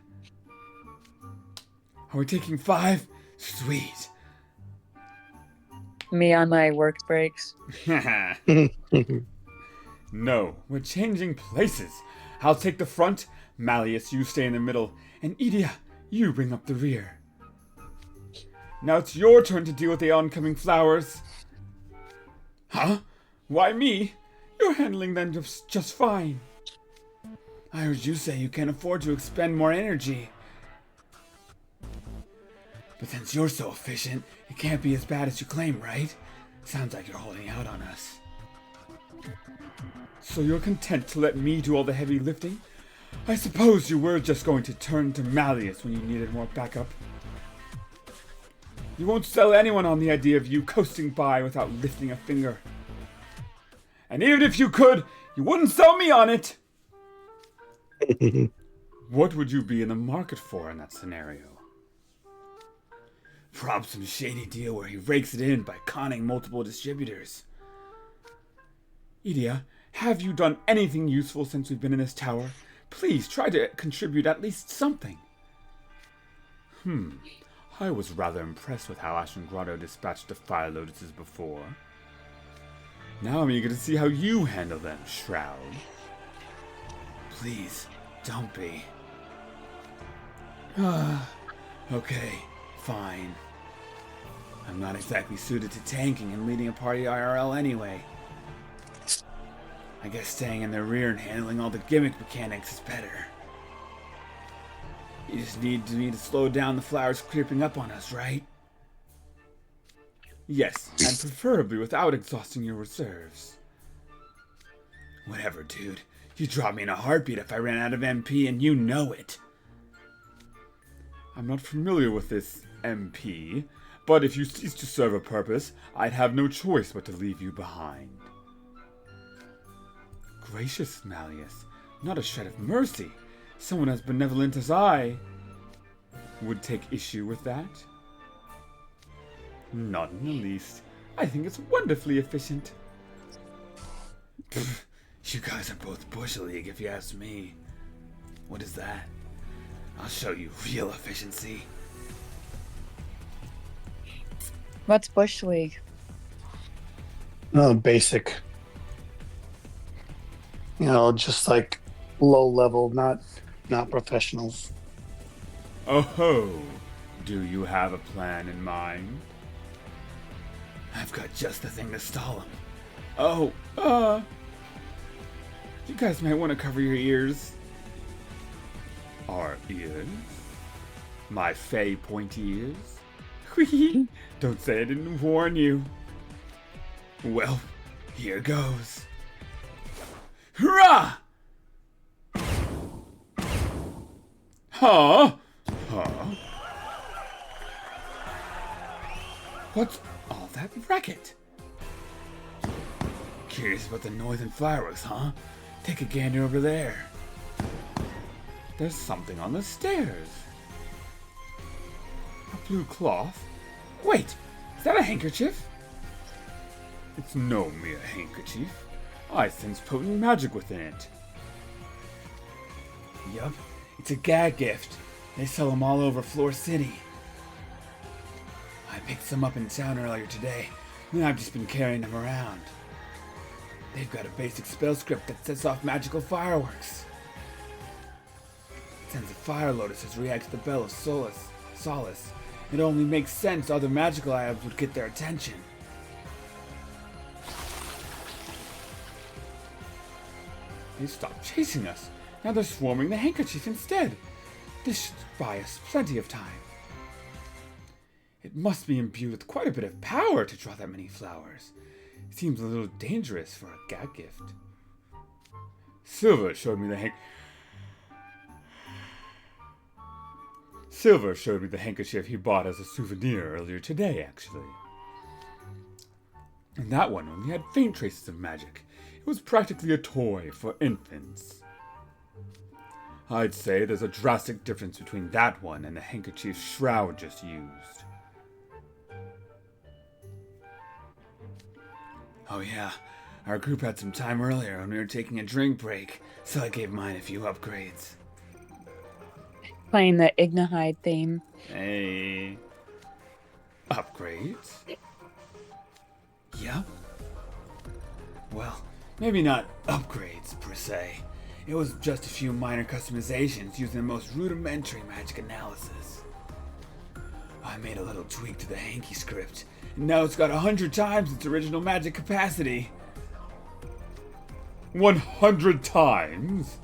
Are we taking 5? Sweet. Me on my work breaks. No, we're changing places. I'll take the front, Malleus, you stay in the middle, and Idia, you bring up the rear. Now it's your turn to deal with the oncoming flowers. Huh? Why me? You're handling them just fine. I heard you say you can't afford to expend more energy. But since you're so efficient, it can't be as bad as you claim, right? Sounds like you're holding out on us. So you're content to let me do all the heavy lifting? I suppose you were just going to turn to Malleus when you needed more backup. You won't sell anyone on the idea of you coasting by without lifting a finger. And even if you could, you wouldn't sell me on it! What would you be in the market for in that scenario? Perhaps some shady deal where he rakes it in by conning multiple distributors. Idia, have you done anything useful since we've been in this tower? Please try to contribute at least something. I was rather impressed with how Ashen Grotto dispatched the Fire Lotuses before. Now I'm eager to see how you handle them, Shroud. Please, don't be. Okay, fine. I'm not exactly suited to tanking and leading a party IRL anyway. I guess staying in the rear and handling all the gimmick mechanics is better. You just need me to slow down the flowers creeping up on us, right? Yes, and preferably without exhausting your reserves. Whatever, dude. You'd drop me in a heartbeat if I ran out of MP, and you know it. I'm not familiar with this MP, but if you cease to serve a purpose, I'd have no choice but to leave you behind. Gracious Malleus, not a shred of mercy. Someone as benevolent as I would take issue with that. Not in the least. I think it's wonderfully efficient. You guys are both Bush League if you ask me. What is that? I'll show you real efficiency. What's Bush League? Basic. Just like low level, not professionals. Oh ho! Do you have a plan in mind? I've got just the thing to stall him. Oh, you guys might want to cover your ears. Our ears? My fey pointy ears? Don't say I didn't warn you. Well, here goes. Hurrah! Huh? What's all that racket? Curious about the noise and fireworks, huh? Take a gander over there. There's something on the stairs. A blue cloth? Wait, is that a handkerchief? It's no mere handkerchief. I sense potent magic within it. Yup, it's a gag gift. They sell them all over Floor City. I picked some up in town earlier today, and I've just been carrying them around. They've got a basic spell script that sets off magical fireworks. It sends a fire lotus as react to the bell of solace. It only makes sense other magical items would get their attention. They stopped chasing us. Now they're swarming the handkerchief instead. This should buy us plenty of time. It must be imbued with quite a bit of power to draw that many flowers. It seems a little dangerous for a gag gift. Silver showed me the handkerchief he bought as a souvenir earlier today, actually. And that one only had faint traces of magic. It was practically a toy for infants. I'd say there's a drastic difference between that one and the handkerchief Shroud just used. Oh yeah, our group had some time earlier when we were taking a drink break, so I gave mine a few upgrades. Playing the Ignahide theme. Hey. Upgrades? Yep. Well, maybe not upgrades per se. It was just a few minor customizations using the most rudimentary magic analysis. I made a little tweak to the hanky script, and now it's got 100 times its original magic capacity. 100 times?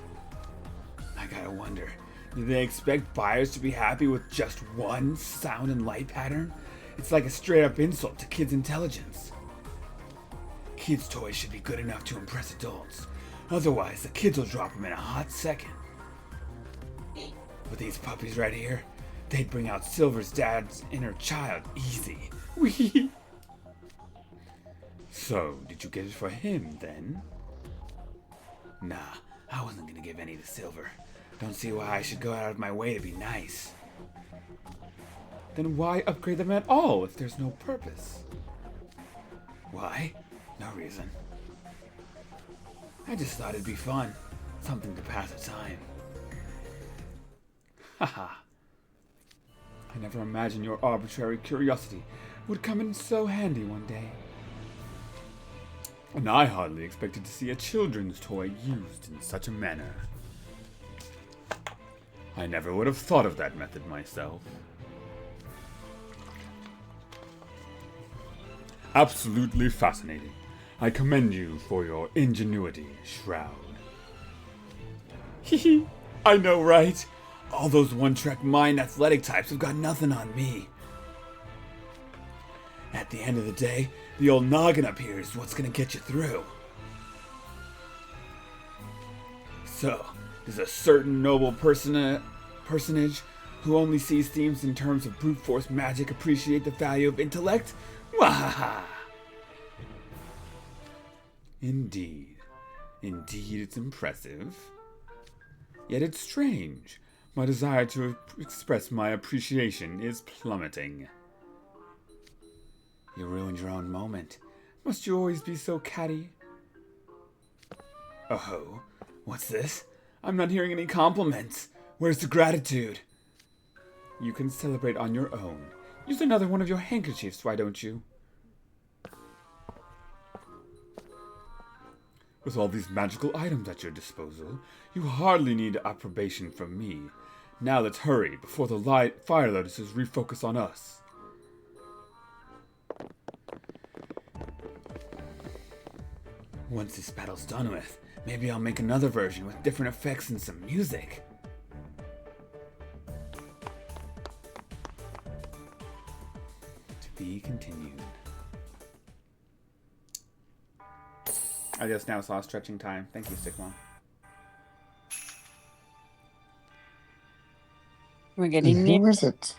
I gotta wonder, do they expect buyers to be happy with just one sound and light pattern? It's like a straight up insult to kids' intelligence. Kids' toys should be good enough to impress adults. Otherwise, the kids will drop them in a hot second. With these puppies right here, they'd bring out Silver's dad's inner child easy. Whee! So, did you get it for him, then? Nah, I wasn't gonna give any to Silver. Don't see why I should go out of my way to be nice. Then why upgrade them at all if there's no purpose? Why? No reason. I just thought it'd be fun. Something to pass the time. Haha. I never imagined your arbitrary curiosity would come in so handy one day. And I hardly expected to see a children's toy used in such a manner. I never would have thought of that method myself. Absolutely fascinating. I commend you for your ingenuity, Shroud. Hehe, I know, right? All those one-track mind athletic types have got nothing on me. At the end of the day, the old noggin up here is what's gonna get you through. So, does a certain noble personage who only sees themes in terms of brute force magic appreciate the value of intellect? Wahaha! Indeed. Indeed, it's impressive. Yet it's strange. My desire to express my appreciation is plummeting. You ruined your own moment. Must you always be so catty? Oh, what's this? I'm not hearing any compliments. Where's the gratitude? You can celebrate on your own. Use another one of your handkerchiefs, why don't you? With all these magical items at your disposal, you hardly need approbation from me. Now let's hurry before the fire lotuses refocus on us. Once this battle's done with, maybe I'll make another version with different effects and some music. To be continued. I just now saw stretching time. Thank you, Stickmon. We're And getting who near. is it?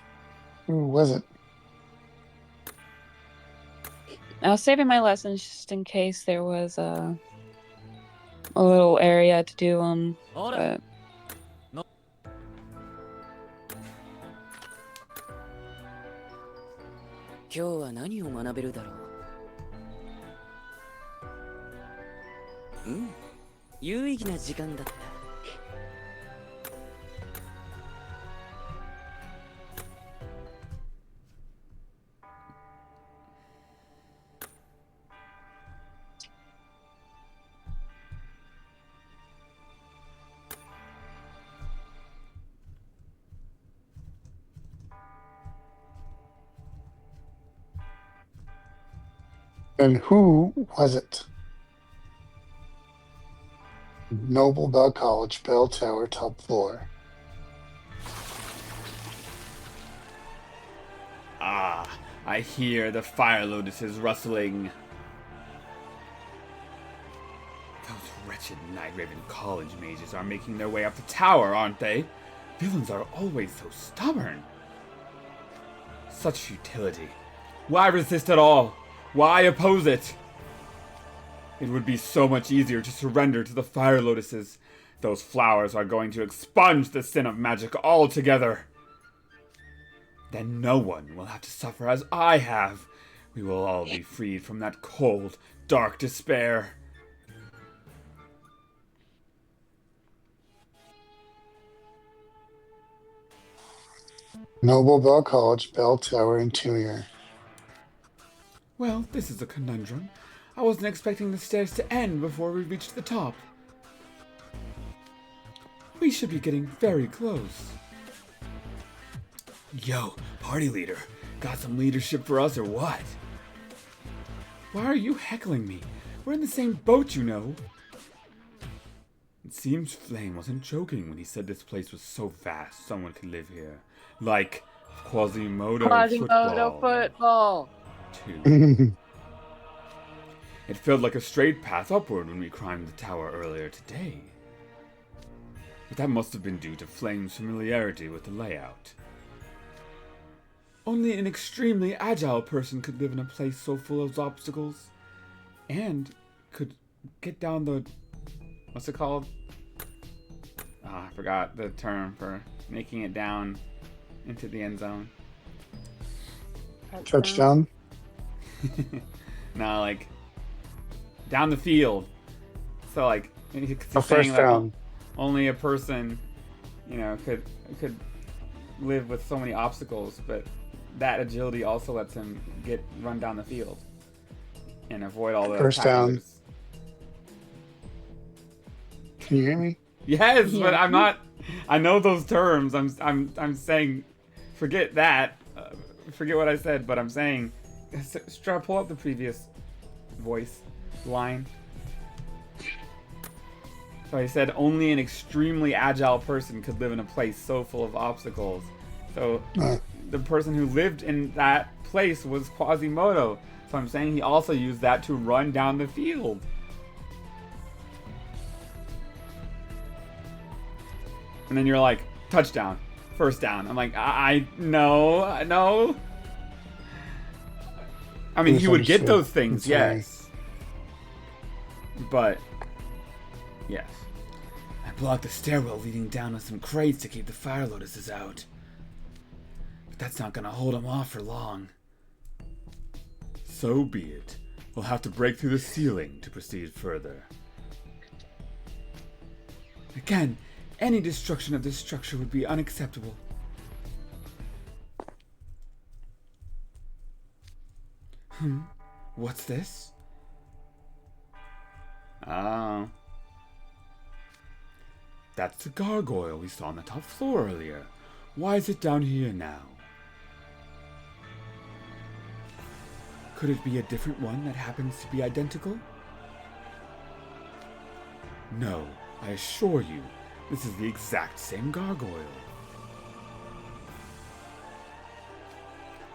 Who was it? I was saving my lessons just in case there was a little area to do them. But 今日は何を学べるだろう。うん、有意義な時間だった。And who was it? Noble Bell College, Bell Tower, top floor. Ah, I hear the fire lotuses rustling. Those wretched Night Raven college mages are making their way up the tower, aren't they? Villains are always so stubborn. Such futility. Why resist at all? Why oppose it? It would be so much easier to surrender to the fire lotuses. Those flowers are going to expunge the sin of magic altogether. Then no one will have to suffer as I have. We will all be freed from that cold, dark despair. Noble Bell College, Bell Tower, Interior. Well, this is a conundrum. I wasn't expecting the stairs to end before we reached the top. We should be getting very close. Yo, party leader, got some leadership for us or what? Why are you heckling me? We're in the same boat, you know. It seems Flame wasn't joking when he said this place was so vast someone could live here. Like Quasimodo football. Too. It felt like a straight path upward when we climbed the tower earlier today. But that must have been due to Flame's familiarity with the layout. Only an extremely agile person could live in a place so full of obstacles. And could get down the... what's it called? I forgot the term for making it down into the end zone. Touchdown. No, like down the field. So like he's A saying first like down. only a person, you know, could live with so many obstacles, but that agility also lets him run down the field and avoid all the First down. tacklers. Can you hear me? Yes, Yeah. but I'm not. I know those terms. I'm saying, forget that. Forget what I said. But I'm saying, pull up the previous voice line. So I said only an extremely agile person could live in a place so full of obstacles. So the person who lived in that place was Quasimodo. So I'm saying he also used that to run down the field. And then you're like, touchdown, first down. I'm like, I no. I mean, he would get those things, yes. But, yes. I blocked the stairwell leading down with some crates to keep the fire lotuses out. But that's not gonna hold them off for long. So be it. We'll have to break through the ceiling to proceed further. Again, any destruction of this structure would be unacceptable. What's this? Oh. That's the gargoyle we saw on the top floor earlier. Why is it down here now? Could it be a different one that happens to be identical? No, I assure you, this is the exact same gargoyle.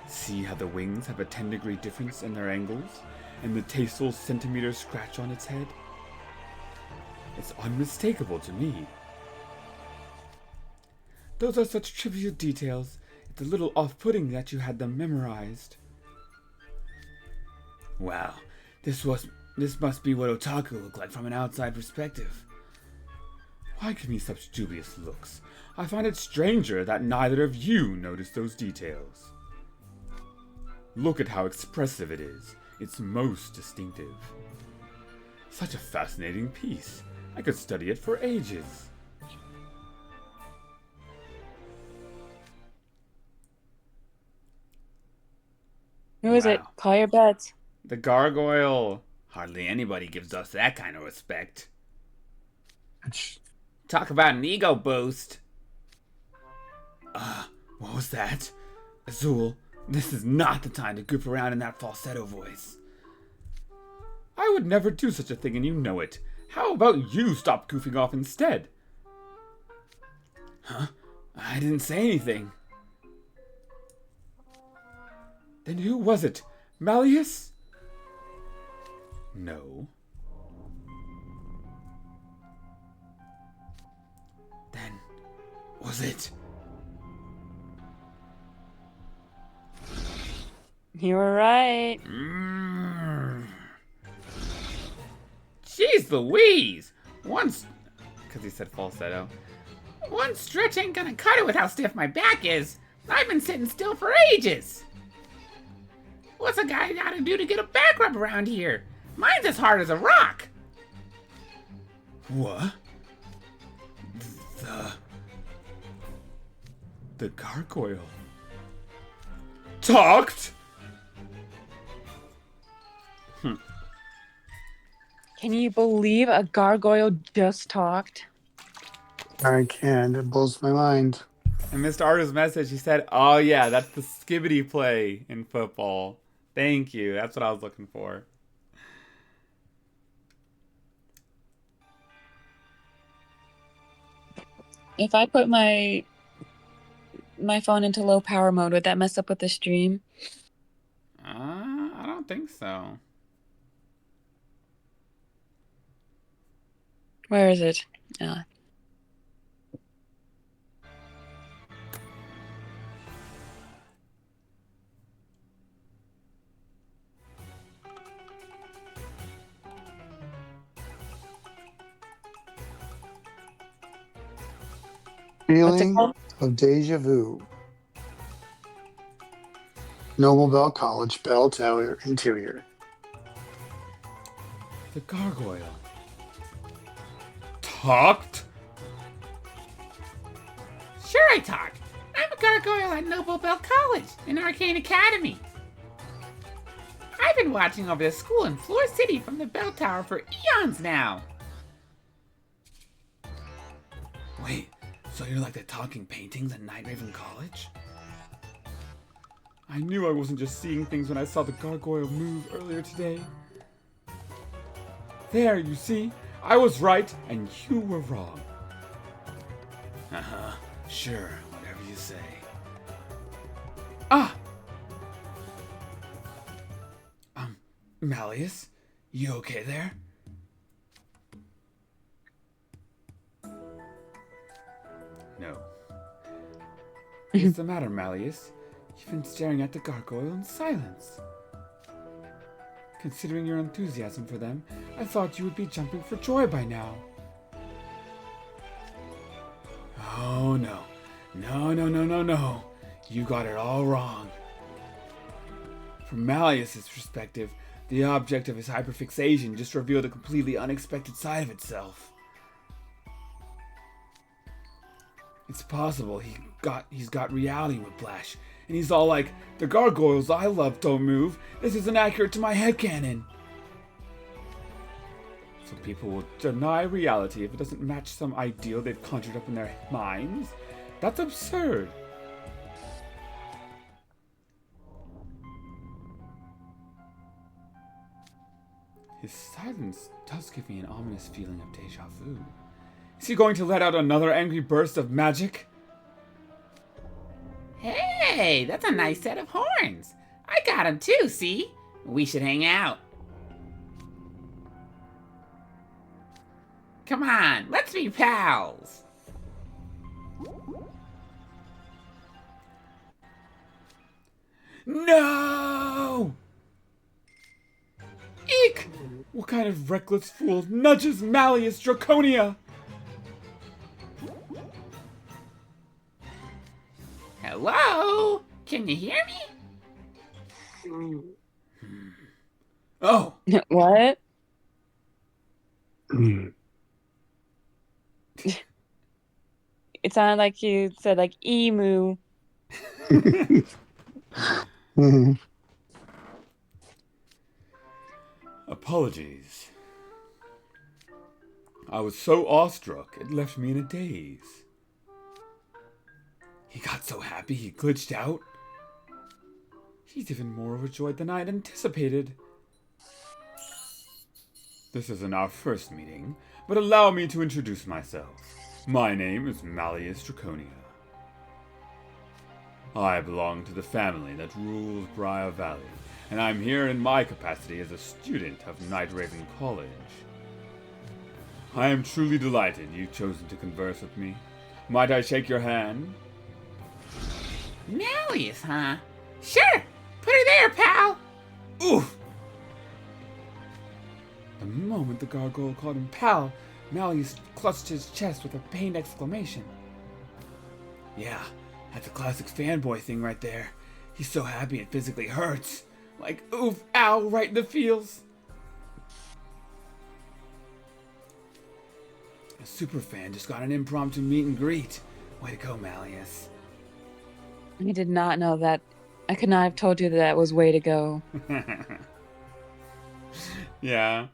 See how the wings have a 10-degree difference in their angles, and the tasteless centimeter scratch on its head? It's unmistakable to me. Those are such trivial details, it's a little off-putting that you had them memorized. Wow, this must be what otaku look like from an outside perspective. Why give me such dubious looks? I find it stranger that neither of you noticed those details. Look at how expressive it is. It's most distinctive. Such a fascinating piece. I could study it for ages. Who is it? Wow. Call your bets. The gargoyle. Hardly anybody gives us that kind of respect. Talk about an ego boost. What was that? Azul, this is not the time to goof around in that falsetto voice. I would never do such a thing and you know it. How about you stop goofing off instead? Huh? I didn't say anything. Then who was it? Malleus? No. Then, was it? You were right. Jeez Louise! Because he said falsetto. One stretch ain't gonna cut it with how stiff my back is. I've been sitting still for ages. What's a guy gotta do to get a back rub around here? Mine's as hard as a rock. What? The gargoyle talked? Can you believe a gargoyle just talked? I can. It blows my mind. I missed Arda's message. He said, oh yeah, that's the skibbity play in football. Thank you. That's what I was looking for. If I put my phone into low power mode, would that mess up with the stream? I don't think so. Where is it? Feeling called? of deja vu. Noble Bell College, Bell Tower Interior. The gargoyle talked? Sure I talk. I'm a gargoyle at Noble Bell College in Arcane Academy. I've been watching over the school in Floor City from the bell tower for eons now. Wait, so you're like the talking paintings at Night Raven College? I knew I wasn't just seeing things when I saw the gargoyle move earlier today. There, you see? I was right, and you were wrong. Uh-huh. Sure, whatever you say. Ah! Malleus? You okay there? No. What's the matter, Malleus? You've been staring at the gargoyle in silence. Considering your enthusiasm for them, I thought you would be jumping for joy by now. Oh, no. No. You got it all wrong. From Malleus's perspective, the object of his hyperfixation just revealed a completely unexpected side of itself. It's possible he's got reality whiplash, And he's all like, the gargoyles I love don't move. This isn't accurate to my headcanon. So people will deny reality if it doesn't match some ideal they've conjured up in their minds? That's absurd. His silence does give me an ominous feeling of deja vu. Is he going to let out another angry burst of magic? Hey, that's a nice set of horns. I got 'em too, see? We should hang out. Come on, let's be pals. No! Eek! What kind of reckless fool nudges Malleus Draconia? Hello? Can you hear me? Oh, What? It sounded like you said like emu. apologies. I was so awestruck, it left me in a daze. He got so happy he glitched out. He's even more overjoyed than I had anticipated. This isn't our first meeting, but allow me to introduce myself. My name is Malleus Draconia. I belong to the family that rules Briar Valley, and I'm here in my capacity as a student of Night Raven College. I am truly delighted you've chosen to converse with me. Might I shake your hand? Malleus, huh? Sure! Put her there, pal! Oof! The moment the gargoyle called him pal, Malleus clutched his chest with a pained exclamation. Yeah, that's a classic fanboy thing right there. He's so happy it physically hurts. Like, oof, ow, right in the feels. A superfan just got an impromptu meet and greet. Way to go, Malleus. I did not know that. I could not have told you that was way to go. Yeah.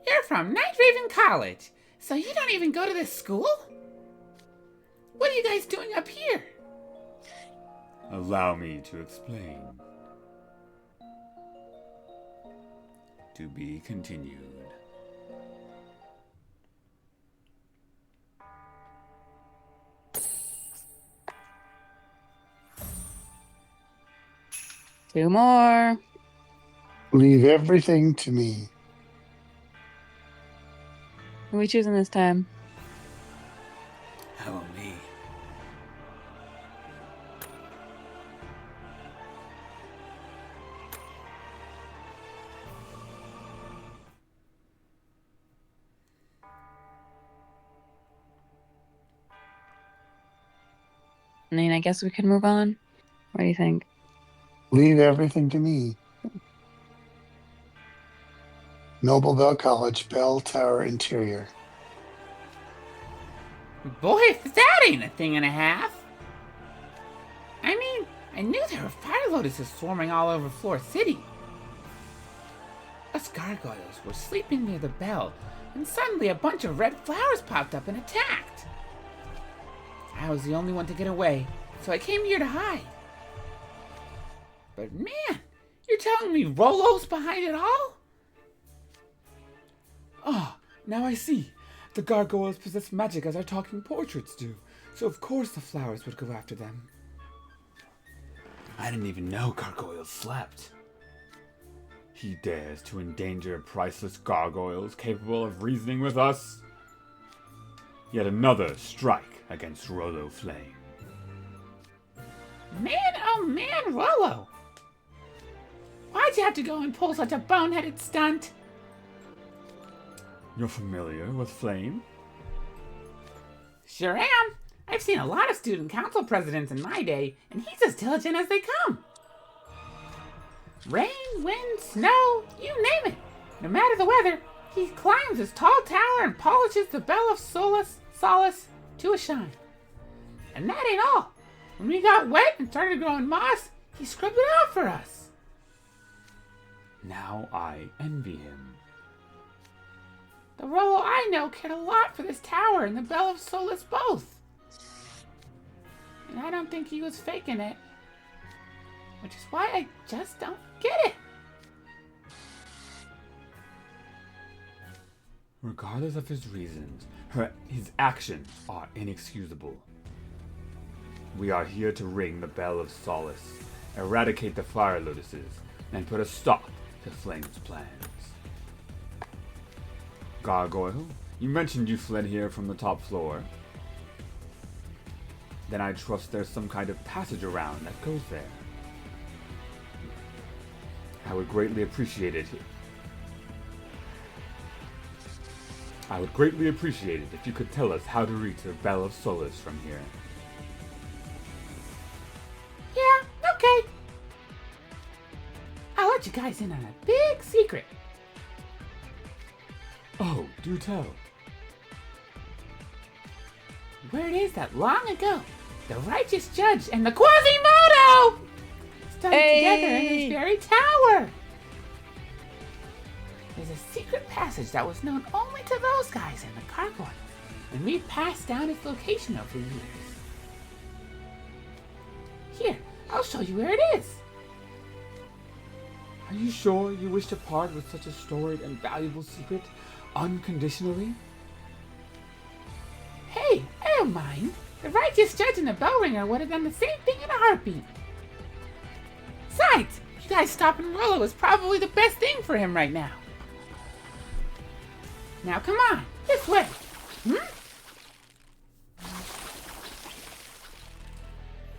You're from Night Raven College, so you don't even go to this school? What are you guys doing up here? Allow me to explain. To be continued. Two more. Leave everything to me. Who are we choosing this time? How about me? I mean, I guess we could move on. What do you think? Leave everything to me. Noble Bell College, Bell Tower Interior. Boy, if that ain't a thing and a half. I mean, I knew there were fire lotuses swarming all over Floor City. Us gargoyles were sleeping near the bell, and suddenly a bunch of red flowers popped up and attacked. I was the only one to get away, so I came here to hide. But man, you're telling me Rolo's behind it all? Ah, now I see. The gargoyles possess magic as our talking portraits do, so of course the flowers would go after them. I didn't even know gargoyles slept. He dares to endanger priceless gargoyles capable of reasoning with us? Yet another strike against Rolo Flame. Man, oh man, Rolo! Why'd you have to go and pull such a boneheaded stunt? You're familiar with Flame? Sure am. I've seen a lot of student council presidents in my day, and he's as diligent as they come. Rain, wind, snow, you name it. No matter the weather, he climbs his tall tower and polishes the bell of solace to a shine. And that ain't all. When we got wet and started growing moss, he scrubbed it off for us. Now I envy him. The Rollo I know cared a lot for this tower and the Bell of Solace both. And I don't think he was faking it. Which is why I just don't get it. Regardless of his reasons, his actions are inexcusable. We are here to ring the Bell of Solace, eradicate the Fire Lotuses, and put a stop to Flame's plans. Gargoyle, you mentioned you fled here from the top floor. Then I trust there's some kind of passage around that goes there. I would greatly appreciate it. I would greatly appreciate it if you could tell us how to reach the Bell of Solace from here. Yeah, okay. I'll let you guys in on a big secret. Oh, do tell. Word is that long ago, the righteous judge and the Quasimodo studied together in this very tower. There's a secret passage that was known only to those guys and the gargoyle, and we've passed down its location over the years. Here, I'll show you where it is. Are you sure you wish to part with such a storied and valuable secret unconditionally? Hey, I don't mind. The righteous judge and the bell ringer would have done the same thing in a heartbeat. Besides, you guys stopping Rollo is probably the best thing for him right now. Now come on, this way.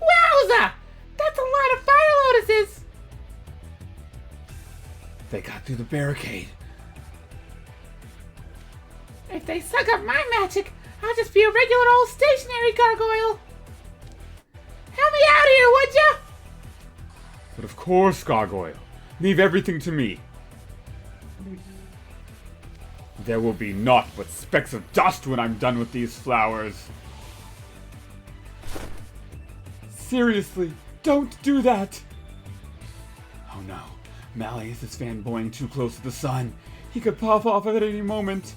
Wowza! That's a lot of fire lotuses! They got through the barricade. If they suck up my magic, I'll just be a regular old stationary gargoyle. Help me out here, would ya? But of course, Gargoyle. Leave everything to me. There will be naught but specks of dust when I'm done with these flowers. Seriously, don't do that! Oh no, Malleus is fanboying too close to the sun. He could pop off at any moment.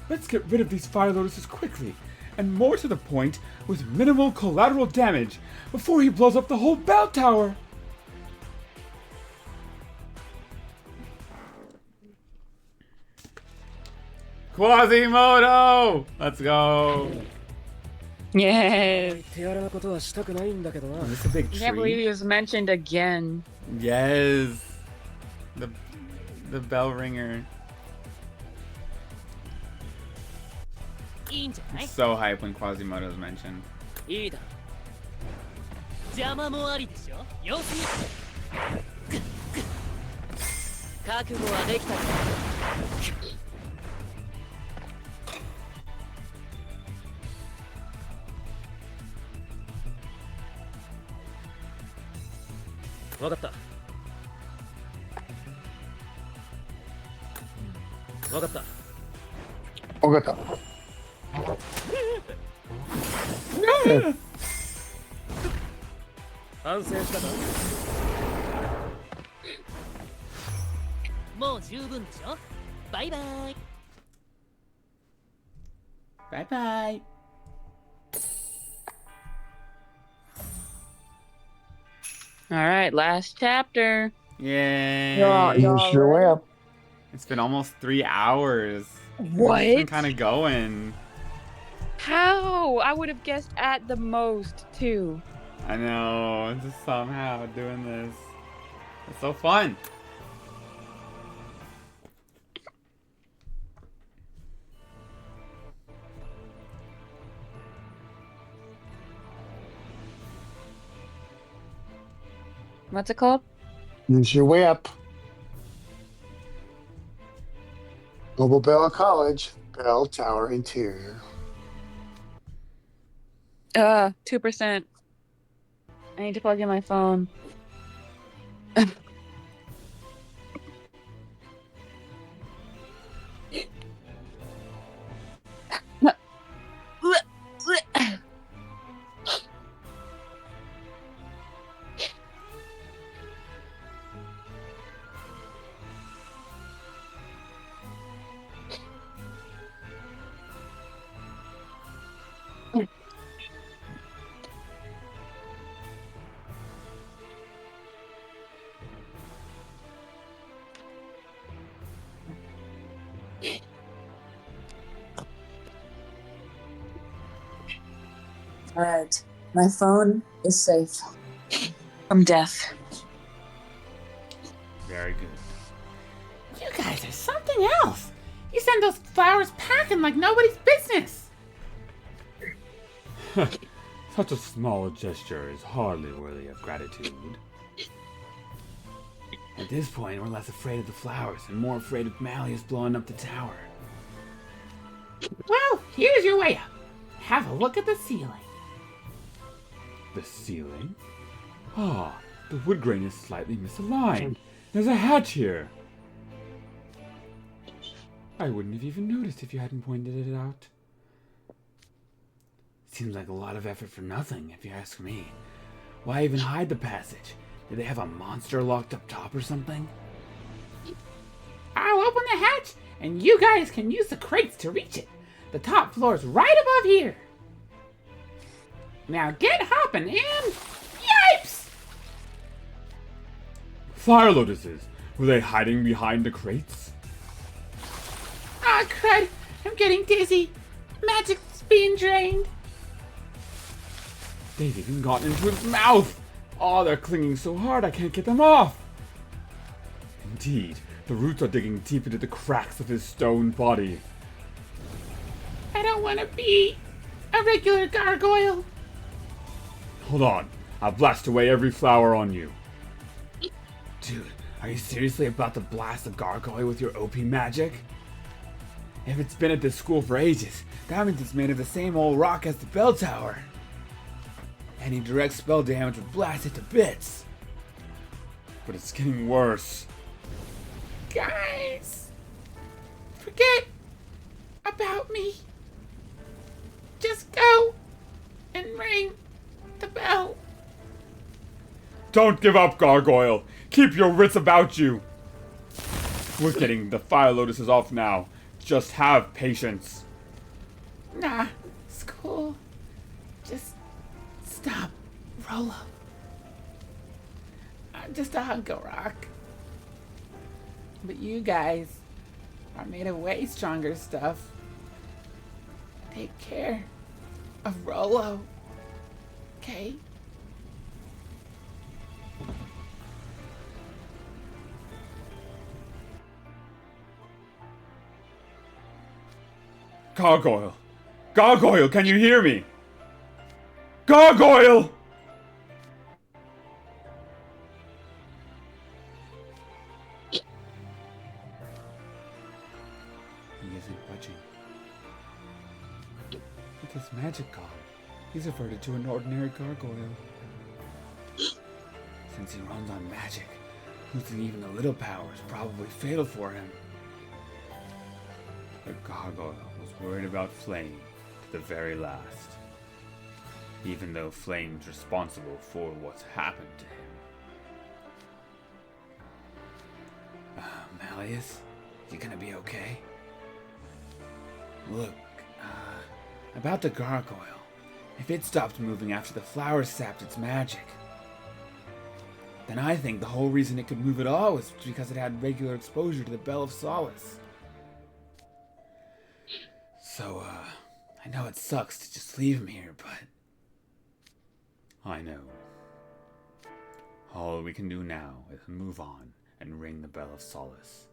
Let's get rid of these fire lotuses quickly, and more to the point, with minimal collateral damage, before he blows up the whole bell tower! Quasimodo! Let's go! Yes. 手荒なことはしたくないんだけどな。 Is this a big I can't believe he tree? was mentioned again. Yes! The bell ringer. いいんじゃない I'm so hyped when Quasimodo is mentioned. いいだろ邪魔もありでしょ様子見覚悟はできたかわかった。わかった。 Ogata. 反省したか。もう十分でしょバイバイ Bye bye. All right, last chapter. Yay! You sure will. It's been almost 3 hours. What? It's been kind of going. How? I would have guessed at the most, too. I know. Just somehow doing this. It's so fun. What's it called? Use your way up. Noble Bell College, Bell Tower Interior. 2%. I need to plug in my phone. Alright. My phone is safe. From death. Very good. You guys are something else. You send those flowers packing like nobody's business. Such a small gesture is hardly worthy of gratitude. At this point, we're less afraid of the flowers and more afraid of Malleus blowing up the tower. Well, here's your way up. Have a look at the ceiling. The ceiling? Ah, the wood grain is slightly misaligned. There's a hatch here. I wouldn't have even noticed if you hadn't pointed it out. Seems like a lot of effort for nothing, if you ask me. Why even hide the passage? Did they have a monster locked up top or something? I'll open the hatch, and you guys can use the crates to reach it. The top floor's right above here. Now get hopping and... Yipes! Fire lotuses! Were they hiding behind the crates? Ah, crud! I'm getting dizzy. Magic's being drained. They've even gotten into his mouth! Oh, they're clinging so hard I can't get them off! Indeed, the roots are digging deep into the cracks of his stone body. I don't want to be a regular gargoyle. Hold on, I'll blast away every flower on you. Dude, are you seriously about to blast a gargoyle with your OP magic? If it's been at this school for ages, that means it's made of the same old rock as the bell tower. Any direct spell damage would blast it to bits. But it's getting worse. Guys, forget about me. Just go and ring the bell. Don't give up, Gargoyle! Keep your wits about you! We're getting the fire lotuses off now. Just have patience. Nah, it's cool. Just stop, Rolo. I'm just a hunk of rock. But you guys are made of way stronger stuff. Take care of Rolo, okay? Gargoyle! Gargoyle, can you hear me? Gargoyle! He isn't budging. With his magic gone, he's reverted to an ordinary gargoyle. Since he runs on magic, losing even a little power is probably fatal for him. The Gargoyle was worried about Flame to the very last. Even though Flame's responsible for what's happened to him. Malleus, you gonna be okay? Look, about the gargoyle. If it stopped moving after the flowers sapped its magic, then I think the whole reason it could move at all was because it had regular exposure to the Bell of Solace. So, I know it sucks to just leave him here, but... I know. All we can do now is move on and ring the Bell of Solace.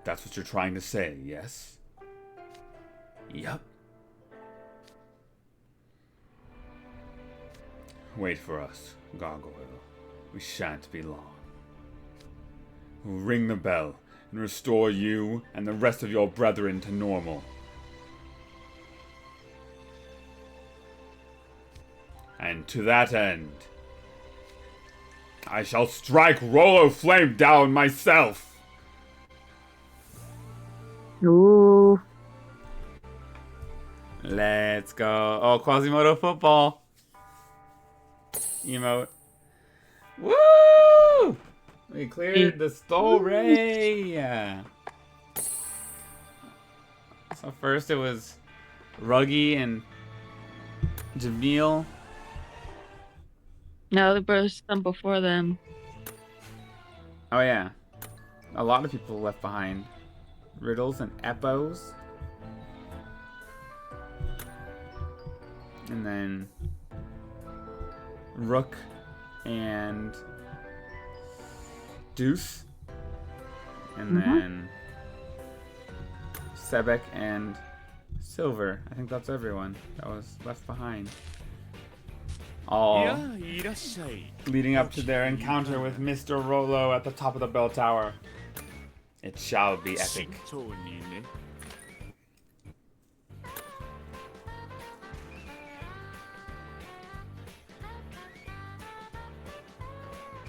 That's what you're trying to say, yes? Yup. Wait for us, Gargoyle. We shan't be long. We'll ring the bell and restore you and the rest of your brethren to normal. And to that end, I shall strike Rolo Flame down myself! Ooh. Let's go. Oh, Quasimodo football. Emote. Woo! We cleared the story! So first it was Ruggy and Jamil. No, there was some before them. Oh yeah. A lot of people left behind. Riddles and Epos. And then Rook and Deuce. And then Sebek and Silver. I think that's everyone that was left behind. All leading up to their encounter with Mr. Rolo at the top of the bell tower. It shall be epic.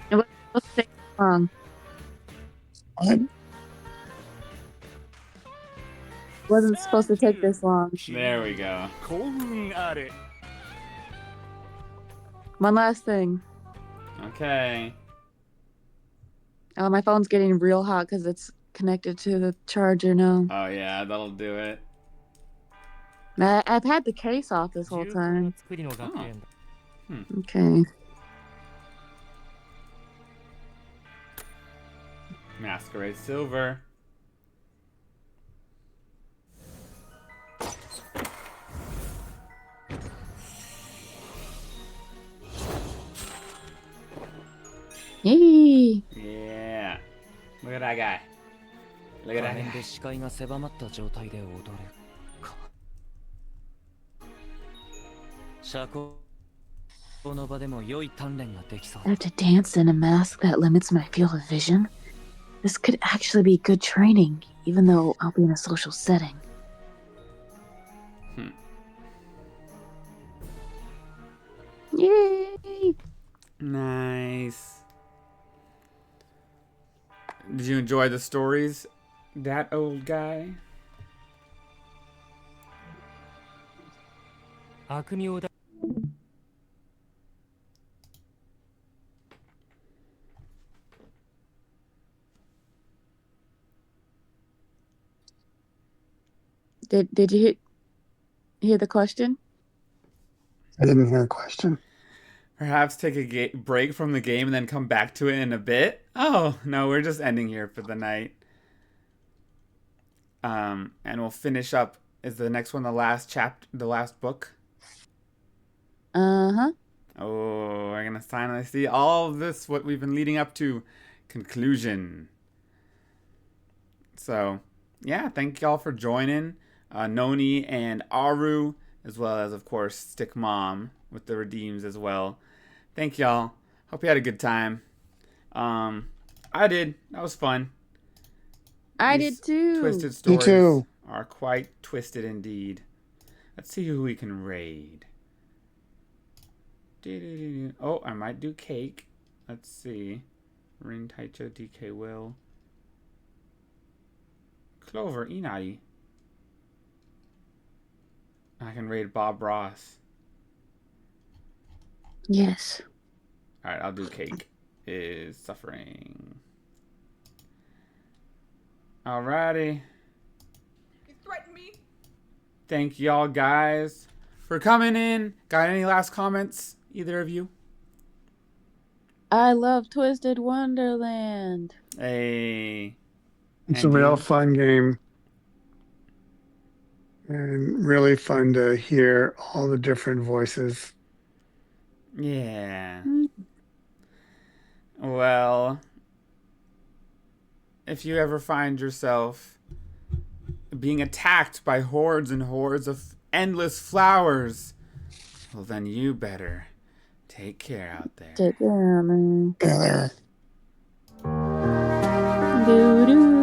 It wasn't supposed to take long. What? It wasn't supposed to take this long. There we go. One last thing. Okay. Oh, my phone's getting real hot because it's connected to the charger now. Oh yeah, that'll do it. I've had the case off this whole time. Oh. Okay. Masquerade Silver. Yay! Yeah. Look at that guy. Look at that 画面で guy. 視界が狭まった状態で踊るか。社交の場でも良い鍛錬ができそう I have to dance in a mask that limits my field of vision. This could actually be good training, even though I'll be in a social setting. Yay! Nice. Did you enjoy the stories, that old guy? 悪名だ。 Did you hear the question? I didn't hear a question. Perhaps take a break from the game and then come back to it in a bit? Oh, no, we're just ending here for the night. And we'll finish up. Is the next one the last chapter, the last book? Uh-huh. Oh, we're gonna finally see all of this, what we've been leading up to. Conclusion. So, yeah, thank y'all for joining. Noni and Aru, as well as, of course, Stick Mom with the redeems as well. Thank y'all. Hope you had a good time. I did. That was fun. I These did too. Twisted Me stories too. are quite twisted indeed. Let's see who we can raid. Oh, I might do Cake. Let's see. Rin Taicho, DK Will. Clover, Inari. I can raid Bob Ross. Yes. Alright, I'll do Cake. Is suffering. Alrighty. You threatened me. Thank y'all guys for coming in. Got any last comments? Either of you? I love Twisted Wonderland. Hey. It's a And real you? fun game. And really fun to hear all the different voices. Yeah. Well, if you ever find yourself being attacked by hordes and hordes of endless flowers, well, then you better take care out there. Sit down. Yeah, Doo-doo.